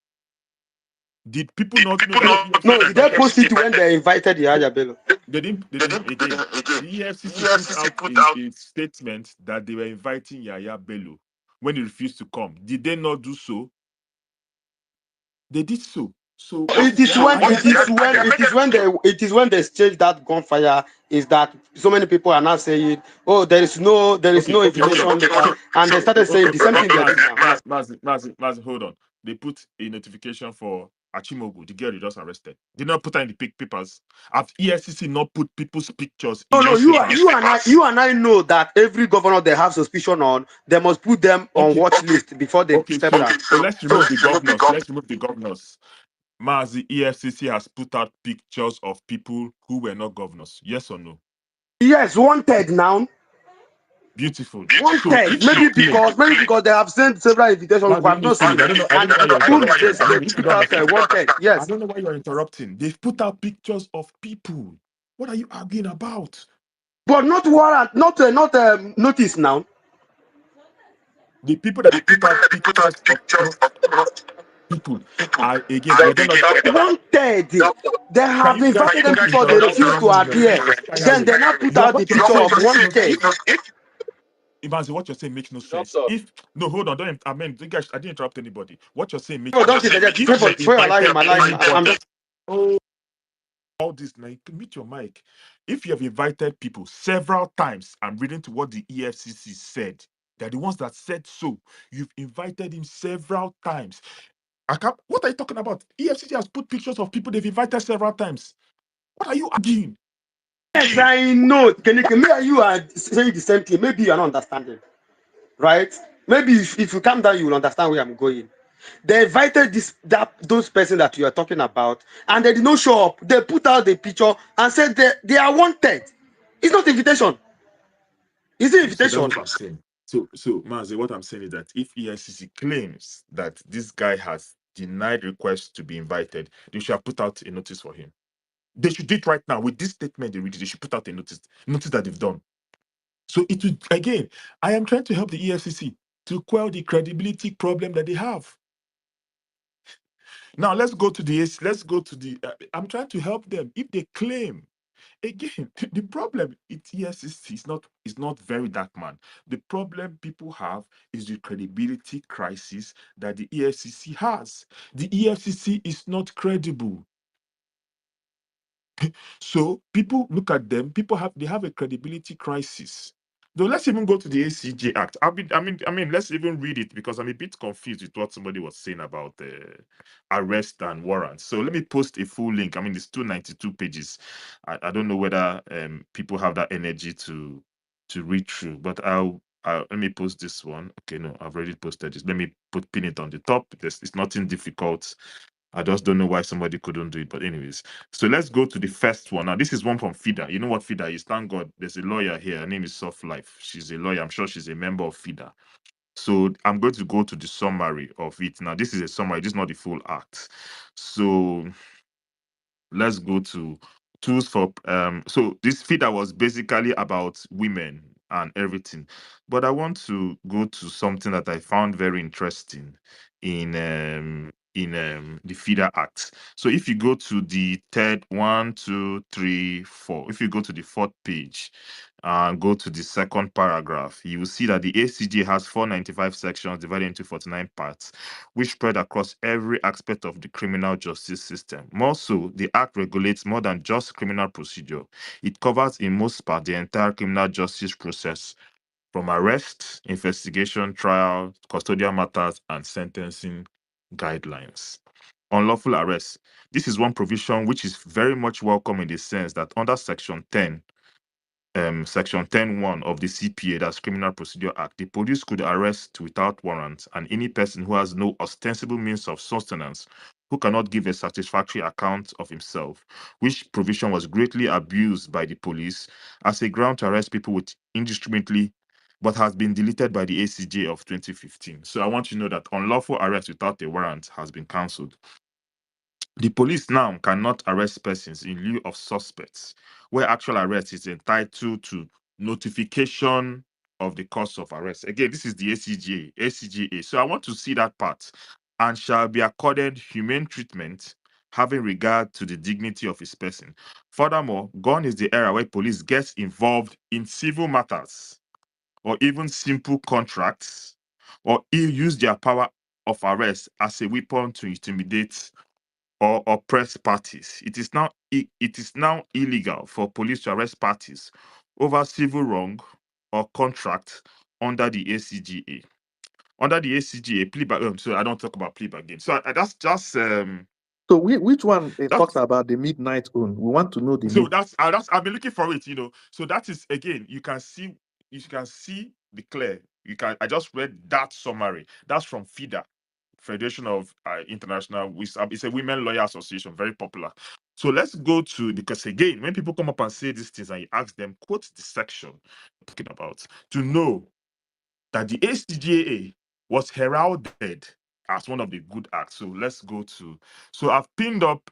Did people not know that the No, EFCC did they invited? post it when they invited Yahya Bello? They didn't again. The EFCC put out a statement that they were inviting Yahya Bello when he refused to come. Did they not do so? They did so. So It is when they stage that gunfire is that so many people are now saying, oh, there is no invitation letter, and they started saying the same thing they did now. Mazi, hold on. They put a notification for Achimogu, the girl they just arrested. They not put her in the papers. Have EFCC not put people's pictures in No, newspapers? you and I know that every governor they have suspicion on, they must put them on watch list before they step So down. let's remove the governors. Let's remove the governors. Mazi, EFCC has put out pictures of people who were not governors. Yes or no? Yes, wanted now. Beautiful. Wanted. Maybe because they have sent several invitations. Mazi, let I've me not say seen it. I don't know why you're boom, interrupting. they put out wanted. I Yes. don't know why you're interrupting. They've put out pictures of people. What are you arguing about? But not warrant, not notice now. The people that they put out pictures of people are again were they not wanted. They can have you guys invited them stop before, they interrupting refuse one to minute? appear. This is Then tiring. they now put out the What you're picture saying of makes no wanted. Imagine what you're saying makes no sense. Doctor, If no, hold on, don't I mean you guys I didn't interrupt anybody. What you're saying makes No, no don't sense. interject. If you Before you allow invited him, I'm anybody, just oh all this now, you can mute your mic. If you have invited people several times, I'm reading to what the EFCC said. They're the ones that said so. You've invited him several times. What are you talking about? EFCC has put pictures of people they've invited several times. What are you arguing? yes, I know. Kenike, me and you are saying the same thing. Maybe you are not understanding, right? Maybe if you calm down, you will understand where I'm going. They invited those persons that you are talking about, and they did not show up. They put out the picture and said they are wanted. It's not invitation. Is it So that's invitation? what I'm saying. So Mazi, what I'm saying is that if EFCC claims that this guy has denied request to be invited, they should have put out a notice for him. They should do it right now. With this statement they released, they should put out a notice that they've done. So it would, again, I am trying to help the EFCC to quell the credibility problem that they have. Now let's go to the I'm trying to help them. If they claim, again, the problem it EFCC is not very dark, man. The problem people have is the credibility crisis that the EFCC has. The EFCC is not credible. So people look at them, they have a credibility crisis. Though let's even go to the ACJ Act. I mean, let's even read it because I'm a bit confused with what somebody was saying about arrest and warrants. So let me post a full link. I mean, it's 292 pages. I don't know whether people have that energy to read through, but I'll let me post this one. Okay, no, I've already posted this. Let me pin it on the top. It's nothing difficult. I just don't know why somebody couldn't do it. But anyways, so let's go to the first one. Now, this is one from FIDA. You know what FIDA is? Thank God there's a lawyer here. Her name is Soft Life. She's a lawyer. I'm sure she's a member of FIDA. So I'm going to go to the summary of it. Now, this is a summary. This is not the full act. So let's go to tools for so this FIDA was basically about women and everything. But I want to go to something that I found very interesting in the FIDA Act. So if you go to the third 1, 2, 3, 4, if you go to the fourth page and go to the second paragraph, you will see that the ACJ has 495 sections divided into 49 parts, which spread across every aspect of the criminal justice system. More so, the Act regulates more than just criminal procedure. It covers in most part the entire criminal justice process, from arrest, investigation, trial, custodial matters, and sentencing guidelines. Unlawful arrest. This is one provision which is very much welcome in the sense that under Section 10, Section 10(1) of the CPA, that's Criminal Procedure Act, the police could arrest without warrant and any person who has no ostensible means of sustenance, who cannot give a satisfactory account of himself, which provision was greatly abused by the police as a ground to arrest people with indiscriminately, but has been deleted by the ACJ of 2015. So I want you to know that unlawful arrest without a warrant has been cancelled. The police now cannot arrest persons in lieu of suspects, where actual arrest is entitled to notification of the cause of arrest. Again, this is the ACGA. So I want to see that part. And shall be accorded humane treatment, having regard to the dignity of his person. Furthermore, gone is the era where police gets involved in civil matters or even simple contracts, or use their power of arrest as a weapon to intimidate or oppress parties. It is now illegal for police to arrest parties over civil wrong or contract under the ACGA. Under the ACGA, plea bargain. So I don't talk about plea bargain. So that's just So which one talks that's about the midnight own? We want to know the so mid. that's I've been looking for it. So that is, again, you can see the clear. I just read that summary. That's from FIDA, Federation of International, it's a women lawyer association, very popular. So let's go to, because again, when people come up and say these things and you ask them, quote the section I'm talking about, to know that the ACGA was heralded as one of the good acts. So let's go to, so I've pinned up,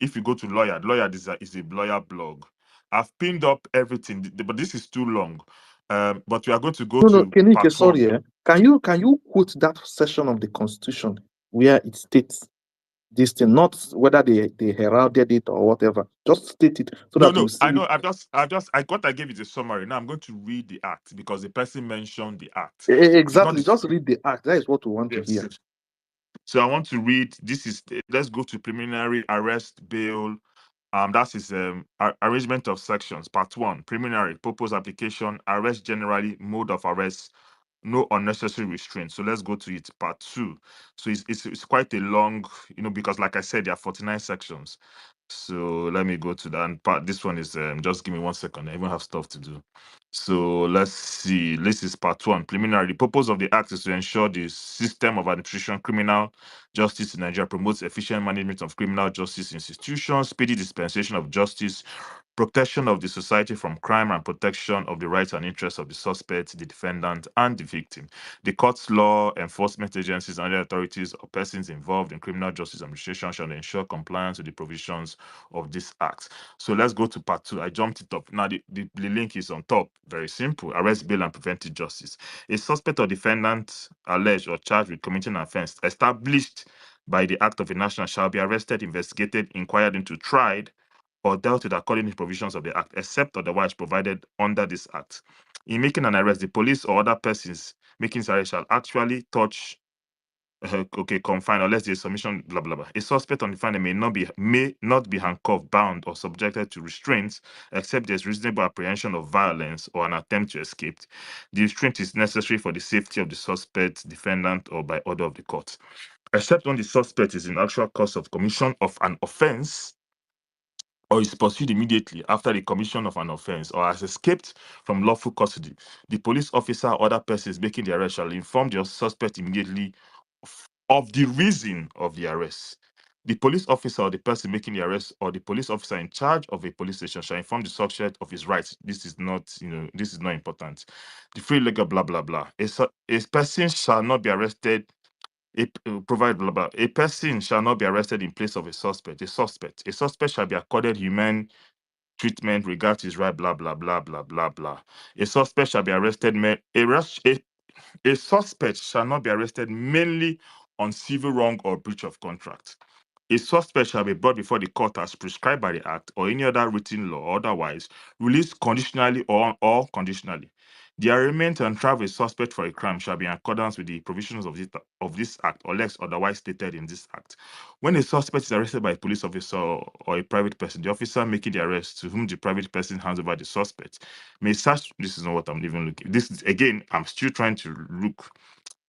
if you go to Lawyer is a lawyer blog. I've pinned up everything, but this is too long. But we are going to go No, to Kenike, part 1. sorry. Can you quote that section of the Constitution where it states this thing, not whether they heralded it or whatever. Just state it so that No, we see I know. it. I got. I gave it a summary. Now I'm going to read the act because the person mentioned the act. It's not Exactly. this. Just read the act. That is what we want to Yes. hear. So I want to read. Let's go to preliminary arrest bail. That is arrangement of sections. Part 1, preliminary purpose application, arrest generally, mode of arrest, no unnecessary restraint. So let's go to it. Part 2. So it's quite a long, because like I said, there are 49 sections. So let me go to that. And part this one is just give me 1 second. I even have stuff to do. So let's see. This is part 1. Preliminary. The purpose of the act is to ensure the system of administration criminal justice in Nigeria promotes efficient management of criminal justice institutions, speedy dispensation of justice, protection of the society from crime and protection of the rights and interests of the suspect, the defendant, and the victim. The courts, law enforcement agencies, and other authorities or persons involved in criminal justice administration shall ensure compliance with the provisions of this act. So let's go to part 2. I jumped it up. Now the link is on top. Very simple. Arrest, bail, and preventive justice. A suspect or defendant alleged or charged with committing an offense established by the act of a national shall be arrested, investigated, inquired into, tried, or dealt with according to the provisions of the Act, except otherwise provided under this Act. In making an arrest, the police or other persons making this arrest shall actually touch, confine, unless there is submission, blah, blah, blah. A suspect on the finding may not be handcuffed, bound, or subjected to restraints, except there is reasonable apprehension of violence or an attempt to escape. The restraint is necessary for the safety of the suspect, defendant, or by order of the court. Except when the suspect is in actual course of commission of an offense, or is pursued immediately after the commission of an offense, or has escaped from lawful custody, the police officer or other persons making the arrest shall inform the suspect immediately of the reason of the arrest. The police officer or the person making the arrest or the police officer in charge of a police station shall inform the suspect of his rights. This is not important. The free legal blah blah blah. A person shall not be arrested. Provide blah blah. A person shall not be arrested in place of a suspect. A suspect shall be accorded humane treatment regards his right. Blah blah blah blah blah blah. A suspect shall be arrested. A suspect shall not be arrested mainly on civil wrong or breach of contract. A suspect shall be brought before the court as prescribed by the Act or any other written law or otherwise, released conditionally or conditionally. The arraignment and trial of a suspect for a crime shall be in accordance with the provisions of this Act or less otherwise stated in this Act. When a suspect is arrested by a police officer or a private person, the officer making the arrest to whom the private person hands over the suspect may search. This is not what I'm even looking. This is, again, I'm still trying to look.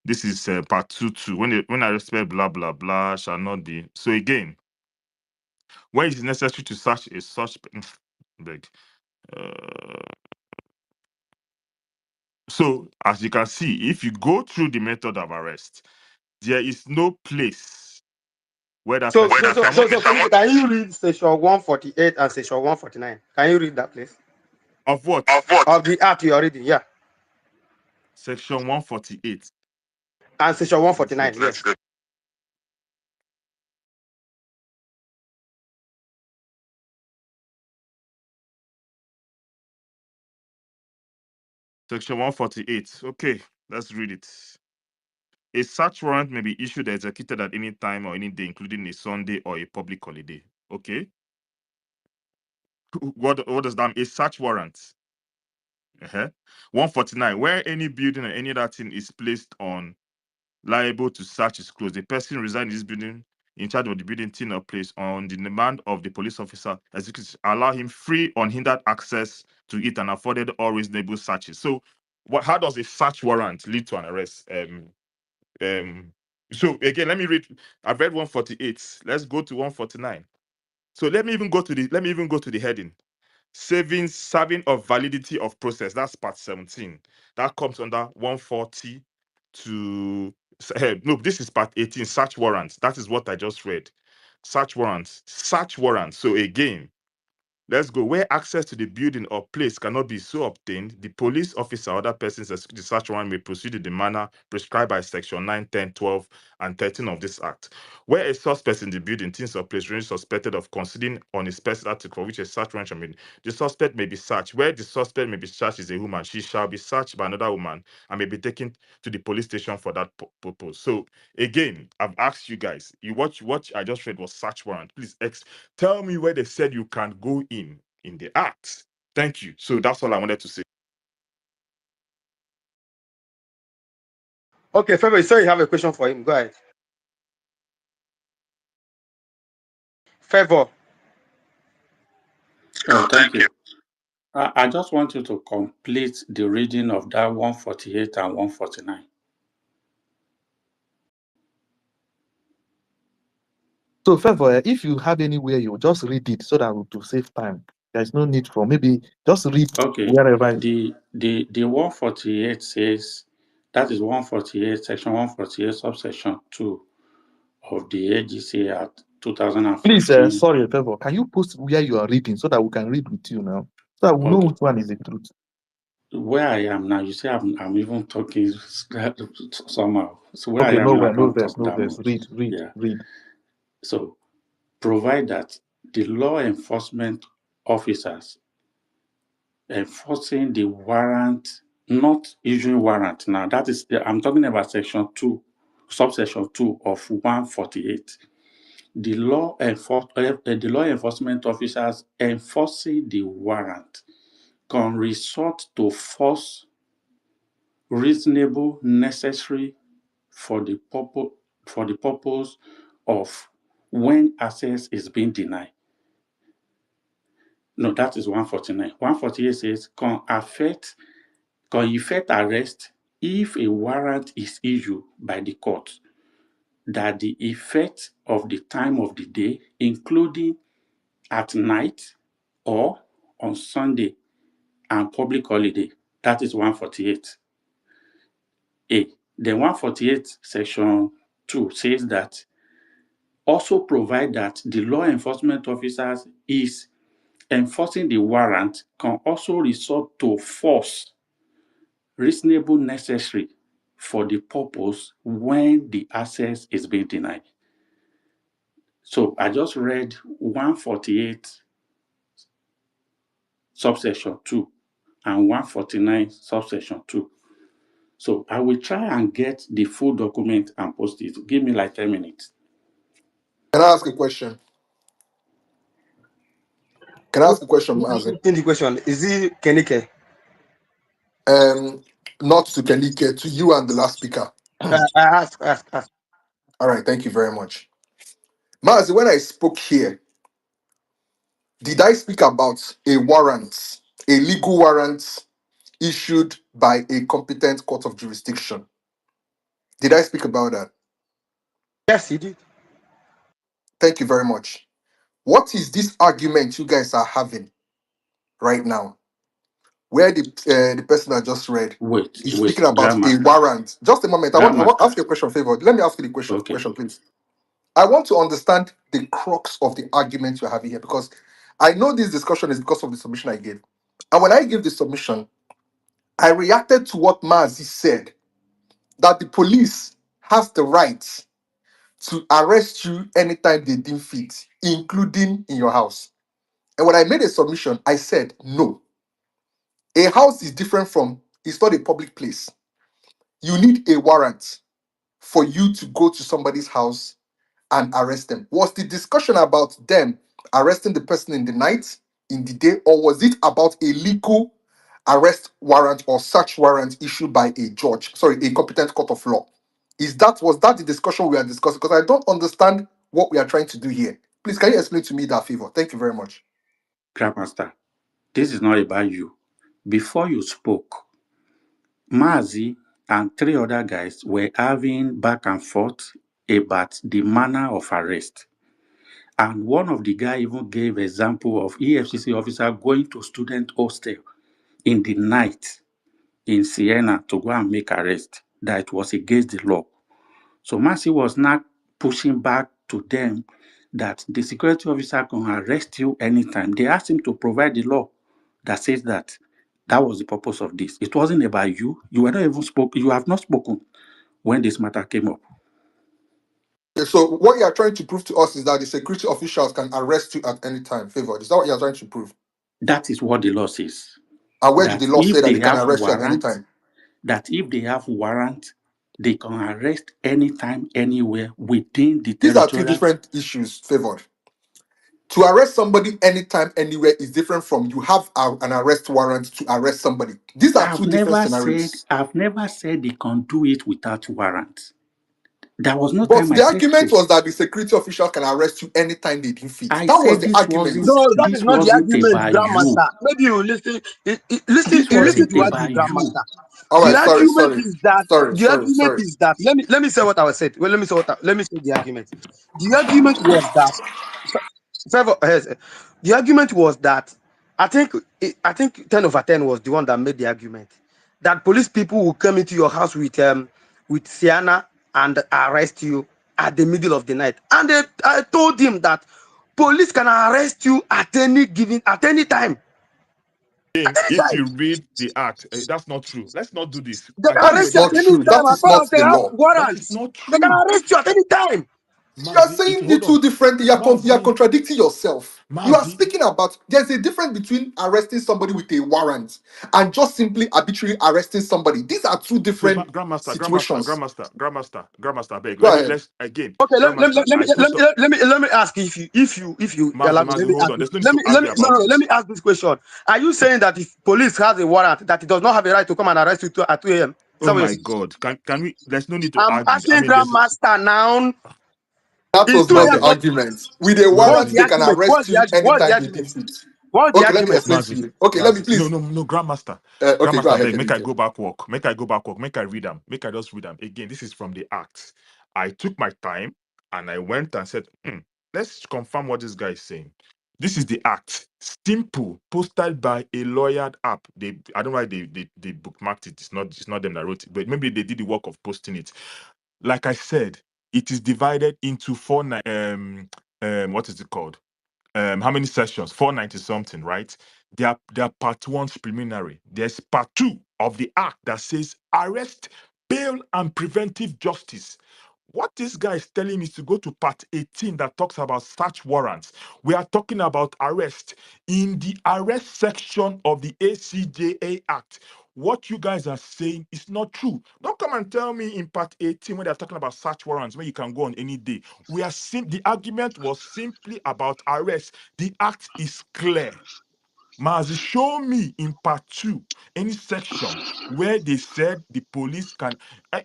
This is part 2. When arrested, blah blah blah shall not be. So again, when it is necessary to search a suspect, beg. So as you can see, if you go through the method of arrest, there is no place where that So, person. can you read section 148 and section 149? Can you read that, please? Of what? Of the act you are reading, yeah. Section 148 and section 149. Yes. Section 148. Okay, let's read it. A search warrant may be issued or executed at any time or any day, including a Sunday or a public holiday. Okay. What does that mean? A search warrant. 149. Where any building or any other thing is placed on liable to search is closed. The person residing in this building, in charge of the building, thing or place, on the demand of the police officer, allow him free, unhindered access to it and afforded all reasonable searches. So, how does a search warrant lead to an arrest? So again, let me read. I've read 148. Let's go to 149. So let me even go to the heading. Serving of validity of process. That's part 17. That comes under 140 to no, this is part 18. Search warrants. That is what I just read. Search warrants. Search warrants. So again, let's go. Where access to the building or place cannot be so obtained, the police officer or other persons executing the search warrant may proceed in the manner prescribed by section 9, 10, 12, and 13 of this Act. Where a suspect in the building, things or place remains suspected of concealing on a special article for which a search warrant shall be, the suspect may be searched. Where the suspect may be searched is a woman, she shall be searched by another woman and may be taken to the police station for that purpose. So again, I've asked you guys, what I just read was search warrant. Please tell me where they said you can go in the Act. Thank you. So that's all I wanted to say. Okay, Favour, so you have a question for him. Go ahead. Favour. Oh, thank you. I just want you to complete the reading of that 148 and 149. So, Favour, if you have anywhere, you just read it so that to save time. There's no need for maybe just read wherever. The 148 says, that is 148, section 148, subsection 2 of the AGC Act. Please, 2015. sorry, Favor, can you post where you are reading so that we can read with you now? So that we know Okay. which one is the truth. Where I am now, you see, I'm even talking somehow. So where Okay, I am now, I no don't verse, talk no that verse. much. Read. Yeah. So provide that the law enforcement officers enforcing the warrant, not issuing warrant. Now that is, I'm talking about section 2, subsection 2 of 148. The law enforcement officers enforcing the warrant can resort to force reasonable, necessary for the purpose of when access is being denied. No, that is 149. 148 says can effect arrest if a warrant is issued by the court that the effect of the time of the day, including at night or on Sunday and public holiday. That is 148. A. Then 148 section 2 says that also provide that the law enforcement officers is enforcing the warrant can also resort to force reasonable necessary for the purpose when the access is being denied. So I just read 148 subsection 2 and 149 subsection 2. So I will try and get the full document and post it. Give me like 10 minutes. Can I ask a question? Can I ask a question, Mazi? In the question, is it Kenike? Not to Kelike, to you and the last speaker. Ask. All right, thank you very much. Mazi, when I spoke here, did I speak about a warrant, a legal warrant issued by a competent court of jurisdiction? Did I speak about that? Yes, he did. Thank you very much. What is this argument you guys are having right now? Where the person I just read is speaking about a Grandmaster. warrant. Just a moment. I want to ask you a question, favor. Let me ask you the Okay. question, please. I want to understand the crux of the argument you're having here because I know this discussion is because of the submission I gave. And when I gave the submission, I reacted to what Mazi said that the police has the right to arrest you anytime they deem fit, including in your house. And when I made a submission, I said, no, a house is different from, it's not a public place. You need a warrant for you to go to somebody's house and arrest them. Was the discussion about them arresting the person in the night, in the day, or was it about a legal arrest warrant or search warrant issued by a judge, a competent court of law? Was that the discussion we are discussing? Because I don't understand what we are trying to do here. Please, can you explain to me that favor? Thank you very much. Grandmaster, this is not about you. Before you spoke, Mazi and 3 other guys were having back and forth about the manner of arrest. And one of the guys even gave example of EFCC officer going to student hostel in the night in Siena to go and make arrest, that it was against the law. So Mazi was not pushing back to them that the security officer can arrest you anytime. They asked him to provide the law that says that. That was the purpose of this. It wasn't about you. You were not even spoken. You have not spoken when this matter came up. Okay, so what you are trying to prove to us is that the security officials can arrest you at any time. Favor, is that what you are trying to prove? That is what the law says. And where did That the law say if that they they can have arrest you at any warrant, time? they can arrest anytime, anywhere within the These are two territorial. different issues, favored. To arrest somebody anytime, anywhere is different from you have an arrest warrant to arrest somebody. These are two different scenarios. I've never said they can do it without warrant. There was no But time I the said argument so. was that the security official can arrest you anytime they deem fit. I That was said the argument. No, that is this not the wasn't argument, about you. Grandmaster. Maybe you listen. This You listen wasn't to what the about you. Grandmaster. All The right, argument is that sorry. let me say what I was said. Well, let me say the argument. The argument was that the argument was that I think 10 over 10 was the one that made the argument that police people will come into your house with Sienna and arrest you at the middle of the night. And I told him that police can arrest you at any time. Again, At any if time. you read the act, that's not true. Let's not do this. They I can think That we were is arrest you just at not any true. time That as is far not as they the have law. that is warrants. not They can true. arrest you at any time. You are Mazi, saying the hold on. two different. You are Mazi, contradicting yourself. You are Mazi, speaking about there's a difference between arresting somebody with a warrant and just simply arbitrarily arresting somebody. These are two so different situations. Grandmaster, beg. Go ahead. Let's again, Okay, Grandmaster. I so so. let me ask you if you allow me, let Mazi, me hold ask on. you, There's no need to let argue me no, about no, let it. me ask this question. Are you saying that if police has a warrant that it does not have a right to come and arrest you at 2 a.m.? Is Oh that what you're my saying? God, can we? There's no need to I'm argue. I asking mean, there's Grandmaster now. That It's was 2 not a.m. the Mazi, argument. With a What's warrant, the Mazi, they can argument? arrest you What's the anytime they argument? deem fit. What's the Okay, let me argument? explain to Mazi, you. Okay, let me Mazi. please. No, Grandmaster. Okay, go Grandmaster, ahead, beg, make I Kenito. go back work. Make I go back work. Make I read them. Make I just read them. Again, this is from the act. I took my time and I went and said, let's confirm what this guy is saying. This is the act. Simple, posted by a lawyered app. I don't know why they bookmarked it. It's not them that wrote it, but maybe they did the work of posting it. Like I said, it is divided into what is it called? How many sessions? 490 something, right? They are part one preliminary. There's part two of the act that says arrest, bail, and preventive justice. What this guy is telling me is to go to part 18 that talks about search warrants. We are talking about arrest in the arrest section of the ACJA Act. What you guys are saying is not true. Don't come and tell me in part 18 when they're talking about search warrants where you can go on any day. The argument was simply about arrest. The act is clear. Mazi, show me in part 2 any section where they said the police can.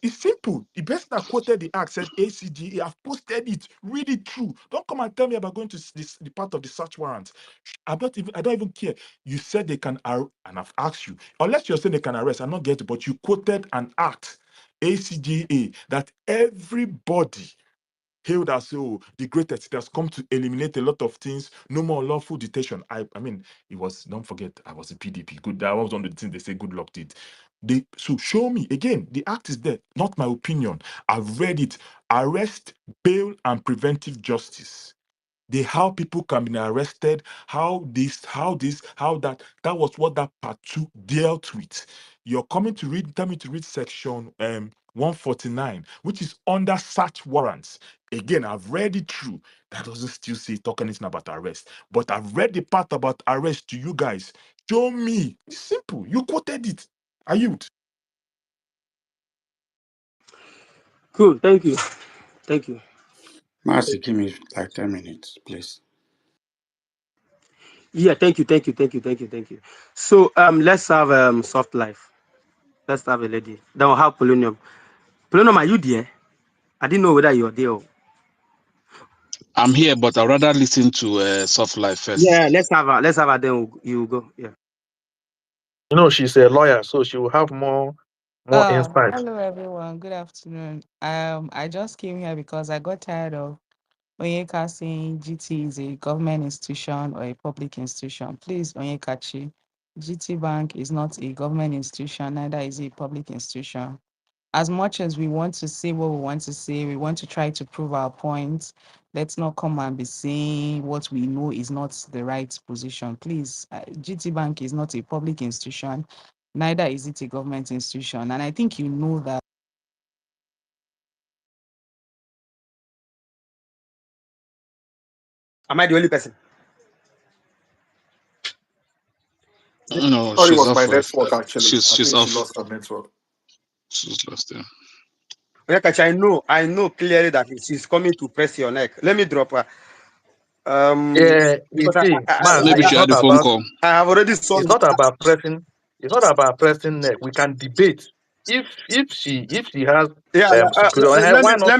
It's simple. The person that quoted the act said ACGA. I've posted it. Read it through. Don't come and tell me about going to the part of the search warrant. I don't even care. You said they can, and I've asked you. Unless you're saying they can arrest, I'm not getting. But you quoted an act, ACGA, that everybody hailed as the greatest. It has come to eliminate a lot of things. No more lawful detention. I mean, it was. Don't forget, I was a PDP. Good. That was one of the things they say. Good luck did. So show me again. The act is there. Not my opinion. I've read it. Arrest, bail, and preventive justice. How people can be arrested, how that. That was what that part 2 dealt with. You're coming to read, tell me to read section 149, which is under search warrants. Again, I've read it through. That doesn't still say talk anything about arrest. But I've read the part about arrest to you guys. Show me. It's simple. You quoted it. I yield. Cool. Thank you. Thank you. Mercy, give me like 10 minutes, please. Yeah, thank you. So let's have soft life. Let's have a lady. Then we'll have Polonium. Polonium, are you there? I didn't know whether you're there. I'm here, but I'd rather listen to Soft Life first. Yeah, let's have her. Then you go. Yeah. You know, she's a lawyer, so she will have more insight. Hello everyone. Good afternoon. I just came here because I got tired of Onyeka saying GT is a government institution or a public institution. Please, Onyekachi, GT Bank is not a government institution, neither is it a public institution. As much as we want to say what we want to say, we want to try to prove our points. Let's not come and be saying what we know is not the right position. Please, GT Bank is not a public institution, neither is it a government institution. And I think you know that. Am I the only person? No, Thought it she's was my off. network actually. I She's think she off. lost her network. She's lost there. Onyekachi, I know clearly that she's coming to press your neck. Let me drop her. Yeah, you Because see, Maz, Maybe she had a phone call. I have already solved it's it. not about pressing. It's not about pressing neck. We can debate. If she has Yeah, superior, why not?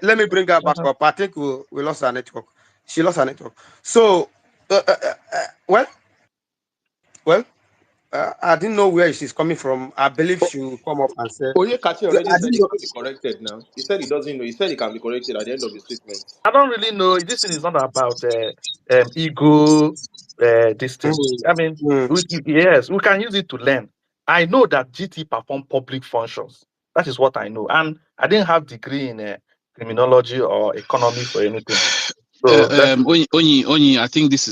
let me bring her back Mhm. up. I think we lost her network. She lost her network. So, well, I didn't know where she's coming from. I believe she will come up and say, Oyekachi already I said didn't it know. can be corrected now. He said he doesn't know. He said it can be corrected at the end of the statement. I don't really know. This thing is not about ego. This thing. I mean, yes, we can use it to learn. I know that GT perform public functions. That is what I know, and I didn't have degree in criminology or economics or anything. So let's Onyi, I think this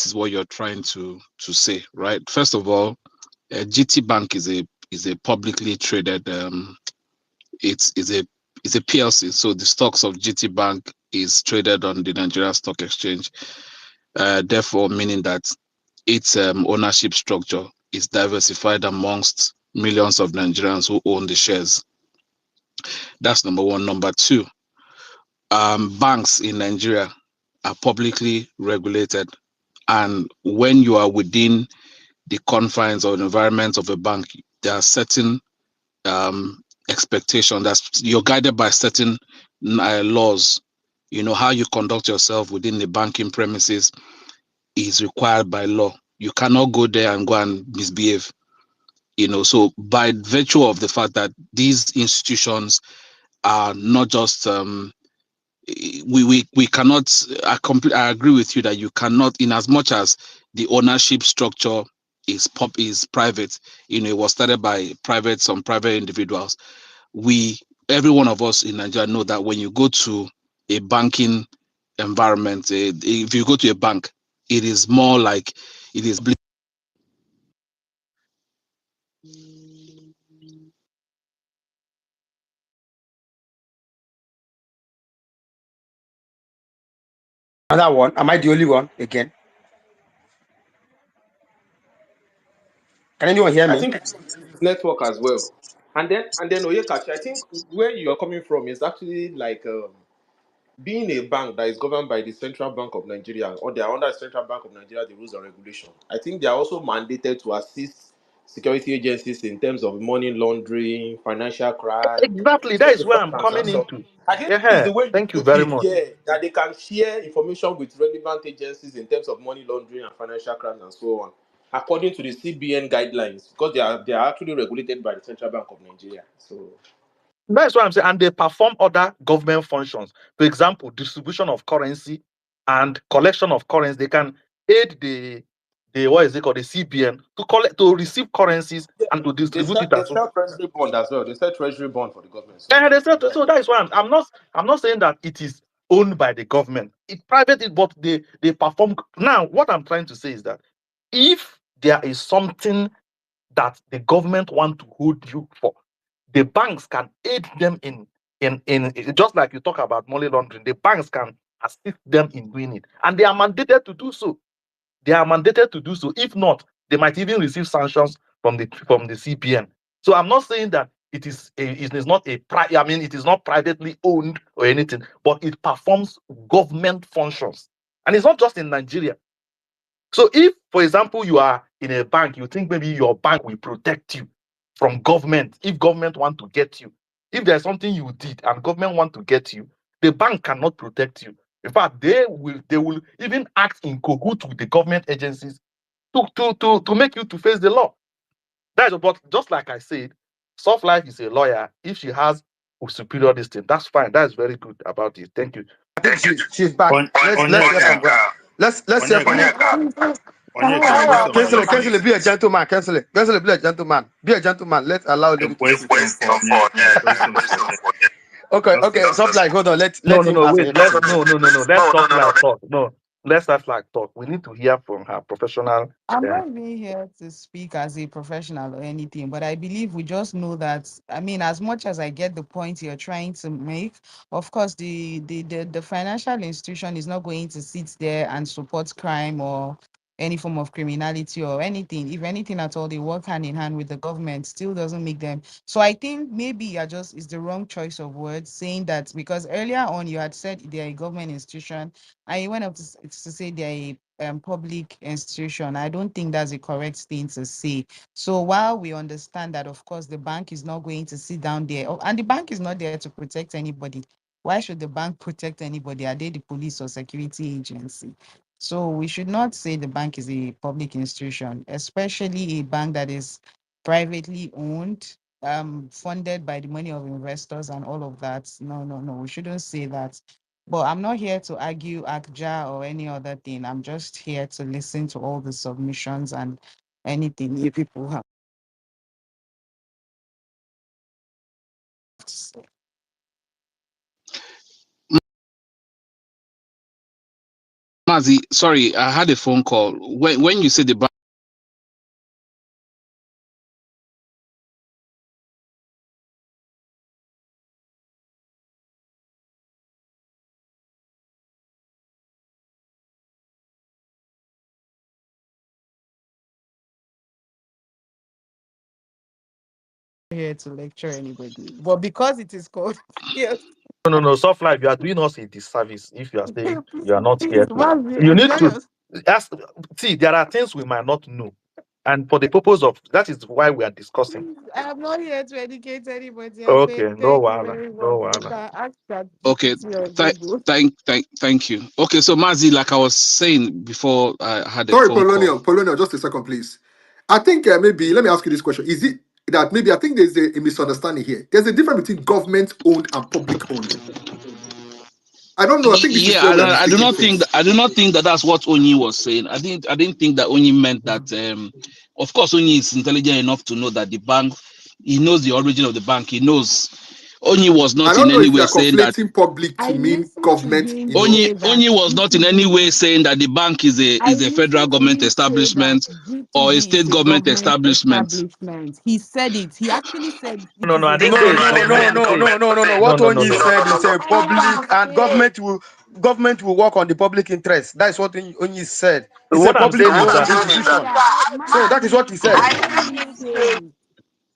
is what you're trying to say, right? First of all, GT Bank is a publicly traded it's a PLC. So the stocks of GT Bank is traded on the Nigeria Stock Exchange. Therefore, meaning that its ownership structure is diversified amongst millions of Nigerians who own the shares. That's number one. Number two, banks in Nigeria are publicly regulated, and when you are within the confines or environment of a bank, there are certain expectations that you're guided by certain laws. You know how you conduct yourself within the banking premises is required by law. You cannot go there and go and misbehave. You know, so by virtue of the fact that these institutions are not just we cannot. I agree with you that you cannot, in as much as the ownership structure is private. You know, it was started by some private individuals. Every one of us in Nigeria know that when you go to a banking environment, if you go to a bank, it is more like it is. Another one. Am I the only one again? Can anyone hear I me? think it's network as well. And then Oyekachi, I think where you're coming from is actually like being a bank that is governed by the Central Bank of Nigeria, or they are under Central Bank of Nigeria, the rules and regulation. I think they are also mandated to assist security agencies in terms of money laundering, financial crime, exactly that is where suspicious I'm coming transactions. into. I think it's Yeah, the way you thank you put very it, much. yeah, that they can share information with relevant agencies in terms of money laundering and financial crimes and so on, according to the CBN guidelines, because they are actually regulated by the Central Bank of Nigeria. So That's what I'm saying. And they perform other government functions. For example, distribution of currency and collection of currency. They can aid the what is it called, the CBN, to receive currencies yeah, and to they distribute sell it they as well. sell treasury bond as well. They sell treasury bond for the government. So And they said, so that is why I'm not saying that it is owned by the government. It's private, but they perform. Now, what I'm trying to say is that if there is something that the government want to hold you for, the banks can aid them in just like you talk about money laundering. The banks can assist them in doing it, and they are mandated to do so. They are mandated to do so. If not, they might even receive sanctions from the CPN. So I'm not saying that it is not I mean, it is not privately owned or anything, but it performs government functions, and it's not just in Nigeria. So if, for example, you are in a bank, you think maybe your bank will protect you from government. If government want to get you, if there's something you did and government want to get you, the bank cannot protect you. In fact, they will even act in cahoots with the government agencies to make you to face the law. That's but just like I said, soft life is a lawyer. If she has a superior distance, that's fine. That's very good about it. Thank you. I think she's back. Let's hear from Onyeka, her. Let's hear from her. Onyeka, this your Cancel it, money. cancel it, be a gentleman, cancel it. Cancel it, be a gentleman. Be a gentleman. Let's allow lady to speak. Question for Onyeka. Question for Onyeka. Okay, Just okay, stop like hold on. No, Let no, him no, answer wait. your Let's question. no. Let's talk like talk. No, let's talk like talk. We need to hear from her professional. I'm not really here to speak as a professional or anything, but I believe we just know that. I mean, as much as I get the point you're trying to make, of course, the financial institution is not going to sit there and support crime or any form of criminality or anything. If anything at all, they work hand in hand with the government. Still doesn't make them. So I think maybe you're just is the wrong choice of words saying that, because earlier on you had said they're a government institution and you went up to say they're a public institution. I don't think that's a correct thing to say. So while we understand that, of course, the bank is not going to sit down there, and the bank is not there to protect anybody. Why should the bank protect anybody? Are they the police or security agency? So we should not say the bank is a public institution, especially a bank that is privately owned, funded by the money of investors and all of that. No, no, no. We shouldn't say that. But I'm not here to argue ACJA or any other thing. I'm just here to listen to all the submissions and anything you people have to say. Mazi, sorry, I had a phone call. When you say the bank Here to lecture anybody, but because it is called yes. No, soft life. You are doing us a disservice if you are saying you are not Please, here to. You need to ask. See, there are things we might not know, and for the purpose of that is why we are discussing. I'm not here to educate anybody. I Okay, beg. no Thank you wahala, very no much. You wahala. can ask that Okay, GPT or thank Google. thank you. Okay, so Mazi, like I was saying before, I had a Sorry, phone call. Polonium, just a second, please. I think maybe let me ask you this question: is it that maybe I think there's a misunderstanding here? There's a difference between government owned and public owned. I don't know. I think this is Yeah, where we're I do mistaking not think things. I do not think that that's what Onyi was saying. I didn't think that Onyi meant that. Of course, Onyi is intelligent enough to know that the bank, he knows the origin of the bank. He knows. Onyi was I not in don't know any if you way are saying that. conflating public to I mean listened to government. him You know, say that Onyi was not in any way GTB. saying that the bank is I a federal listened to government him say that establishment or a GTB is state a government government establishment. establishment. He said it. He actually said it No, is I a didn't no, say it's government no, government. no, I no, say no, no, no, no. no, What no, no, Onyi no. said is a and he public and said government will work on the public interest. That's what Onyi said. It's a What I'm public saying is that institution. yeah, So that is what Mazi, he said. I heard him say it.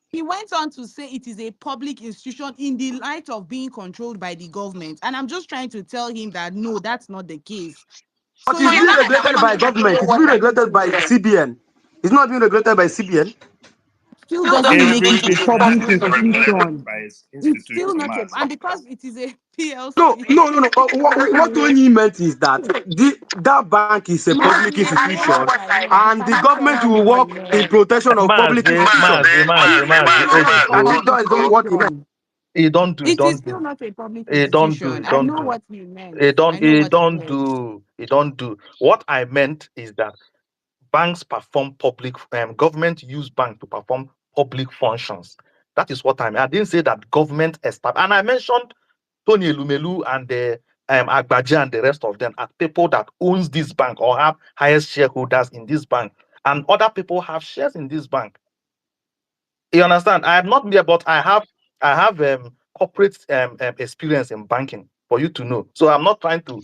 He went on to say it is a public institution in the light of being controlled by the government. And I'm just trying to tell him that no, that's not the case. But So it's it's being not like regulated by Onyi doesn't government. know It's what being he's regulated by saying. CBN. It's not being regulated by CBN. Still doesn't make it a Everything public is regulated institution. by its It's institution, still not a, Mazi. and because it is a No, PLC. no, no, no. What Tony meant is that that bank is a public Mazi, I know institution, what I meant. You and the cannot tell government me will what he work in meant. protection of public institutions. Mazi, Still not a I public think Ojo. that is what he meant. institution. He don't do, It is don't still do. not a public He don't do, institution. he I don't know do. what he meant. He I don't, know he what he don't said. do, he don't do. What I meant is that banks perform public, government use bank to perform public functions. That is what I mean. I didn't say that government established. And I mentioned Tony Elumelu and the Agbaje and the rest of them are people that owns this bank or have highest shareholders in this bank. And other people have shares in this bank. You understand? I am not there, but I have corporate experience in banking for you to know. So I'm not trying to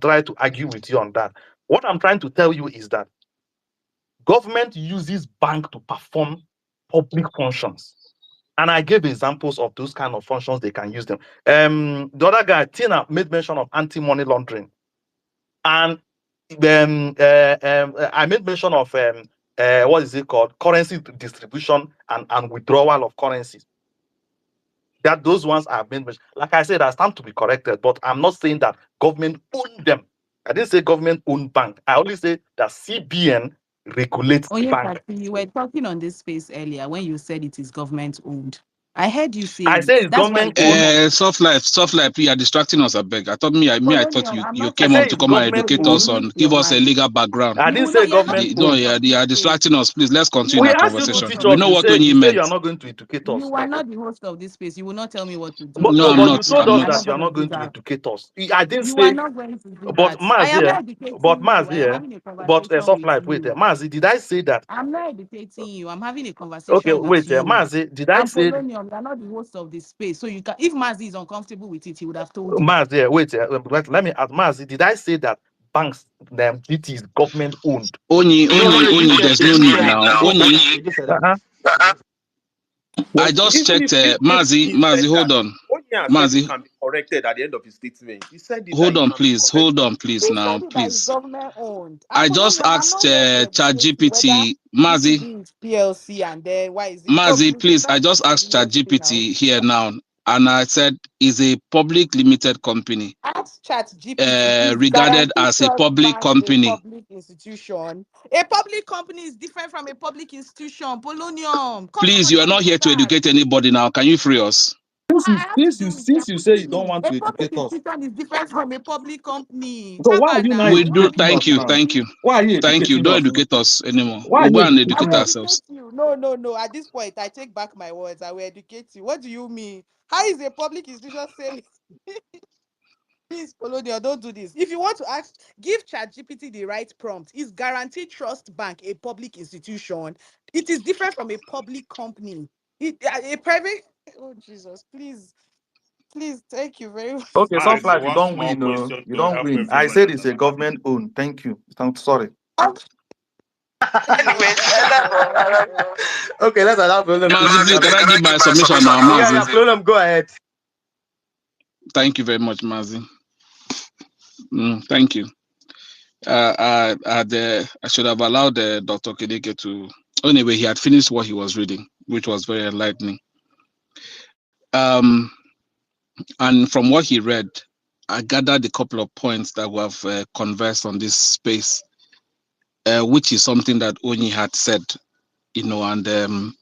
try to argue with you on that. What I'm trying to tell you is that government uses bank to perform public functions. And I gave examples of those kind of functions they can use them. The other guy, Tina, made mention of anti-money laundering. And I made mention of what is it called? Currency distribution and withdrawal of currencies. That those ones are being, like I said, I stand to be corrected, but I'm not saying that government own them. I didn't say government own bank. I only say that CBN regulates Oh, the yes, bank. actually, you were talking on this space earlier when you said it is government owned. I heard you say I it. say it's That's why I government came owned. up. Soft life. You are distracting us. I beg. I thought I thought Polonium, I'm you not I came say up supposed to it's to come and speak, government so educate you will us owned. mute on, your give us a mic. legal background. I You didn't will not, say you're not government going to No, owned. educate you are me. distracting us. Please, let's continue We our asked you to conversation. teach We us. know You what say you you are meant. not going to educate us. You are not the host of this space. You will not tell me what to do. No, No, I'm but So you not. told I'm we us are not. not that you are going to not do going to that. educate us. I didn't You are say, not going to do but that. I am Mazi, not but educating you. I am Mazi, having a but conversation soft with life. Wait, you. Mazi, did I say that? I'm not educating you. I'm having a Okay, conversation with wait, you. Mazi, did I And say, Polonium, you are not the host of this space. So you can, if Mazi is uncomfortable with it, he would have told you. Mazi, wait, let me ask Mazi, did I say that banks, them, it is government owned? Only. There's no need now. Only. Uh-huh. I But just even checked. if he said Mazi, hold that, on. Onya has said it Mazi, can be corrected at the end of his statement. He said it that hold it on, can be please. Hold corrected. on, please. He Now, said it that is please. government owned. And I just Polonium, I'm asked not here to educate you whether ChatGPT, Mazi, GTB is PLC and then why is it Mazi, public? please. I That's just asked university now. ChatGPT here now, and I said is a public limited company, Ask Chat GPT, is regarded Guarantee as a Trust public Bank a company. public institution? A public company is different from a public institution. Polonium, come Please, on you are now, not do here to that. educate anybody now. Can you free us? I have to do with their Since you say you don't company. want A to public educate us, institution is different from a public company. so why are Haba you now now, We why are do. we educating us Thank you. now? Thank you. confusing? Why are you Thank you. educating Don't us now? educate us anymore. Why are We'll you go and I educate educating will us? ourselves. educate you. No, no, no. At this point, I take back my words. I will educate you. What do you mean? How is a public institution saying? Please, Polonium, don't do this. If you want to ask, give ChatGPT the right prompt. Is Guarantee Trust Bank a public institution? It is different from a public company. A private. Oh Jesus! Please, thank you very much. Okay, Eyes, Sunflower, you one don't small win, no. question You to don't help win. I everyone said it's a understand. government owned. Thank you. I'm sorry. Anyway, Okay, let's allow Problem to Mazi, give please, some. can I give my submission now, Yeah, Mazi? Problem, go ahead. Thank you very much, Mazi. Thank you. I should have allowed Dr. Kedeke to. Anyway, he had finished what he was reading, which was very enlightening. And from what he read, I gathered a couple of points that we have conversed on this space, which is something that Onyi had said, and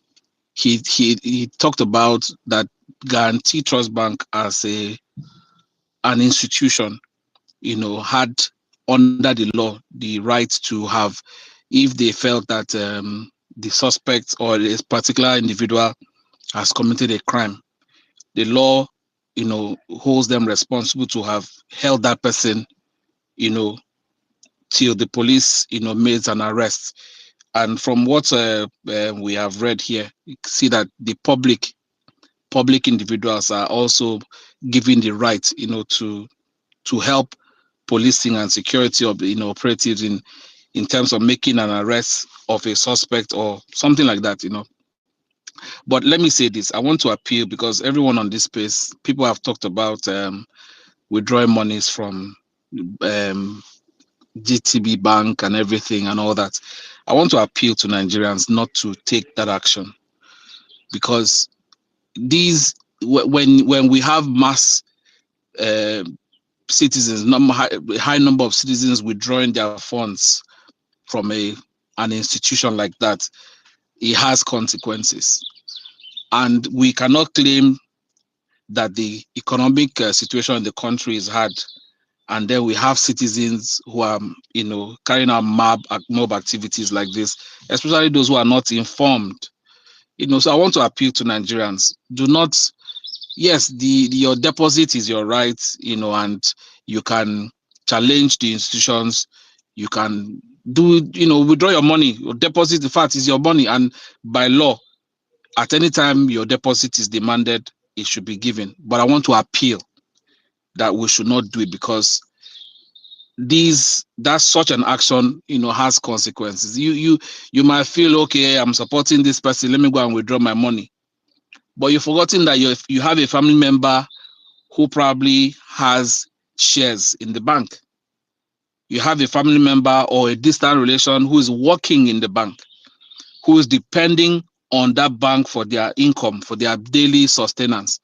he talked about that Guarantee Trust Bank as an institution, had under the law the right to have, if they felt that the suspect or a particular individual has committed a crime, the law, holds them responsible to have held that person, till the police, made an arrest. And from what we have read here, you see that the public individuals are also given the right, to help policing and security of operatives in terms of making an arrest of a suspect or something like that. But let me say this: I want to appeal, because everyone on this space, people have talked about withdrawing monies from GTB Bank and everything and all that. I want to appeal to Nigerians not to take that action, because when we have mass citizens, high number of citizens withdrawing their funds from an institution like that, it has consequences. And we cannot claim that the economic situation in the country is hard, and then we have citizens who are, carrying out mob activities like this, especially those who are not informed. So I want to appeal to Nigerians: do not. Yes, your deposit is your right, and you can challenge the institutions. You can withdraw your money. Your deposit, in fact, is your money, and by law, at any time your deposit is demanded, it should be given. But I want to appeal that we should not do it, because such an action, has consequences. You might feel, okay, I'm supporting this person, let me go and withdraw my money. But you've forgotten that you have a family member who probably has shares in the bank. You have a family member or a distant relation who is working in the bank, who is depending on that bank for their income, for their daily sustenance,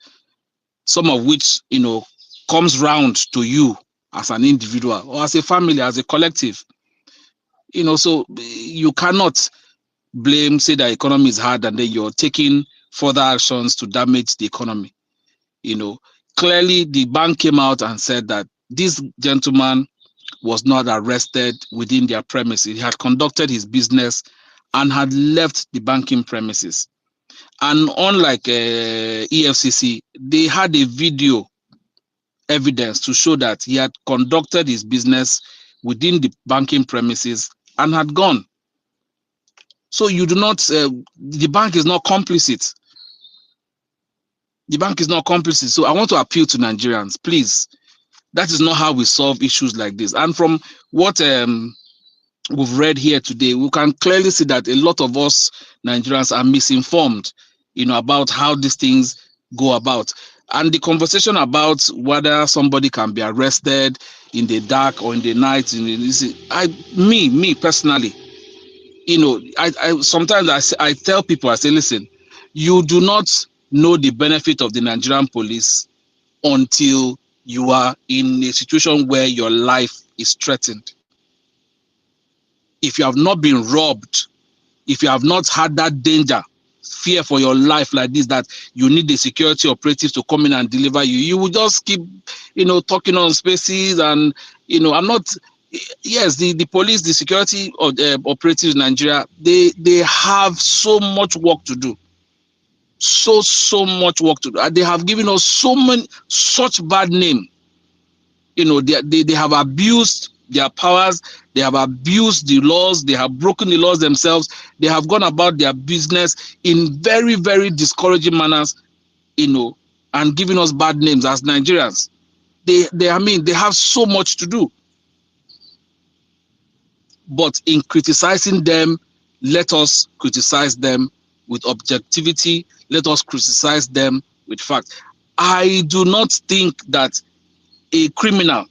some of which, comes round to you as an individual or as a family, as a collective. So you cannot say the economy is hard and then you're taking further actions to damage the economy. Clearly the bank came out and said that this gentleman was not arrested within their premises. He had conducted his business and had left the banking premises. And unlike EFCC, they had a video evidence to show that he had conducted his business within the banking premises and had gone. So you do not, the bank is not complicit. The bank is not complicit. So I want to appeal to Nigerians, please. That is not how we solve issues like this. And from what we've read here today, we can clearly see that a lot of us Nigerians are misinformed, about how these things go about. And the conversation about whether somebody can be arrested in the dark or in the night, me personally, I sometimes I tell people, I say, listen, you do not know the benefit of the Nigerian police until you are in a situation where your life is threatened. If you have not been robbed, if you have not had that danger, fear for your life like this, that you need the security operatives to come in and deliver you, you will just keep, talking on spaces. And, I'm not, yes, the police, the security operatives in Nigeria, they have so much work to do. So much work to do. They have given us such bad name. They have abused their powers, they have abused the laws, they have broken the laws themselves, they have gone about their business in very, very discouraging manners, and giving us bad names as Nigerians. They have so much to do. But in criticizing them, let us criticize them with objectivity. Let us criticize them with facts. I do not think that a criminal,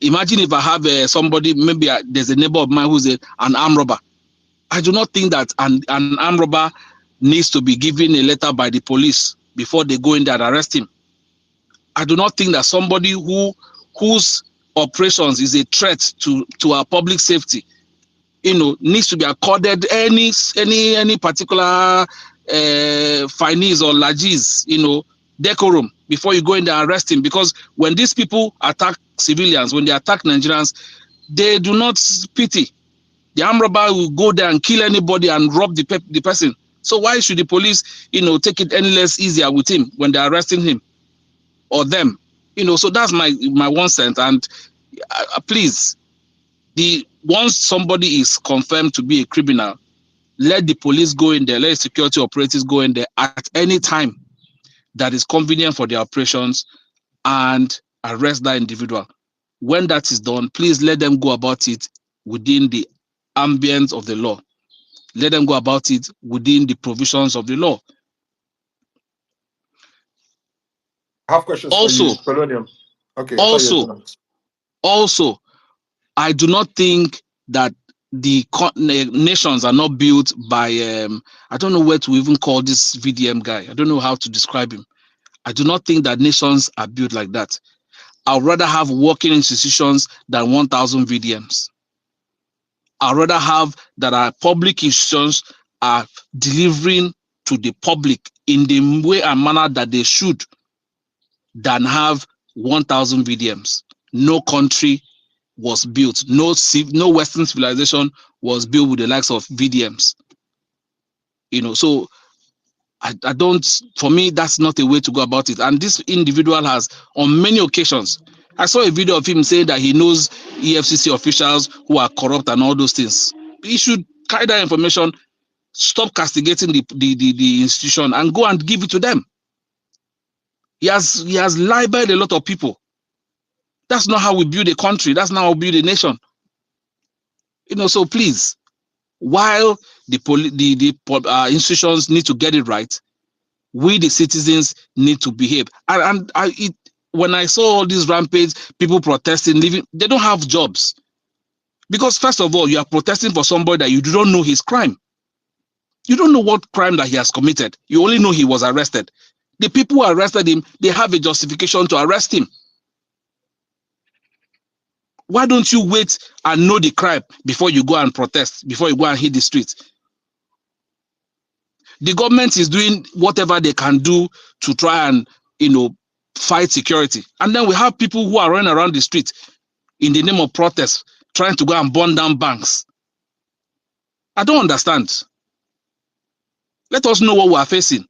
imagine if I have somebody, maybe there's a neighbor of mine who's an armed robber. I do not think that an armed robber needs to be given a letter by the police before they go in there and arrest him. I do not think that somebody whose operations is a threat to our public safety, needs to be accorded any particular finees or largesse, decorum before you go in there and arrest him. Because when these people attack civilians, when they attack Nigerians, they do not pity. The armed robber will go there and kill anybody and rob the person. So why should the police, take it any less easier with him when they're arresting him or them? So that's my 1 cent. And please, once somebody is confirmed to be a criminal, let the police go in there, let the security operatives go in there at any time that is convenient for their operations and arrest that individual. When that is done, please let them go about it within the ambience of the law. Let them go about it within the provisions of the law. I have questions for you, Polonium. Okay. Also, I do not think that the nations are not built by, I don't know where to even call this VDM guy. I don't know how to describe him. I do not think that nations are built like that. I'd rather have working institutions than 1,000 VDMs. I'd rather have that our public institutions are delivering to the public in the way and manner that they should than have 1,000 VDMs. No country was built, no Western civilization was built with the likes of VDMs. So I don't, for me, that's not a way to go about it. And this individual has, on many occasions, I saw a video of him saying that he knows EFCC officials who are corrupt and all those things. He should carry that information, stop castigating the institution and go and give it to them. He has libeled a lot of people. That's not how we build a country. That's not how we build a nation. So please, while the institutions need to get it right, we the citizens need to behave. When I saw all these rampage, people protesting, living, they don't have jobs. Because first of all, you are protesting for somebody that you don't know his crime. You don't know what crime that he has committed. You only know he was arrested. The people who arrested him, they have a justification to arrest him. Why don't you wait and know the crime before you go and protest, before you go and hit the streets? The government is doing whatever they can do to try and, fight security. And then we have people who are running around the street in the name of protest, trying to go and burn down banks. I don't understand. Let us know what we are facing.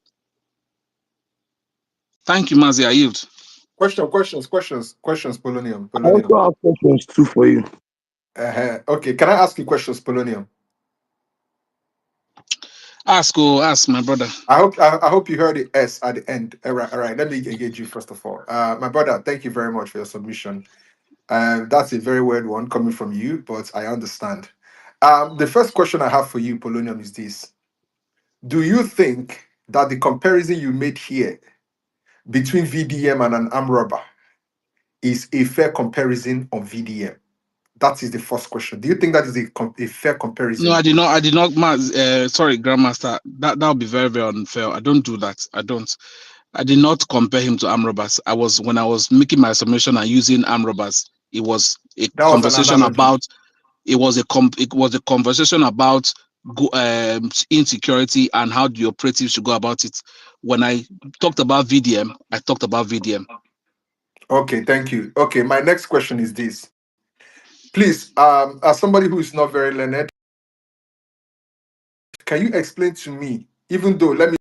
Thank you, Mazi. I yield. Questions, Polonium. I also have questions too for you. Okay, can I ask you questions, Polonium? Ask my brother. I hope you heard the S at the end. All right. Let me engage you first of all. My brother, thank you very much for your submission. That's a very weird one coming from you, but I understand. The first question I have for you, Polonium, is this: do you think that the comparison you made here between VDM and an armed robber is a fair comparison of VDM? That is the first question. Do you think that is a fair comparison? No, I did not. Sorry, Grandmaster. That would be very, very unfair. I don't do that. I did not compare him to armed robbers. When I was making my submission and using armed robbers, it was a conversation about. It was a conversation about insecurity and how the operatives should go about it. When I talked about VDM, I talked about VDM. Okay, thank you. Okay, my next question is this. Please, as somebody who is not very learned, can you explain to me, even though, let me...